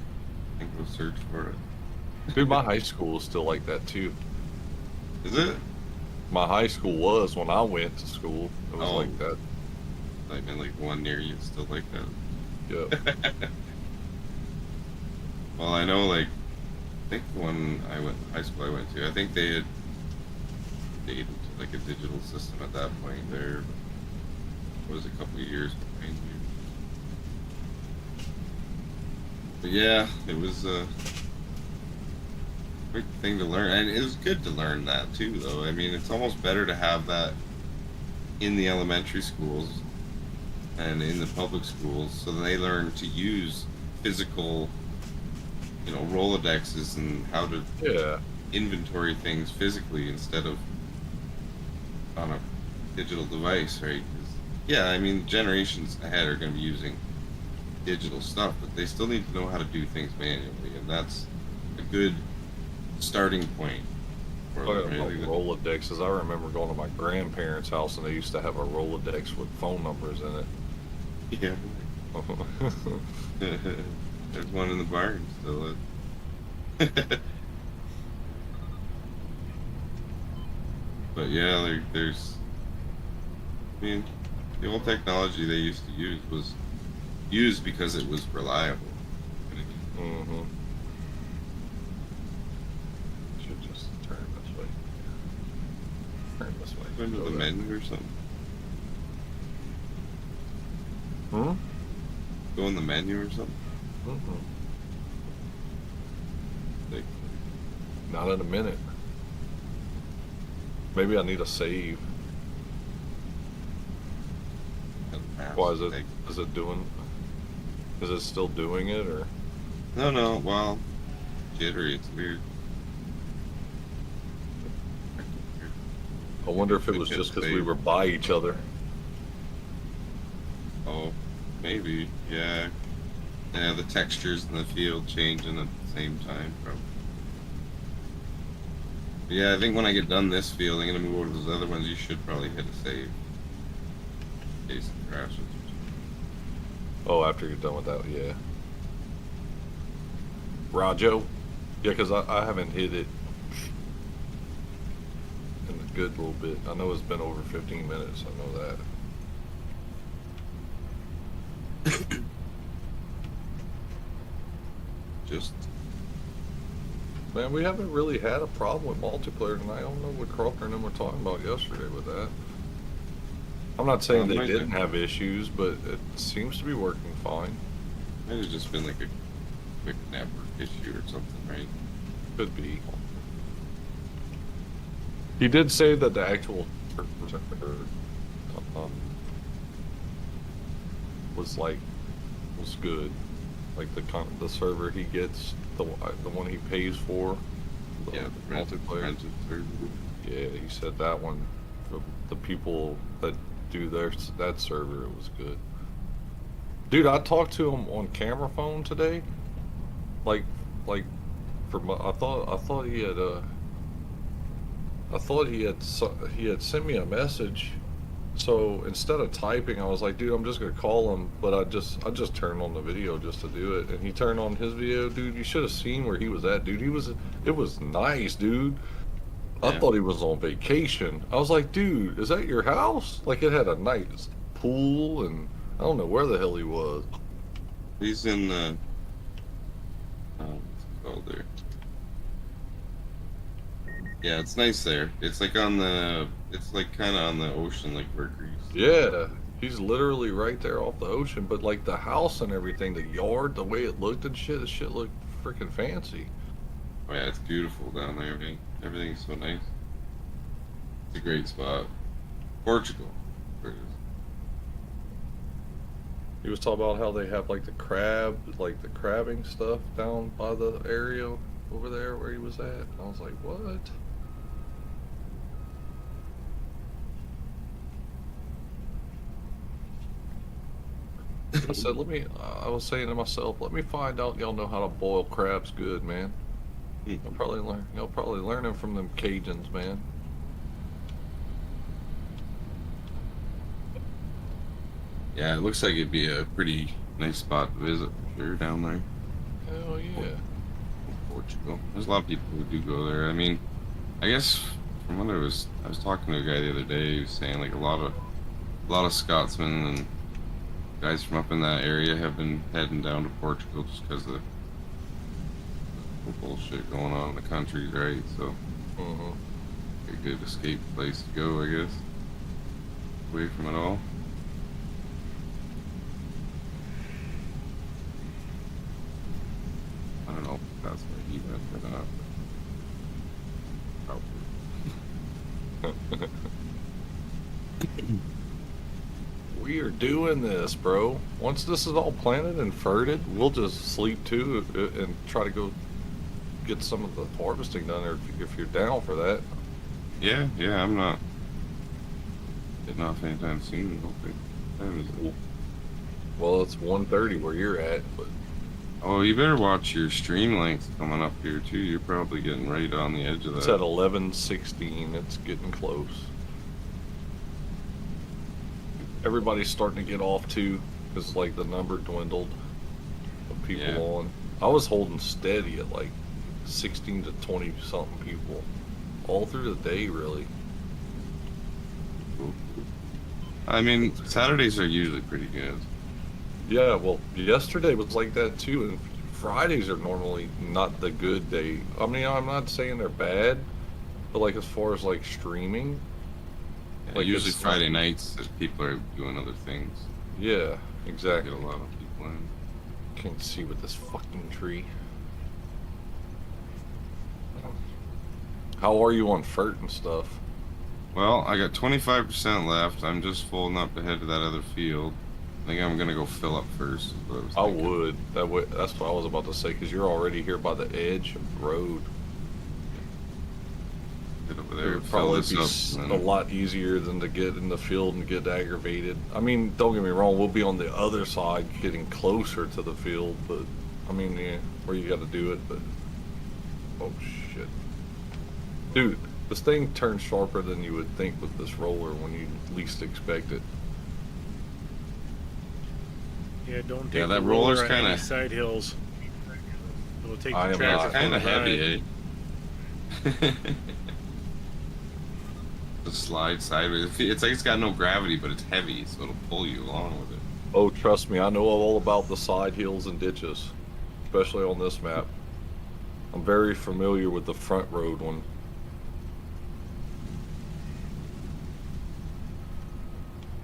and go search for it. Dude, my high school is still like that too. Is it? My high school was when I went to school. It was Oh. like that. Like in like one near you, it's still like that. Yeah. Well, I know like I think when high school I went to, I think they had dated to like a digital system at that point there. But it was a couple of years behind you. But yeah, it was a quick thing to learn, and it was good to learn that too. Though I mean, it's almost better to have that in the elementary schools and in the public schools, so that they learn to use physical, Rolodexes and how to Yeah. inventory things physically instead of on a digital device, right? 'Cause, yeah, I mean, generations ahead are going to be using digital stuff, but they still need to know how to do things manually, and that's a good starting point for Talking them. about Really. Rolodexes, I remember going to my grandparents' house and they used to have a Rolodex with phone numbers in it. Yeah. There's one in the barn still. But yeah, there's. I mean, the old technology they used to use was used because it was reliable. Mm-hmm. Should just turn this way. Turn this way. Go into Go the that menu or something. way. Hmm? Go in the menu or something. Mm-mm. Like, Not in a minute. Maybe I need a save. I Why is it? Is it doing? Is it still doing it or? No. Well, jittery. It's weird. I wonder if it was just because we were by each other. Oh, maybe. Yeah. Yeah, the textures in the field changing at the same time, probably. But yeah, I think when I get done this field, I'm gonna move over to those other ones. You should probably hit a save. In case it crashes. Oh, after you're done with that, yeah. Rajo? Yeah, because I haven't hit it in a good little bit. I know it's been over 15 minutes. I know that. Just Man, we haven't really had a problem with multiplayer tonight. I don't know what Crawford and them were talking about yesterday with that. I'm not saying they didn't have issues, but it seems to be working fine. might have just been like a quick network issue or something, right? Could be. He did say that the actual was good. Like the server he gets, the one he pays for, the multiplayer. Rented server. Yeah, he said that one, the people that do that server, it was good. Dude, I talked to him on camera phone today. I thought he had sent me a message. So instead of typing, I was like, dude, I'm just gonna call him. But I just turned on the video just to do it, and he turned on his video. Dude, you should have seen where he was at, dude. It was nice, dude. I thought he was on vacation. I was like, dude, is that your house? Like, it had a nice pool, and I don't know where the hell he was. He's in the what's it called there? Yeah, it's nice there. It's like kind of on the ocean, like where Greece. Yeah, he's literally right there off the ocean. But like the house and everything, the yard, the way it looked and shit, the shit looked freaking fancy. Oh yeah, it's beautiful down there. Everything's so nice. It's a great spot. Portugal. Where it is. He was talking about how they have like the crabbing stuff down by the area over there where he was at. I was like, what? I said, I was saying to myself, let me find out y'all know how to boil crabs good, man. Y'all probably learning from them Cajuns, man. Yeah, it looks like it'd be a pretty nice spot to visit for sure down there. Hell yeah. Portugal. There's a lot of people who do go there. I mean, I guess from what I was talking to a guy the other day. He was saying like a lot of Scotsmen and guys from up in that area have been heading down to Portugal just because of the bullshit going on in the country, right? So, a good escape place to go, I guess. Away from it all. I don't know if that's where he went or not. Probably. We are doing this, bro. Once this is all planted and ferted, we'll just sleep too and try to go get some of the harvesting done there if you're down for that. Yeah, I'm not getting off anytime soon. I don't think. Time is it? Well, it's 1:30 where you're at, but Oh, you better watch your stream length coming up here too. You're probably getting right on the edge of that. it's at 11:16. It's getting close. Everybody's starting to get off too, because like the number dwindled of people on. I was holding steady at like 16 to 20 something people all through the day, really. I mean, Saturdays are usually pretty good. Yeah, well, yesterday was like that too, and Fridays are normally not the good day. I mean, I'm not saying they're bad, but like as far as like streaming, Like usually Friday nights, people are doing other things. Yeah, Get exactly. a lot of people in. Can't see with this fucking tree. How are you on FERT and stuff? Well, I got 25% left. I'm just folding up to head to that other field. I think I'm gonna go fill up first. is what was I thinking. would. That way, that's what I was about to say, because you're already here by the edge of the road. Get over It there, would fill probably this be up, and a then lot easier than to get in the field and get aggravated. I mean, don't get me wrong, we'll be on the other side getting closer to the field, but I mean, yeah, where you got to do it, but oh shit. Dude, this thing turns sharper than you would think with this roller when you least expect it. Yeah, don't take Yeah, the that roller roller's on any kinda- side hills. It'll take I the am tractor not. for kind a of heavy, ride. eh? The slide sideways. It's like it's got no gravity, but it's heavy, so it'll pull you along with it. Oh, trust me, I know all about the side hills and ditches, especially on this map. I'm very familiar with the front road one.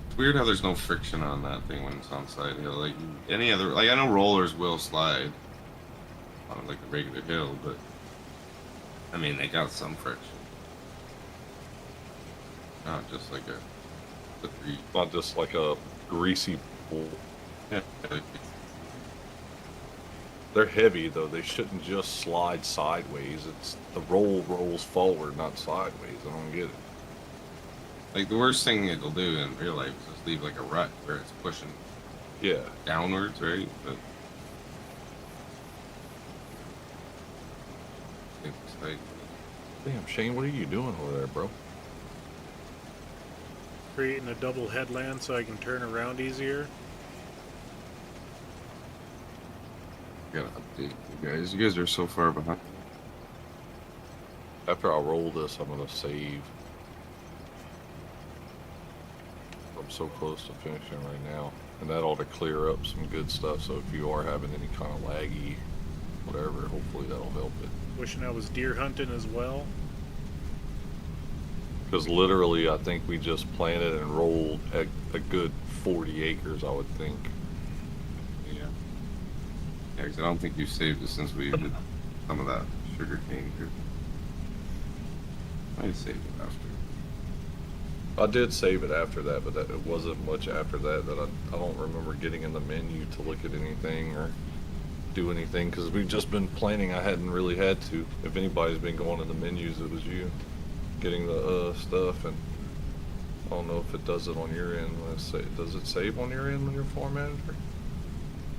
It's weird how there's no friction on that thing when it's on side hill. Like any other, like I know rollers will slide on like a regular hill, but I mean they got some friction. Not just like a slippery. Not just like a greasy pool. Yeah. They're heavy though. They shouldn't just slide sideways. It's the roll rolls forward, not sideways. I don't get it. Like the worst thing it'll do in real life is just leave like a rut where it's pushing Yeah. downwards, right? But it's like Damn, Shane, what are you doing over there, bro? Creating a double headland so I can turn around easier. gotta update you guys. You guys are so far behind. After I roll this, I'm gonna save. I'm so close to finishing right now, and that ought to clear up some good stuff. So if you are having any kind of laggy, whatever, hopefully that'll help it. Wishing I was deer hunting as well. Because literally, I think we just planted and rolled a good 40 acres, I would think. Yeah. Yeah, 'cause I don't think you saved it since we did some of that sugar cane here. I saved it after. I did save it after that, but it wasn't much after that I don't remember getting in the menu to look at anything or do anything because we've just been planning. I hadn't really had to. If anybody's been going in the menus, it was you getting the stuff, and I don't know if it does it on your end. Does it save on your end when you're farm manager?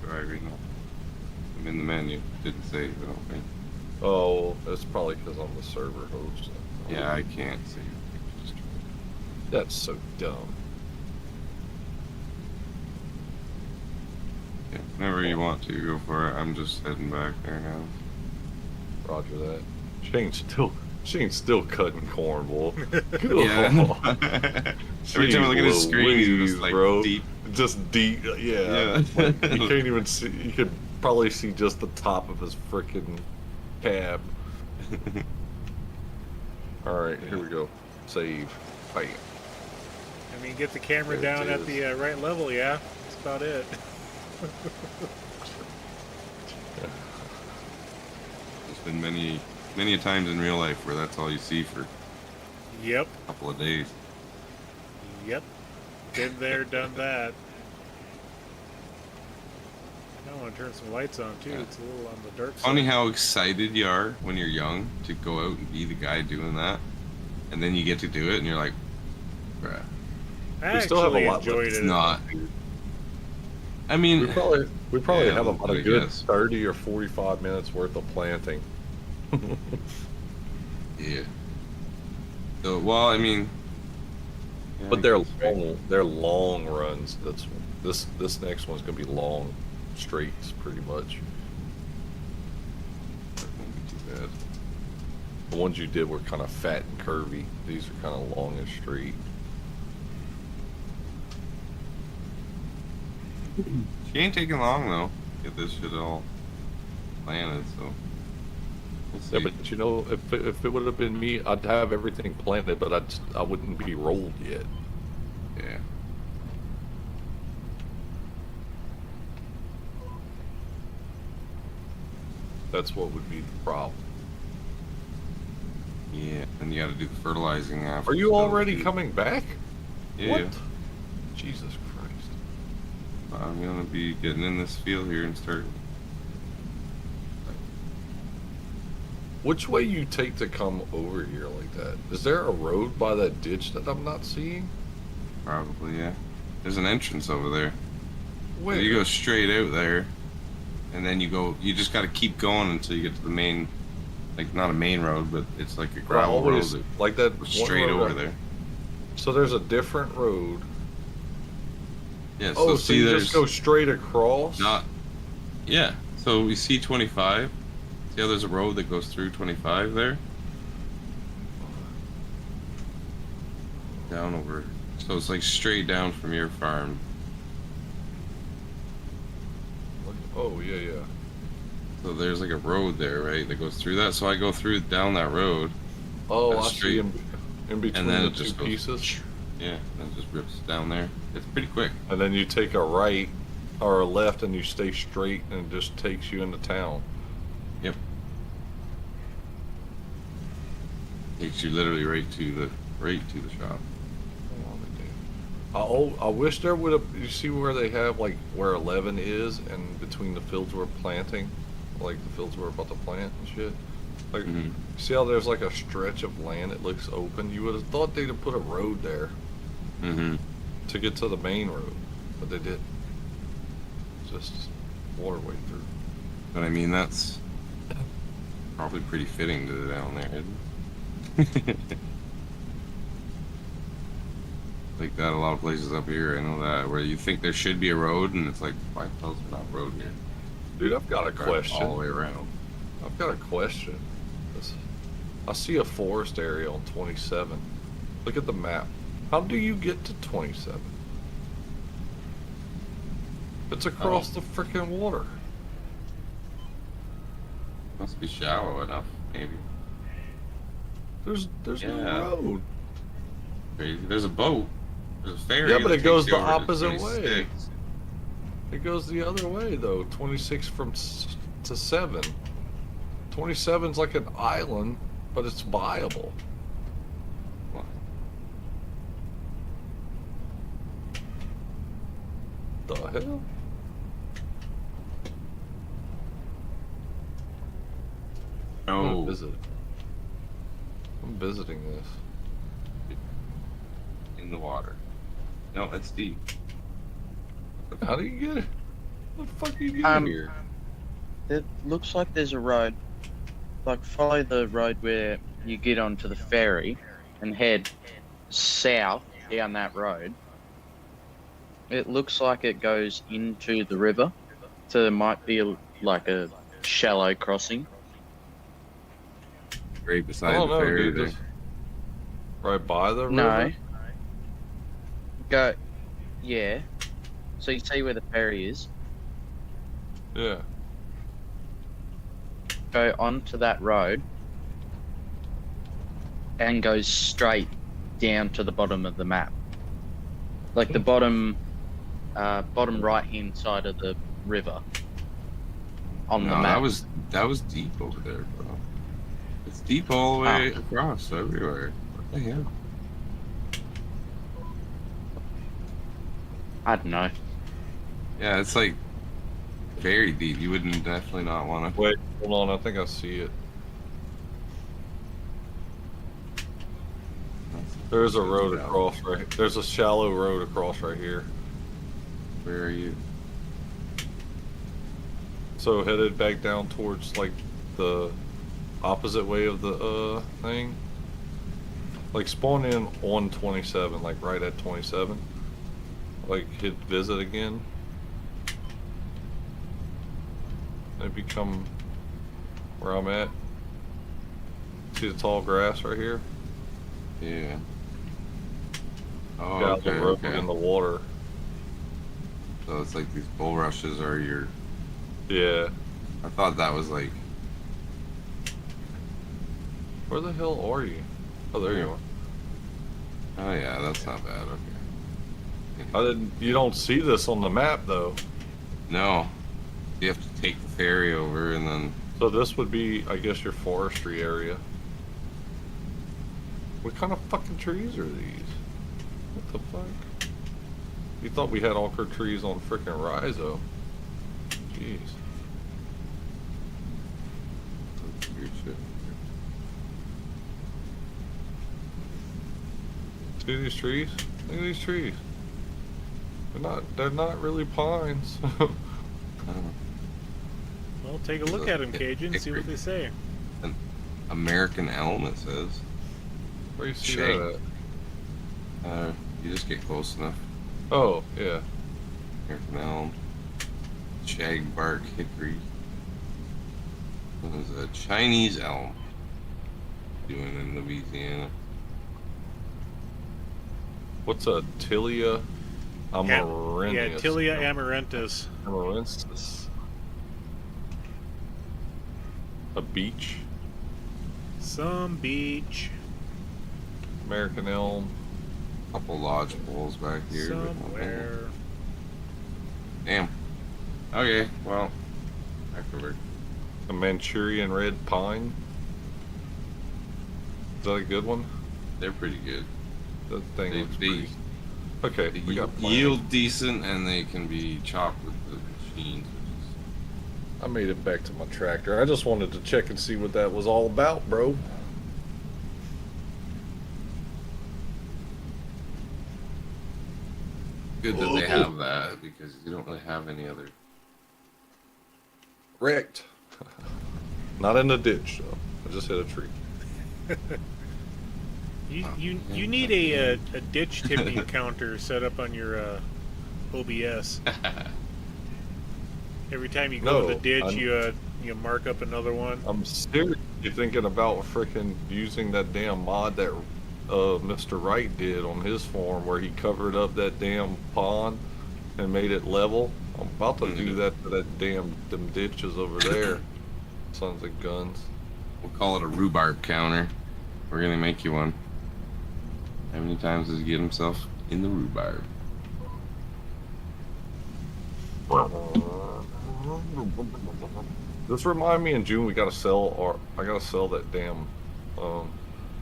Do I read? I'm in the menu. Didn't save, I don't think. Oh, that's probably because I'm the server host. Yeah, I can't save. That's so dumb. Yeah, whenever you want to, go for it. I'm just heading back there now. Roger that. Shane's still cutting corn, boy. Yeah. Every time I look at his screen, he's just like bro. deep. Just deep, yeah. Yeah. Like, you can't even see. You could probably see just the top of his freaking cab. All right, here we go. Save. Bam. I mean, get the camera There it down at is. the right level, yeah. That's about it. There's been many a times in real life where that's all you see for a Yep. couple of days. Yep. Been there, done that. I want to turn some lights on too. Yeah. It's a little on the dark side. Funny how excited you are when you're young to go out and be the guy doing that, and then you get to do it, and you're like, bruh, I We still have a actually lot left. enjoyed it's it. not. I mean, We probably Yeah, have about I a good guess. 30 or 45 minutes worth of planting. yeah. So, well, I mean, yeah, But I they're guess, right? they're long runs. This next one's gonna be long straights pretty much. That won't be too bad. The ones you did were kind of fat and curvy. These are kind of long and straight. She ain't taking long though. Get this shit all planted, so we'll see. Yeah, but you know, if it would have been me, I'd have everything planted, but I wouldn't be rolled yet. Yeah. That's what would be the problem. Yeah, and you got to do the fertilizing after. Are you so, already dude. coming back? Yeah. What? Jesus Christ. I'm gonna be getting in this field here and start. Which way you take to come over here like that? Is there a road by that ditch that I'm not seeing? Probably, yeah. There's an entrance over there. Where? You go straight out there, and then you go. You just got to keep going until you get to the main, like not a main road, but it's like a gravel road always that like that goes one straight road over that- there. So there's a different road. Yeah. Oh, so see, you there's just go straight across? not. Yeah. So we see 25. See how there's a road that goes through 25 there? Down over. So it's like straight down from your farm. Oh yeah, yeah. So there's like a road there, right, that goes through that. So I go through down that road. Oh, That's I see straight. in between And then the it two just goes. pieces. Yeah, and it just rips down there. It's pretty quick. And then you take a right or a left and you stay straight and it just takes you into town. Yep. Takes you literally right to the shop. I wish there would have. You see where they have like where 11 is, and between the fields we're planting, like the fields we're about to plant and shit. Like, Mhm. see how there's like a stretch of land that looks open? You would have thought they'd have put a road there Mm-hmm. to get to the main road, but they didn't. Just waterway through. But I mean, that's probably pretty fitting to down there, isn't it? Like that, a lot of places up here, I know that, where you think there should be a road, and it's like, why the hell's there not a road here? Dude, I've got a Drive question. all the way around. I've got a question. I see a forest area on 27. Look at the map. How do you get to 27? It's across the freaking water. Must be shallow enough, maybe. There's Yeah. no road. Crazy. There's a boat. There's a ferry. Yeah, but that it goes takes you the over to opposite way. 26. It goes the other way though. 26 to 7. 27's like an island, but it's viable. What? The hell? I'm gonna No. visit. I'm visiting this. In the water. No, that's deep. How do you get it? How the fuck do you get Here. It looks like there's a road. Like, follow the road where you get onto the ferry and head south down that road. It looks like it goes into the river, so there might be like a shallow crossing. Right I beside don't the know, ferry dude. there. Just right by the No. river? Go, yeah. So you see where the ferry is. Yeah. Go onto that road and go straight down to the bottom of the map. Like the bottom right hand side of the river on the No, map. that was deep over there, bro. It's deep all the way Oh. across everywhere. What the hell? I don't know. Yeah, it's like very deep. You wouldn't definitely not want to. Wait, hold on. I think I see it. There's a road across right. There's a shallow road across right here. Where are you? So headed back down towards like the opposite way of the thing. Like spawn in on 27, like right at 27. Like hit visit again. Maybe come where I'm at. See the tall grass right here? Yeah. Oh, Got okay, the road okay. in the water. So it's like these bulrushes are your. Yeah. I thought that was like. Where the hell are you? Oh, there you are. Oh yeah, that's not bad. Okay. I didn't. You don't see this on the map though. No, you have to take the ferry over and then. So this would be, I guess, your forestry area. What kind of fucking trees are these? What the fuck? You thought we had all our trees on frickin' Rhizo. Jeez. Weird shit. See these trees? Look at these trees. They're not really pines. Oh, Well, take a look at them, Cajun. See what they say. American elm, it says. Where you see Shade. that at? You just get close enough. Oh, yeah. American elm. Shagbark hickory. What is a Chinese elm doing in Louisiana? What's a Tilia amarensis? Yeah, Tilia amarentis. Amarensis. A beech. Some beach. American elm. Couple lodge poles back here. but nothing. Somewhere. Damn. Okay, well, afterward. A Manchurian red pine. Is that a good one? They're pretty good. That thing They, looks they, pretty. Okay, they we got plans. yield decent, and they can be chopped with the machines. I made it back to my tractor. I just wanted to check and see what that was all about, bro. Good that they have that, because you don't really have any other. Wrecked. Not in the ditch, though. I just hit a tree. You need a ditch tipping counter set up on your OBS. Every time you go No, to the ditch, I'm- you mark up another one. I'm seriously thinking about freaking using that damn mod that Mr. Wright did on his farm where he covered up that damn pond and made it level. I'm about to do that to them ditches over there. Sons of guns. We'll call it a rhubarb counter. We're gonna make you one. How many times does he get himself in the rhubarb? This remind me in June we gotta sell I gotta sell that damn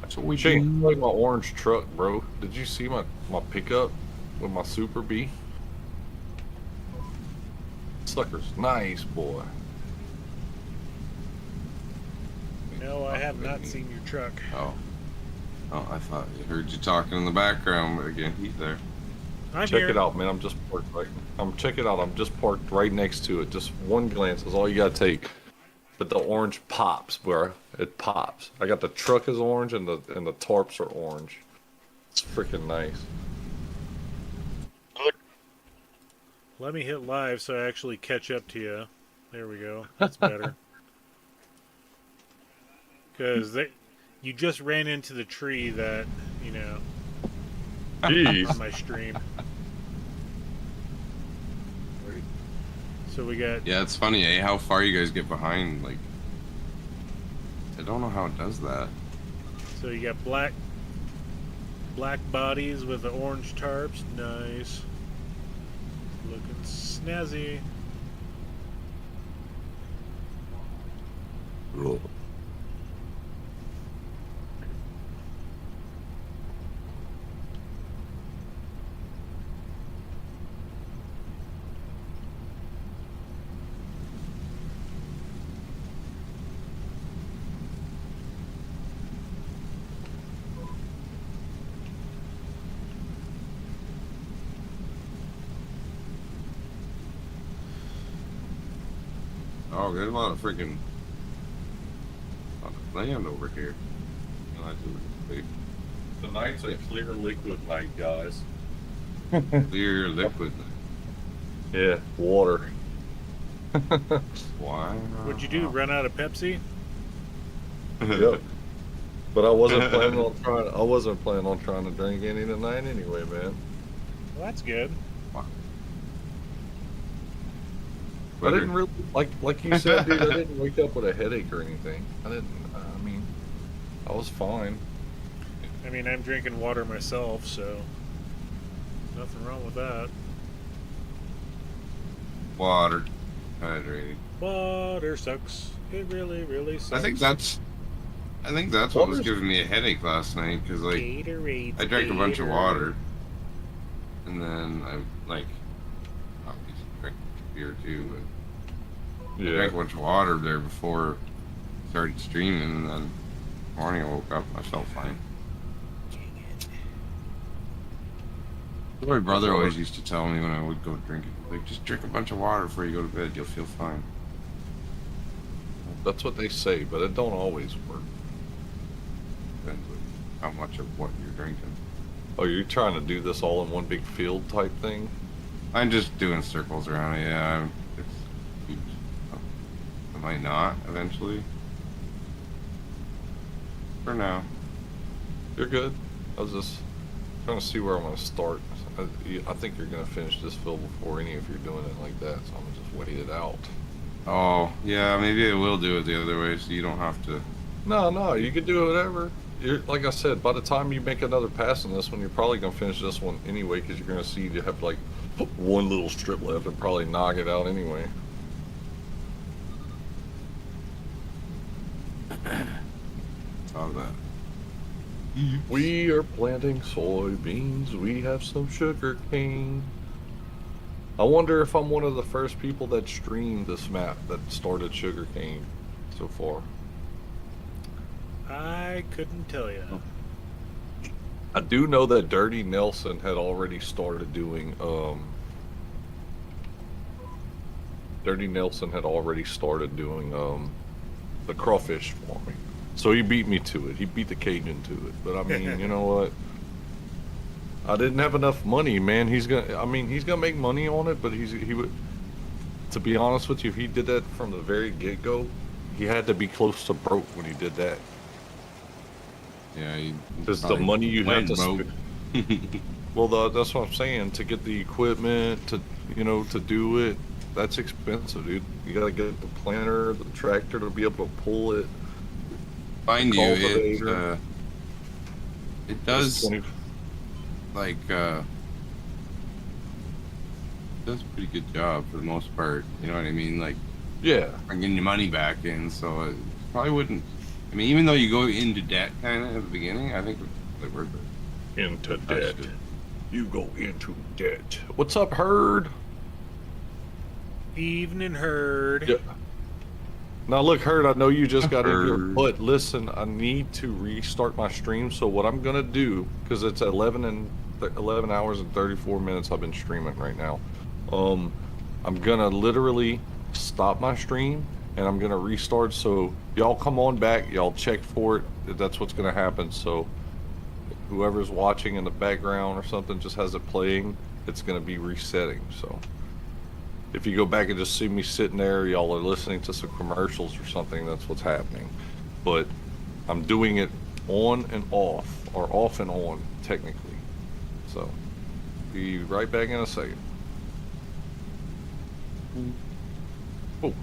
That's what we Shane, do. like my orange truck, bro. Did you see my pickup with my Super B? Sucker's nice, boy. No, I have not seen your truck. Oh. Oh, I thought I heard you talking in the background, but again, he's there. I'm Check here. it out, man. Check it out. I'm just parked right next to it. Just one glance is all you gotta take. But the orange pops, bro. It pops. I got the truck is orange and the tarps are orange. It's freaking nice. Let me hit live so I actually catch up to you. There we go. That's better. Because you just ran into the tree that, Jeez. on my stream. So we got Yeah, it's funny, eh? How far you guys get behind, like... I don't know how it does that. So you got black bodies with the orange tarps. Nice. Looking snazzy. Oh, there's a lot of freaking... land over here. No, that's a big, The night's a clear liquid night, guys. clear liquid. Yeah, water. Wow. What'd you do? Run out of Pepsi? Yep. But I wasn't planning on trying. I wasn't planning on trying to drink any tonight anyway, man. Well, that's good. I didn't really like you said, dude. I didn't wake up with a headache or anything. I didn't. I mean, I was fine. I mean, I'm drinking water myself, so nothing wrong with that. Water. Hydrated. Water sucks. It really, really sucks. I think that's what was giving me a headache last night, because, like, Gatorade. I drank a bunch of water, and then I like, obviously drink beer too, but I Yeah. drank a bunch of water there before I started streaming, and then morning I woke up and I felt fine. My brother always used to tell me when I would go drinking, like, just drink a bunch of water before you go to bed, you'll feel fine. That's what they say, but it don't always work. Depends on how much of what you're drinking. Oh, you're trying to do this all in one big field type thing? I'm just doing circles around it, yeah. It's huge. I might not eventually. For now. You're good. I was just trying to see where I'm going to start. I think you're going to finish this field before any of you're doing it like that, so I'm going to just wait it out. Oh, yeah, maybe I will do it the other way so you don't have to. No, you can do whatever. Like I said, by the time you make another pass on this one, you're probably going to finish this one anyway, because you're going to see you have like one little strip left and probably knock it out anyway. Saw that. We are planting soybeans. We have some sugar cane. I wonder if I'm one of the first people that streamed this map that started sugar cane so far. I couldn't tell you. I do know that Dirty Nelson had already started doing the crawfish farming. So he beat me to it. He beat the Cajun to it. But I mean, you know what? I didn't have enough money, man. He's gonna make money on it, but he would. To be honest with you, if he did that from the very get go, he had to be close to broke when he did that. Yeah, Because the money you have to spend. Well, that's what I'm saying. To get the equipment, to do it, that's expensive, dude. You gotta get the planter, the tractor to be able to pull it. Mind you, Cultivator. it does 20 like does a pretty good job for the most part. You know what I mean? Like Yeah. bringing your money back in, so it probably wouldn't. I mean, even though you go into debt kind of at the beginning, I think it's worth it. Into debt. You go into debt. What's up, Herd? Evening herd. Yeah. Now look, Herd, I know you just got in here, Herd. but listen, I need to restart my stream. So what I'm gonna do, because it's 11 hours and 34 minutes I've been streaming right now. I'm gonna literally stop my stream and I'm gonna restart. So y'all come on back, y'all check for it. That's what's gonna happen. So whoever's watching in the background or something just has it playing, it's gonna be resetting. So if you go back and just see me sitting there, y'all are listening to some commercials or something, that's what's happening. But I'm doing it on and off, or off and on, technically. So, be right back in a second. Oh.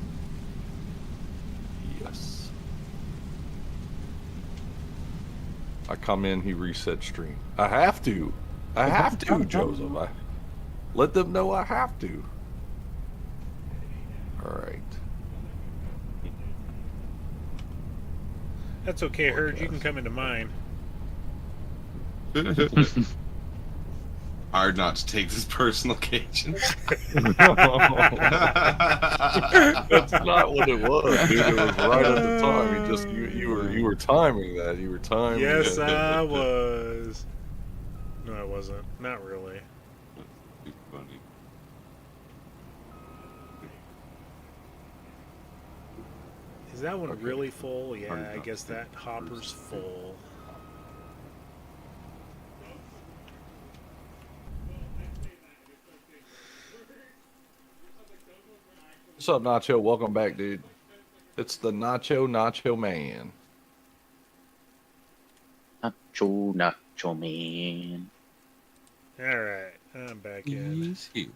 Yes. I come in, he reset stream. I have to, Joseph. Let them know I have to. All right. That's okay, herd. You can come into mine. Hard not to take this personal occasion. That's not what it was, dude. It was right at the time. You were timing that. You were timing. Yes, it. I was. No, I wasn't. Not really. Too funny. Is that one Okay. really full? Yeah, Hard I not guess to that take hopper's first. full. What's up, Nacho? Welcome back, dude. It's the Nacho Man. Nacho man. Alright, I'm back in. He's here.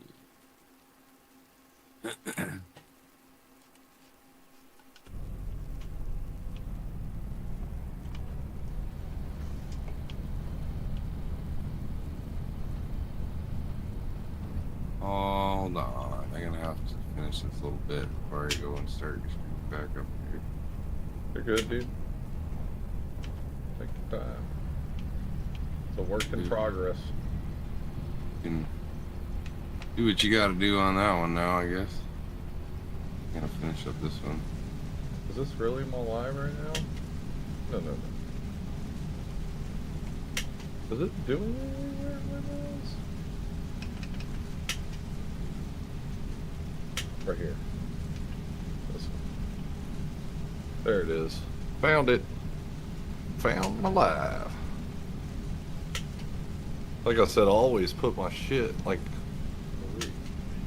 Hold on. I'm gonna have to finish this little bit before I go and start your stream back up here. You're good, dude. Take your time. It's a work in progress. You can Do what you gotta do on that one now, I guess. Gotta finish up this one. Is this really my live right now? No, no, no. Is it doing anywhere with this? Right here. This one. There it is. Found it. Found my live. Like I said, I always put my shit, like,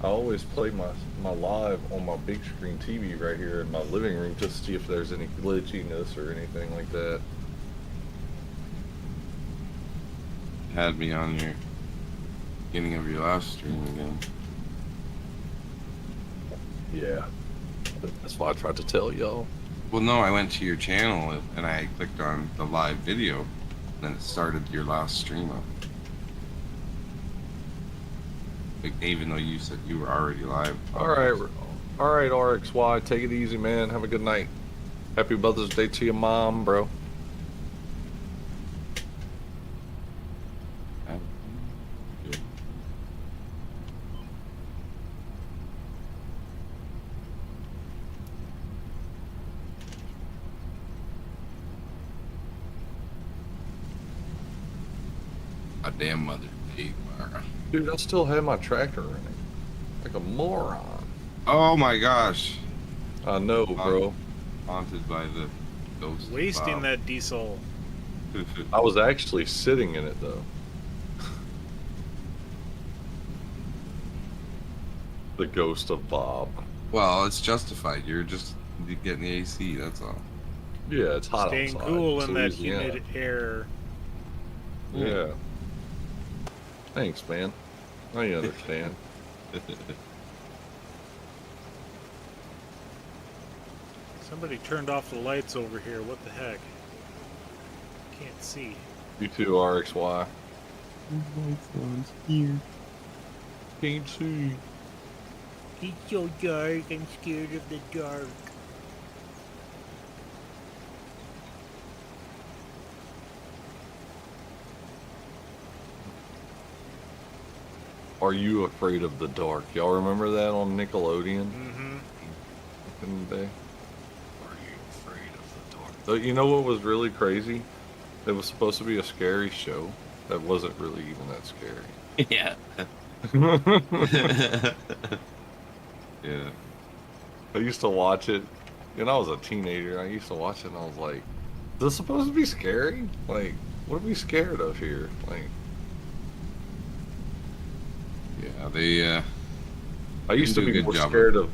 I always play my live on my big screen TV right here in my living room just to see if there's any glitchiness or anything like that. Had me on your beginning of your last stream again. Yeah. That's why I tried to tell y'all. Well, no, I went to your channel and I clicked on the live video, and then it started your last stream up. Like, even though you said you were already live. Alright, RXY, take it easy, man. Have a good night. Happy Mother's Day to your mom, bro. My damn mother, Dave. Dude, I still have my tractor running. Like a moron. Oh my gosh. I know, bro. Haunted by the ghost. Wasting Wow. that diesel. I was actually sitting in it, though. The ghost of Bob. Well, it's justified. You're just getting the AC, that's all. Yeah, it's hot Staying outside. cool It's in that Louisiana. humid air. Yeah. Thanks, man. I understand. Somebody turned off the lights over here. What the heck? Can't see. You too, RXY. Can't see. It's so dark. I'm scared of the dark. Are you afraid of the dark? Y'all remember that on Nickelodeon Mm-hmm. back in the day? Are you afraid of the dark? So, you know what was really crazy? It was supposed to be a scary show. That wasn't really even that scary. Yeah. Yeah. I used to watch it, and I was a teenager. And I used to watch it, and I was like, "Is this supposed to be scary? Like, what are we scared of here?" Like, Yeah, they, I used to do a be good more job of scared of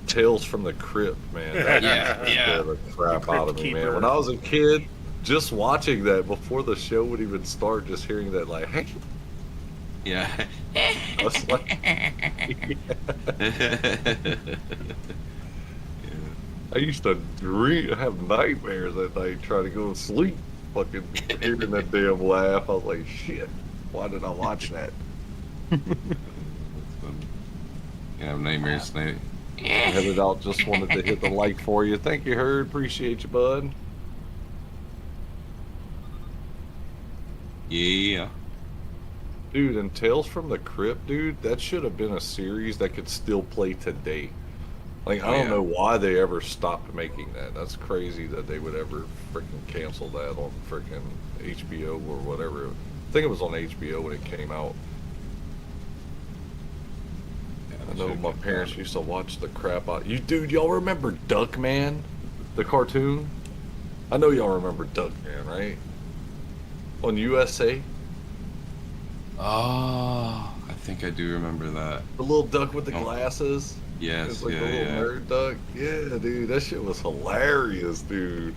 Tales from the Crypt, man. That Yeah, yeah. scared the crap The out of Crypt me, man. Keeper. When I was a kid, just watching that before the show would even start, just hearing that, like, hey, yeah. I was like, I used to have nightmares at night trying to go to sleep, fucking hearing that damn laugh. I was like, shit, why did I watch that? That's funny. You have nightmares tonight. Headed out, just wanted to hit the like for you. Thank you, Herd. Appreciate you, bud. Yeah. Dude, and Tales from the Crypt, dude, that should have been a series that could still play today. Like, I Oh, don't yeah. know why they ever stopped making that. That's crazy that they would ever freaking cancel that on freaking HBO or whatever. I think it was on HBO when it came out. I know my parents used to watch the crap out. Dude, y'all remember Duckman, the cartoon? I know y'all remember Duckman, right? On USA, Oh, I think I do remember that. the little duck with the Oh. glasses. Yes, It's like yeah, a little yeah. nerd duck. Yeah, dude, that shit was hilarious, dude.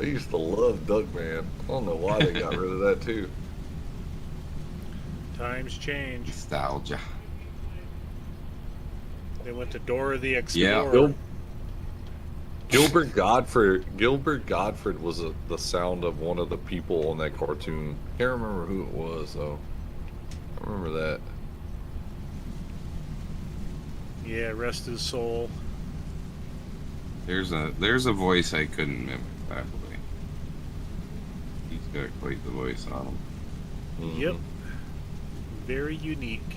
I used to love Duckman. I don't know why they got rid of that too. Times change. Nostalgia. They went to Dora the Yeah. Explorer. Gilbert Gottfried was the sound of one of the people on that cartoon. Can't remember who it was though. I remember that. Yeah, rest his soul. There's a voice I couldn't mimic that way. He's got quite the voice on him. Mhm. Yep. Very unique.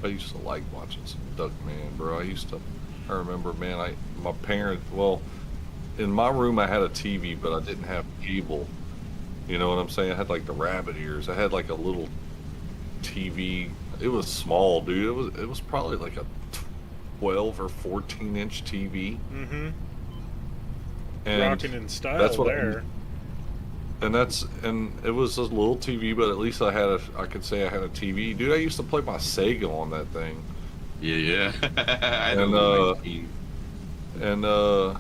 I used to like watching some Duckman, bro. I remember, man, my parents, well, in my room I had a TV, but I didn't have cable. You know what I'm saying? I had like the rabbit ears. I had like a little TV. It was small, dude. It was probably like a 12 or 14-inch TV. Mm-hmm. And Rocking in style that's what there. and it was a little TV, but at least I could say I had a TV. Dude, I used to play my Sega on that thing. Yeah. I had a And little 19. and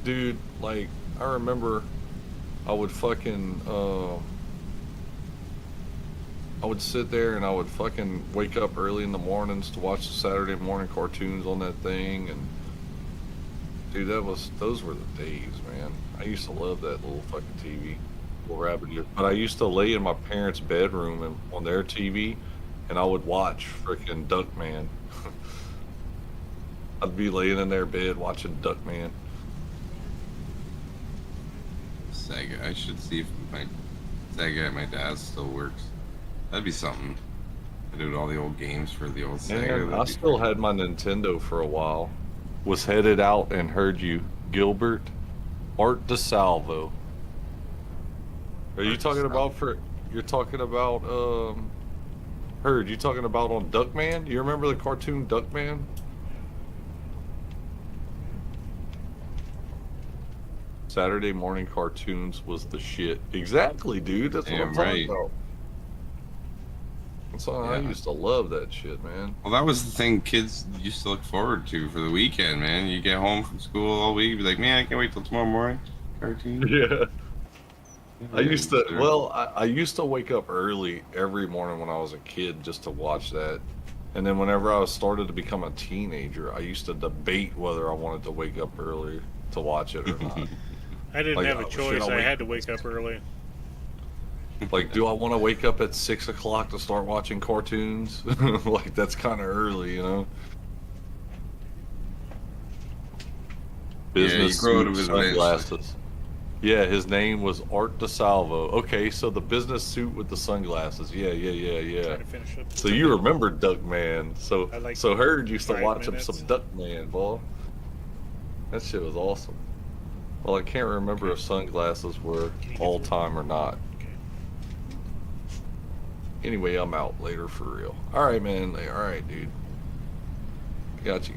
dude, like I remember I would I would sit there and I would fucking wake up early in the mornings to watch the Saturday morning cartoons on that thing. And dude, those were the days, man. I used to love that little fucking TV, little rabbit ear. But I used to lay in my parents' bedroom and on their TV, and I would watch freaking Duckman. I'd be laying in their bed watching Duckman. Sega. I should see if my Sega at my dad's still works. That'd be something. I do all the old games for the old Sega. Man, I still had my Nintendo for a while. Was headed out and heard you, Gilbert Art DeSalvo. Are you Art talking DeSalvo. about you're talking about Heard you talking about on Duckman? You remember the cartoon Duckman? Saturday morning cartoons was the shit. Exactly, dude. That's what I'm Damn talking right. about. That's why I Yeah. used to love that shit, man. Well, that was the thing kids used to look forward to for the weekend, man. You get home from school all week, be like, man, I can't wait till tomorrow morning. Cartoon. Yeah. I used to, Sure. well, I used to wake up early every morning when I was a kid just to watch that. And then whenever I started to become a teenager, I used to debate whether I wanted to wake up early to watch it or not. I didn't Like, have a oh, shit, choice. I'll I wake had to up. wake up early. Like, do I want to wake up at 6 o'clock to start watching cartoons? Like, that's kind of early, you know? Business grow out suit, of it eventually. sunglasses. Yeah, his name was Art DeSalvo. Okay, so the business suit with the sunglasses. Yeah. Trying to finish up. So you remember Duckman. So I like so Heard used to 5 watch him minutes. some Duckman, boy. That shit was awesome. Well, I can't remember if sunglasses were Can you get all through? time or not. Okay. Anyway, I'm out later for real. All right, man. All right, dude. Got you.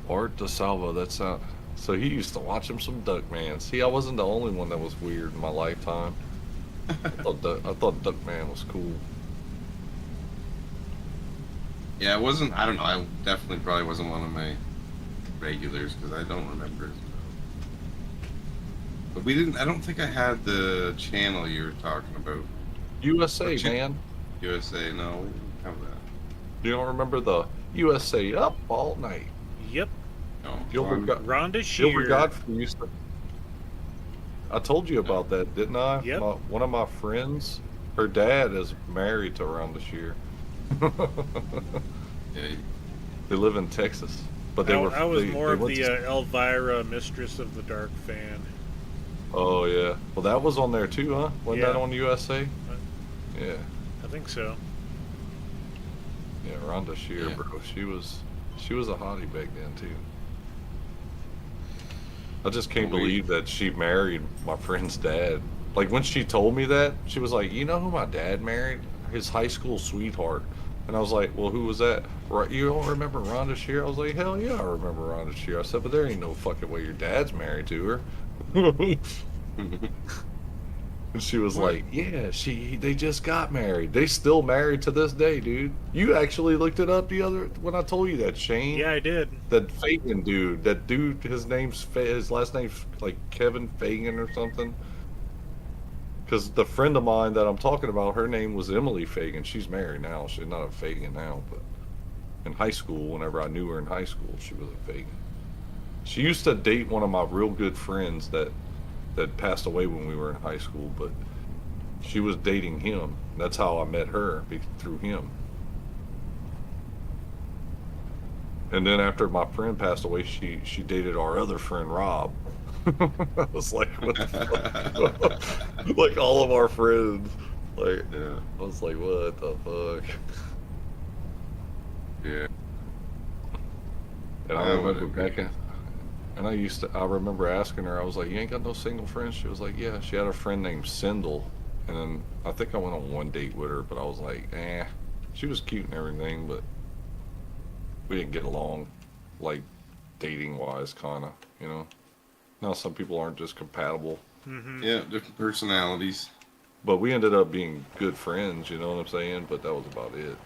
Art DeSalvo, that's not. So he used to watch him some Duckman. See, I wasn't the only one that was weird in my lifetime. I thought Duckman was cool. Yeah, it wasn't. I don't know. I definitely probably wasn't one of my regulars because I don't remember. But we didn't. I don't think I had the channel you were talking about. USA, What you- man. USA. No, we didn't have that. You don't remember the USA Up All Night? Yep. No. Gilbert, Rhonda Gilbert Shear. Godfrey used to. I told you about that, didn't I? Yep. One of my friends, her dad is married to Rhonda Shear. Yeah, They live in Texas, but they were. I was they more of went the to- Elvira, Mistress of the Dark fan. Oh yeah. Well, that was on there too, huh? Wasn't Yeah. that on USA? Yeah. I think so. Yeah, Rhonda Shear, Yeah. bro. She was a hottie back then too. I just can't Weird. believe that she married my friend's dad. Like when she told me that, she was like, "You know who my dad married? His high school sweetheart." And I was like, "Well, who was that? Right? You don't remember Rhonda Shear?" I was like, "Hell yeah, I remember Rhonda Shear." I said, "But there ain't no fucking way your dad's married to her." And she was like, "Yeah, they just got married. They still married to this day, dude." You actually looked it up when I told you that, Shane. Yeah, I did. That Fagan dude. That dude. His last name's like Kevin Fagan or something. Because the friend of mine that I'm talking about, her name was Emily Fagan. She's married now. She's not a Fagan now, but in high school, whenever I knew her in high school, she was a Fagan. She used to date one of my real good friends that passed away when we were in high school, but she was dating him. That's how I met her, through him. And then after my friend passed away, she dated our other friend Rob. I was like, what the fuck? Like all of our friends. Like, Yeah. I was like, what the fuck? Yeah. And I I remember would've back in, and I remember asking her, I was like, you ain't got no single friends? She was like, yeah, she had a friend named Sindel. And then I think I went on one date with her, but I was like, eh. She was cute and everything, but we didn't get along, like, dating wise, kind of, you know? Now, some people aren't just compatible, Mm-hmm. Yeah, different personalities. but we ended up being good friends, you know what I'm saying? But that was about it.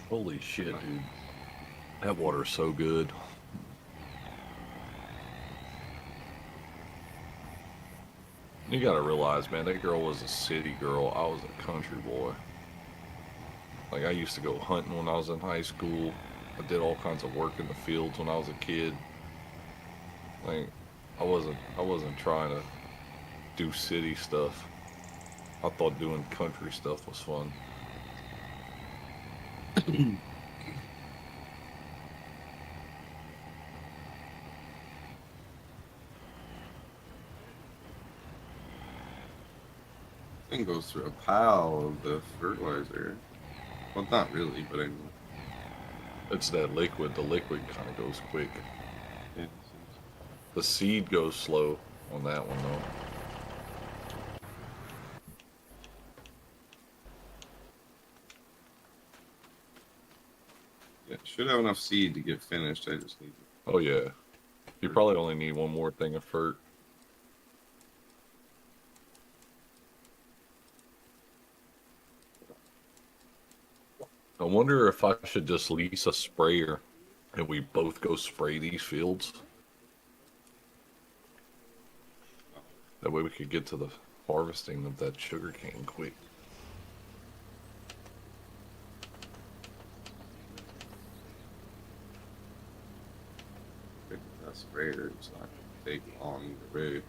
Holy shit, dude. That water's so good. You gotta realize, man, that girl was a city girl. I was a country boy. Like, I used to go hunting when I was in high school. I did all kinds of work in the fields when I was a kid. Like, I wasn't trying to do city stuff. I thought doing country stuff was fun. Thing goes through a pile of the fertilizer. Well, not really, but I mean, It's that liquid. The liquid kind of goes quick. it's, The seed goes slow on that one, though. yeah, should have enough seed to get finished. I just need. Oh, yeah. You probably only need one more thing of fert. I wonder if I should just lease a sprayer and we both go spray these fields. That way we could get to the harvesting of that sugar cane quick. That sprayer, it's not gonna take long either way.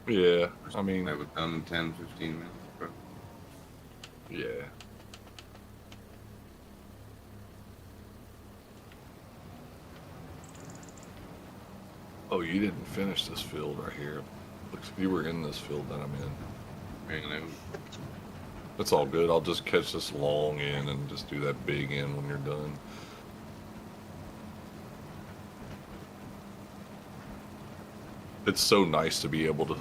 Yeah, I mean, I have it done in 10, 15 minutes. Bro. yeah. Oh, you didn't finish this field right here. Looks you were in this field that I'm in. Ran out. It's all good. I'll just catch this long in and just do that big in when you're done. It's so nice to be able to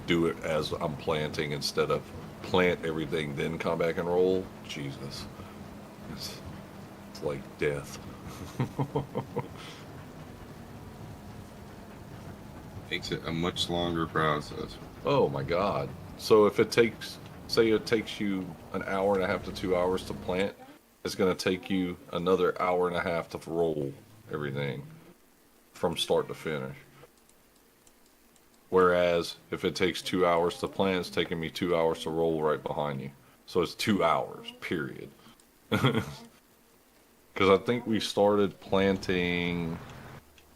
do it as I'm planting instead of plant everything then come back and roll. Jesus. It's like death. Makes it a much longer process. Oh my God. So if it takes, say it takes you an hour and a half to 2 hours to plant, it's going to take you another hour and a half to roll everything from start to finish. Whereas if it takes 2 hours to plant, it's taking me 2 hours to roll right behind you. So it's 2 hours, period. Because I think we started planting,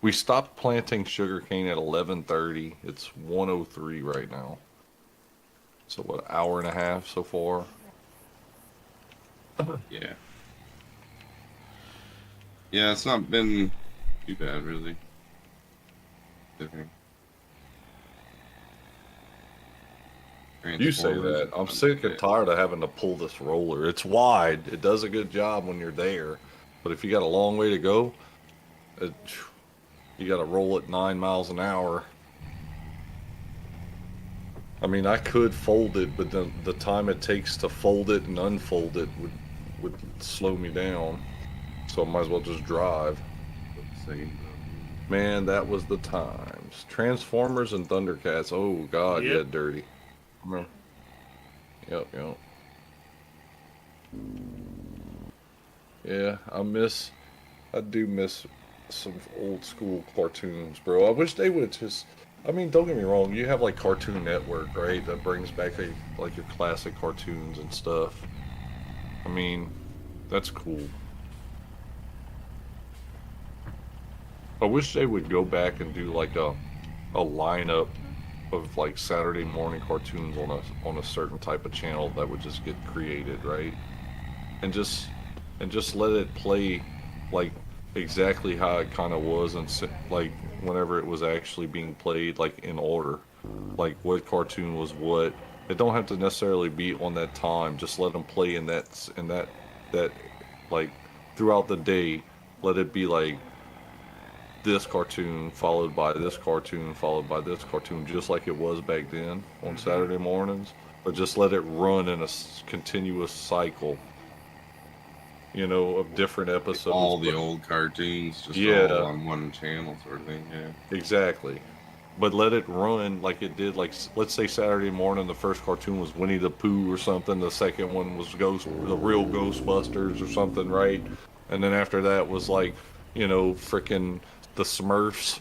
we stopped planting sugarcane at 11:30. It's 1:03 right now. So what, hour and a half so far? Yeah. Yeah, it's not been too bad, really. I think. You say that. I'm sick and tired of having to pull this roller. It's wide. It does a good job when you're there. But if you got a long way to go, it, you got to roll it 9 miles an hour. I mean, I could fold it, but then the time it takes to fold it and unfold it would slow me down. So I might as well just drive. Man, that was the times. Transformers and Thundercats. Oh, God, Yep. yeah, dirty. Remember? Yep. Yeah, I do miss some old school cartoons, bro. I wish they would just, I mean, don't get me wrong, you have like Cartoon Network, right? That brings back like your classic cartoons and stuff. I mean, that's cool. I wish they would go back and do like a lineup of like Saturday morning cartoons on a certain type of channel that would just get created, right? And just let it play like exactly how it kind of was, and like whenever it was actually being played, like in order, like what cartoon was what. It don't have to necessarily be on that time. Just let them play in that like throughout the day. Let it be like this cartoon followed by this cartoon followed by this cartoon, just like it was back then on Mm-hmm. Saturday mornings. But just let it run in a continuous cycle, of different Like episodes. all the But old cartoons just all yeah, on one channel sort of thing. Yeah. exactly. But let it run like it did. Like let's say Saturday morning, the first cartoon was Winnie the Pooh or something. The second one was the real Ghostbusters or something, right? And then after that was like, freaking the Smurfs.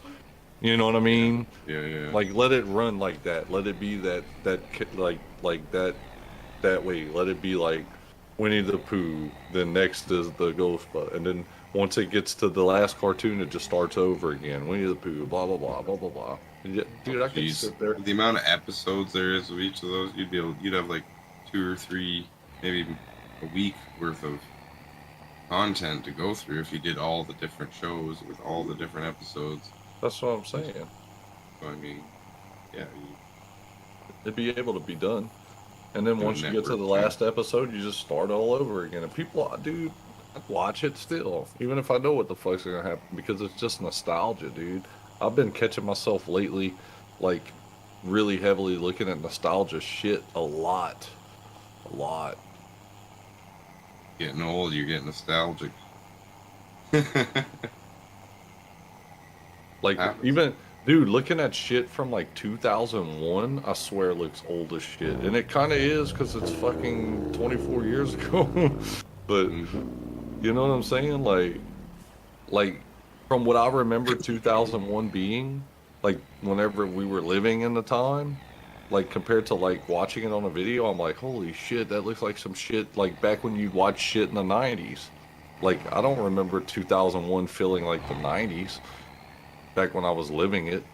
You know what I Yeah. mean? Yeah. Yeah. Like let it run like that. Let it be like that way. Let it be like Winnie the Pooh. Then next is the Ghostbuster, and then once it gets to the last cartoon, it just starts over again. Winnie the Pooh, blah blah blah blah blah blah. Yeah, Oh, dude, I could jeez. sit there. The amount of episodes there is of each of those, you'd have like 2 or 3, maybe even a week worth of content to go through if you did all the different shows with all the different episodes. That's what I'm saying. So I mean, yeah, you It'd be able to be done, and then do a once you get to network the channel. last episode, you just start all over again. And people, dude, I'd watch it still, even if I know what the fuck's gonna happen, because it's just nostalgia, dude. I've been catching myself lately, like really heavily looking at nostalgia shit a lot, a lot. Getting old, you're getting nostalgic. Like Happens. even, dude, looking at shit from like 2001, I swear looks old as shit, and it kind of is because it's fucking 24 years ago. But Hmm. you know what I'm saying? Like from what I remember 2001 being, like whenever we were living in the time, like compared to like watching it on a video, I'm like, holy shit, that looks like some shit like back when you'd watch shit in the 90s. Like I don't remember 2001 feeling like the 90s back when I was living it,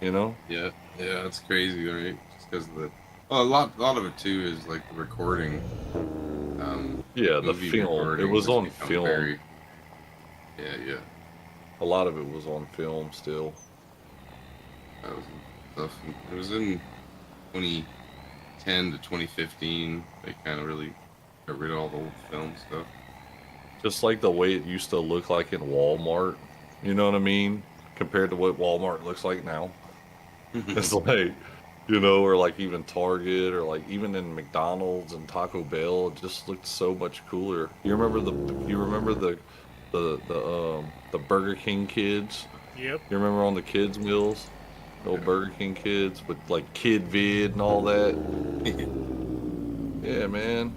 you know? Yeah, yeah, that's crazy, right? Just because of the, well, a lot of it too is like the recording. Yeah, the Movie film. It recording was has on become film. very, yeah, yeah. A lot of it was on film still. That was stuff. It was in 2010 to 2015. They kind of really got rid of all the old film stuff. Just like the way it used to look like in Walmart. You know what I mean? Compared to what Walmart looks like now. It's like, or like even Target or like even in McDonald's and Taco Bell, it just looked so much cooler. You remember the Burger King kids? Yep. You remember on the kids meals? The old Burger King kids with like Kid Vid and all that. Yeah, man.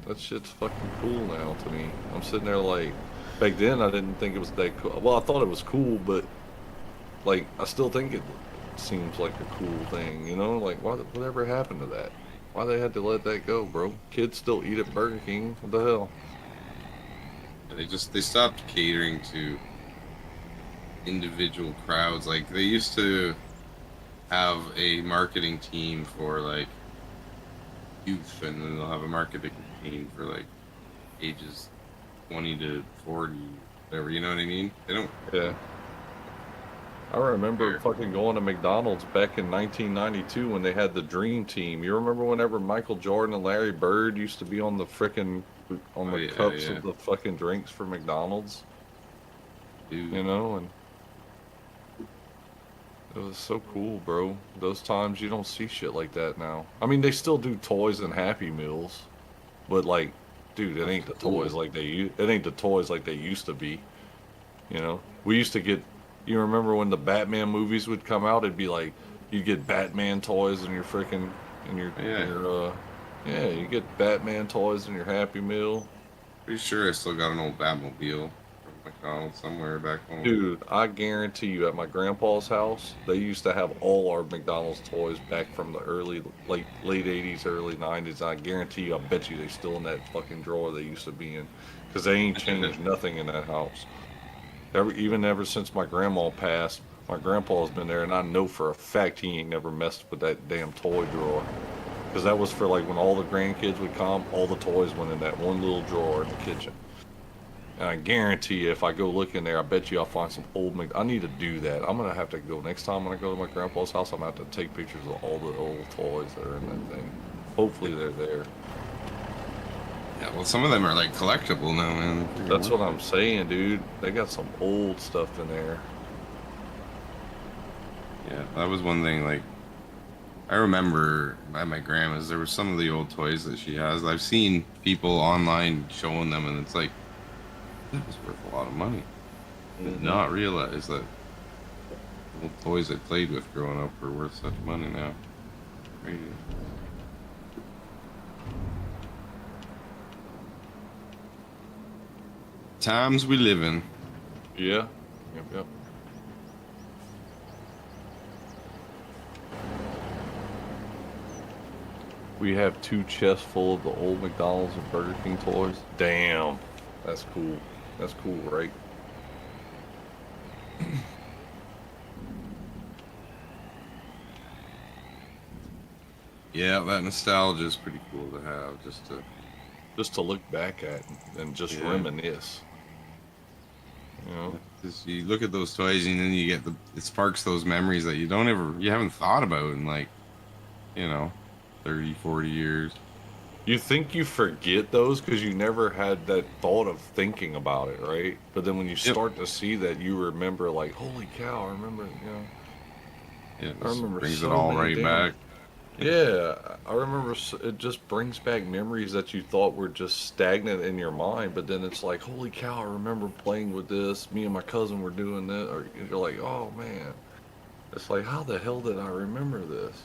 That shit's fucking cool now to me. I'm sitting there like back then I didn't think it was that cool. Well, I thought it was cool, but like I still think it seems like a cool thing, Like whatever happened to that? Why they had to let that go, bro? Kids still eat at Burger King. What the hell? They stopped catering to individual crowds. Like they used to have a marketing team for like youth, and then they'll have a marketing team for like ages 20 to 40, whatever. You know what I mean? They don't Yeah. I remember care. fucking going to McDonald's back in 1992 when they had the Dream Team. You remember whenever Michael Jordan and Larry Bird used to be on Oh the yeah, cups yeah, of the fucking drinks for McDonald's, dude. and it was so cool, bro. Those times you don't see shit like that now. I mean, they still do toys and Happy Meals, but like, dude, it ain't the Cool. toys like it ain't the toys like they used to be. We used to get. You remember when the Batman movies would come out? It'd be like you get Batman toys in your freaking in Yeah, your yeah, you get Batman toys in your Happy Meal. pretty sure I still got an old Batmobile from McDonald's somewhere back home. Dude, I guarantee you, at my grandpa's house, they used to have all our McDonald's toys back from the late '80s, early '90s. I guarantee you, I bet you they still in that fucking drawer they used to be in, because they ain't changed nothing in that house. Even ever since my grandma passed, My grandpa's been there, and I know for a fact he ain't never messed with that damn toy drawer. Because that was for like when all the grandkids would come, all the toys went in that one little drawer in the kitchen. And I guarantee you, if I go look in there, I bet you I'll find some old. I need to do that. I'm gonna have to go next time when I go to my grandpa's house. I'm gonna have to take pictures of all the old toys that are in that thing. Hopefully they're there. Yeah, well, some of them are like collectible now, man. That's what I'm saying, dude. They got some old stuff in there. Yeah, that was one thing. Like, I remember at my grandma's, there were some of the old toys that she has. I've seen people online showing them, and it's like, that was worth a lot of money. I did not realize that old toys I played with growing up were worth such money now. Crazy. Times we live in. Yeah. Yep. We have 2 chests full of the old McDonald's and Burger King toys. Damn. That's cool. That's cool, right? Yeah, that nostalgia is pretty cool to have. Just to look back at and just reminisce. You know? Because you look at those toys and then you get it sparks those memories that you haven't thought about in like, 30, 40 years. You think you forget those because you never had that thought of thinking about it, right? But then when you start to see that, you remember like, holy cow, I remember, Yeah, I remember brings so it all many right back. Yeah, I remember it just brings back memories that you thought were just stagnant in your mind, but then it's like, holy cow, I remember playing with this. Me and my cousin were doing this, or you're like, oh man. It's like, how the hell did I remember this?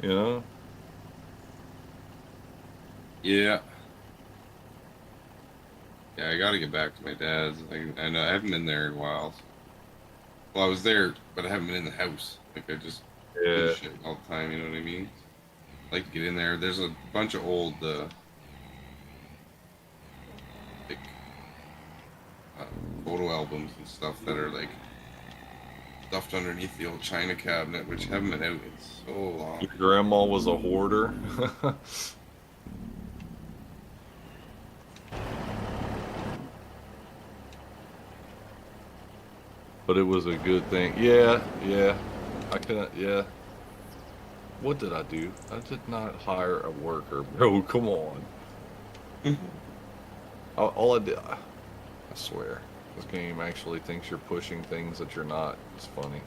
You know? Yeah. Yeah, I gotta get back to my dad's. I know I haven't been there in a while. Well, I was there, but I haven't been in the house. Like, I just do shit all the time, you know what I mean? I like to get in there. There's a bunch of old, like, photo albums and stuff that are, like, stuffed underneath the old china cabinet, which haven't been out in so long. Your grandma was a hoarder. But it was a good thing. Yeah. I couldn't, yeah. What did I do? I did not hire a worker, bro. Come on. All I did, I swear, this game actually thinks you're pushing things that you're not. It's funny.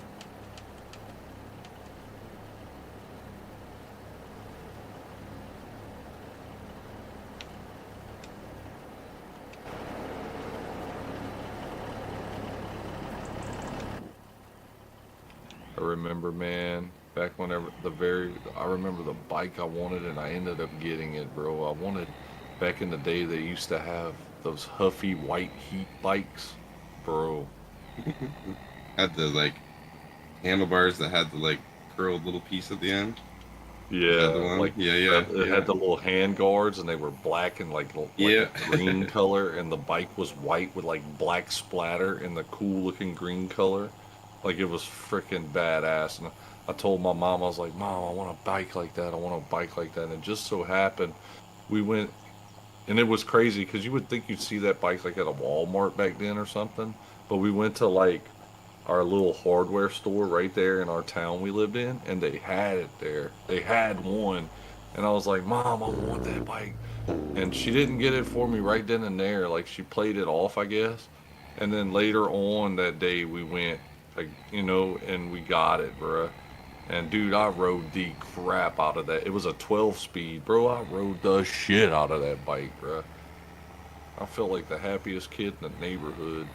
I remember, man, back whenever I remember the bike I wanted and I ended up getting it, bro. I wanted, back in the day, they used to have those Huffy white heat bikes, bro. Had the, like, handlebars that had the, like, curled little piece at the end. Yeah, like, it had the little hand guards and they were black and like a green color, and the bike was white with like black splatter and the cool looking green color. Like, it was freaking badass. And I told my mom, I was like, Mom, I want a bike like that. I want a bike like that. And it just so happened we went, and it was crazy because you would think you'd see that bike like at a Walmart back then or something. But we went to like our little hardware store right there in our town we lived in, and they had it there. They had one. And I was like, Mom, I want that bike. And she didn't get it for me right then and there. Like, she played it off, I guess. And then later on that day we went, like, and we got it, bruh. And dude, I rode the crap out of that. It was a 12-speed, bro. I rode the shit out of that bike, bruh. I felt like the happiest kid in the neighborhood.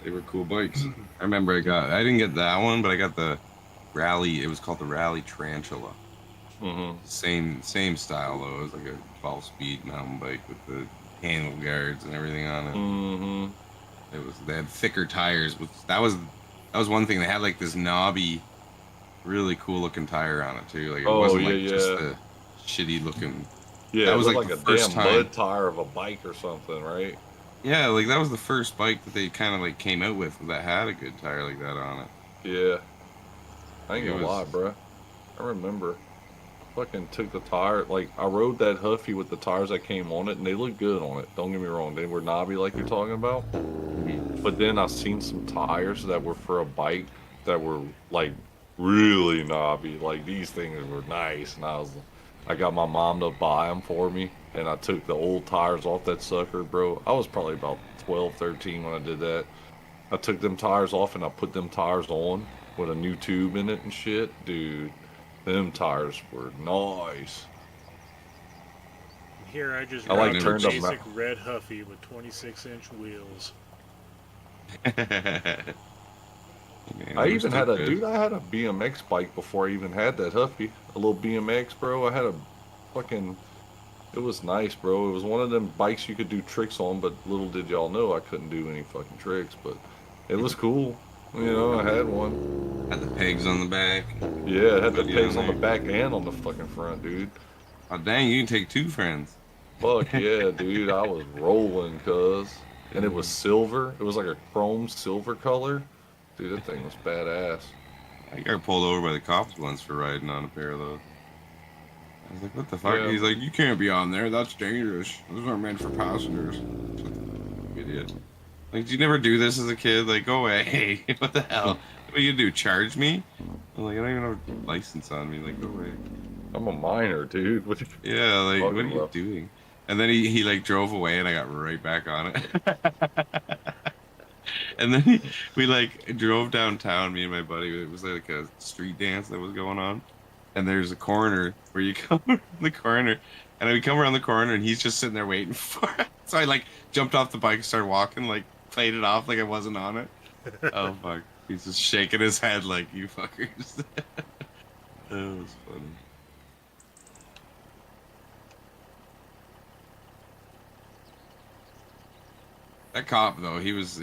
They were cool bikes. I remember I didn't get that one, but I got the Rally. It was called the Rally Tarantula. Same style though. It was like a 12-speed mountain bike with the handle guards and everything on it. They had thicker tires. That was one thing. They had like this knobby, really cool looking tire on it too. Like, it wasn't like just a shitty looking. Yeah, that it was was like the a first damn time. mud tire of a bike or something, right? Yeah, like that was the first bike that they kind of like came out with that had a good tire like that on it. Yeah, I ain't Like, it gonna was. lie, bruh. I remember. Fucking took the tire. Like I rode that Huffy with the tires that came on it, and they looked good on it. Don't get me wrong, they were knobby like you're talking about. But then I seen some tires that were for a bike that were like really knobby. Like these things were nice, and I got my mom to buy them for me, and I took the old tires off that sucker, bro. I was probably about 12, 13 when I did that. I took them tires off and I put them tires on with a new tube in it and shit, dude. Them tires were nice. Here I just I I've like rocked a never. turned them out. basic red Huffy with 26-inch wheels. Man, I they were even still had a good. dude. I had a BMX bike before I even had that Huffy. A little BMX, bro. I had a fucking. It was nice, bro. It was one of them bikes you could do tricks on, but little did y'all know I couldn't do any fucking tricks. But it was cool. You know, I had one. Had the pegs on the back. Yeah, it had the Put you pegs on on the there. back and on the fucking front, dude. Oh dang, you can take two friends. Fuck yeah, dude. I was rolling, cuz. And it was silver. It was like a chrome silver color. Dude, that thing was badass. I got pulled over by the cops once for riding on a pair of those. I was like, what the fuck? Yeah. He's like, you can't be on there. That's dangerous. Those aren't meant for passengers. Idiot. Like, did you never do this as a kid? Like, go away. What the hell? What do you do? Charge me? I'm like, I don't even have a license on me. Like, go away. I'm a minor, dude. What you Yeah, like, what are talking you about? doing? And then he like drove away and I got right back on it. And then we like drove downtown, me and my buddy. It was like a street dance that was going on. And there's a corner where you come around the corner. And we come around the corner and he's just sitting there waiting for it. So I like jumped off the bike and started walking, like played it off like I wasn't on it. Oh fuck. He's just shaking his head like, you fuckers. That was funny. That cop though, he was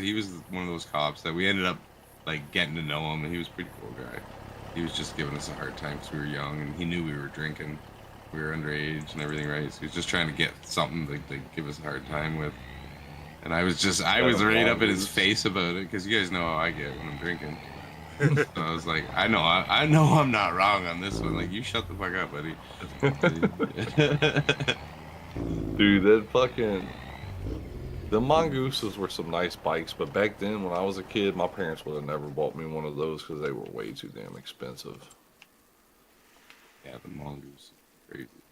one of those cops that we ended up like getting to know him, and he was a pretty cool guy. He was just giving us a hard time because we were young, and he knew we were drinking. We were underage and everything, right? So he was just trying to get something to give us a hard time with. And I Got was him right up in his mongoose. face about it because you guys know how I get when I'm drinking. So I was like, I know I'm not wrong on this one. Like, you shut the fuck up, buddy. Dude, that fucking the mongooses were some nice bikes, but back then when I was a kid, my parents would have never bought me one of those because they were way too damn expensive. Yeah, the mongoose, crazy.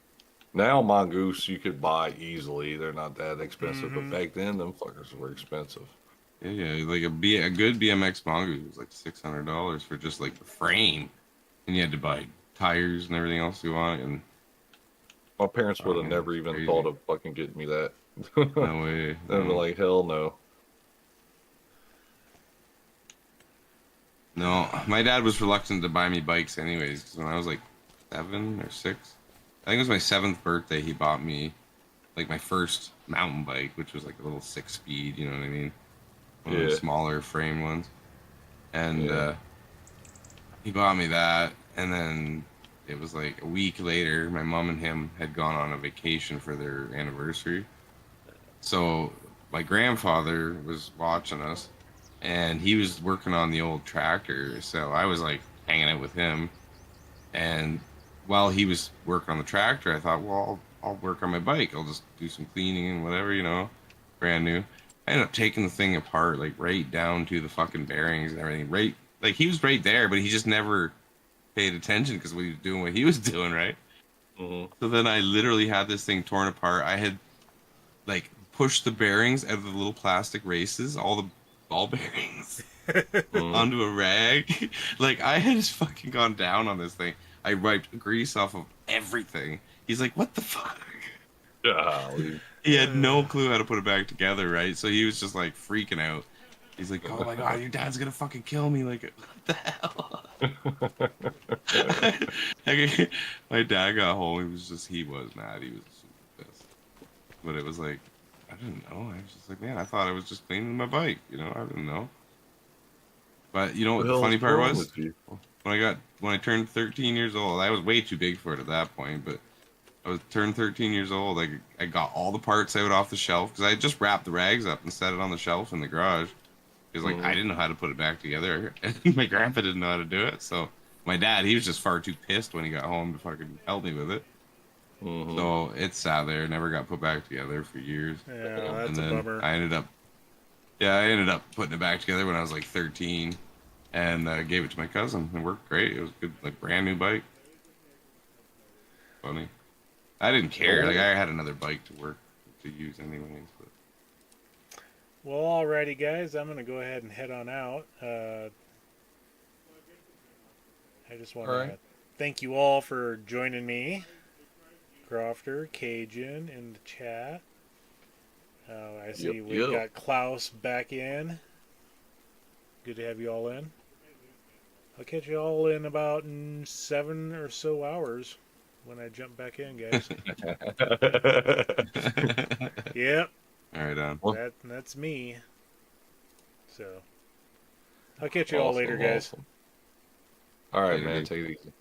Now mongoose you could buy easily; they're not that expensive. But Hmm. back then, them fuckers were expensive. Yeah, yeah, like a good BMX mongoose was like $600 for just like the frame, and you had to buy tires and everything else you want. And My parents oh would have man, never it's even crazy. thought of fucking getting me that. No way. They'd be No. like, hell no. No, my dad was reluctant to buy me bikes anyways, because when I was like 7 or 6, I think it was my 7th birthday, he bought me like my first mountain bike, which was like a little 6 speed, you know what I mean? One of the Yeah, smaller frame ones. And yeah, he bought me that, and then it was like a week later, my mom and him had gone on a vacation for their anniversary. So my grandfather was watching us, and he was working on the old tractor. So I was like hanging out with him, and while he was working on the tractor, I thought, well, I'll work on my bike. I'll just do some cleaning and whatever, brand new. I ended up taking the thing apart, like right down to the fucking bearings and everything. Right, like he was right there, but he just never paid attention because we was doing what he was doing, right? hmm So then I literally had this thing torn apart. I had like pushed the bearings out of the little plastic races, all the ball bearings, hmm onto a rag. Like I had just fucking gone down on this thing. I wiped grease off of everything. He's like, "What the fuck?" Golly. He had no clue how to put it back together, right? So he was just like freaking out. He's like, "Oh my god, your dad's gonna fucking kill me!" Like, what the hell? Like, my dad got home. He was mad. He was super pissed. But it was like, I didn't know. I was just like, man, I thought I was just cleaning my bike. I didn't know. But you know What what the the hell's funny part wrong was? with you? When I turned 13 years old, I was way too big for it at that point. But I was turned 13 years old. I got all the parts out off the shelf because I had just wrapped the rags up and set it on the shelf in the garage. Because like I didn't know how to put it back together, and my grandpa didn't know how to do it. So my dad, he was just far too pissed when he got home to fucking help me with it. So it sat there, never got put back together for years. Yeah, And that's a then bummer. I ended up putting it back together when I was like 13, and gave it to my cousin. It worked great. It was good, like brand new bike. Funny. I didn't care. Like I had another bike to use anyways. But Well, alrighty, guys. I'm gonna go ahead and head on out. I just want to Alright. thank you all for joining me, Crofter, Cajun, in the chat. I see Yep, we've yep. got Klaus back in. Good to have you all in. I'll catch you all in about 7 or so hours when I jump back in, guys. Yep, all right, on. that's me. So I'll catch you all later, guys. All right, Later, man. dude. Take it easy.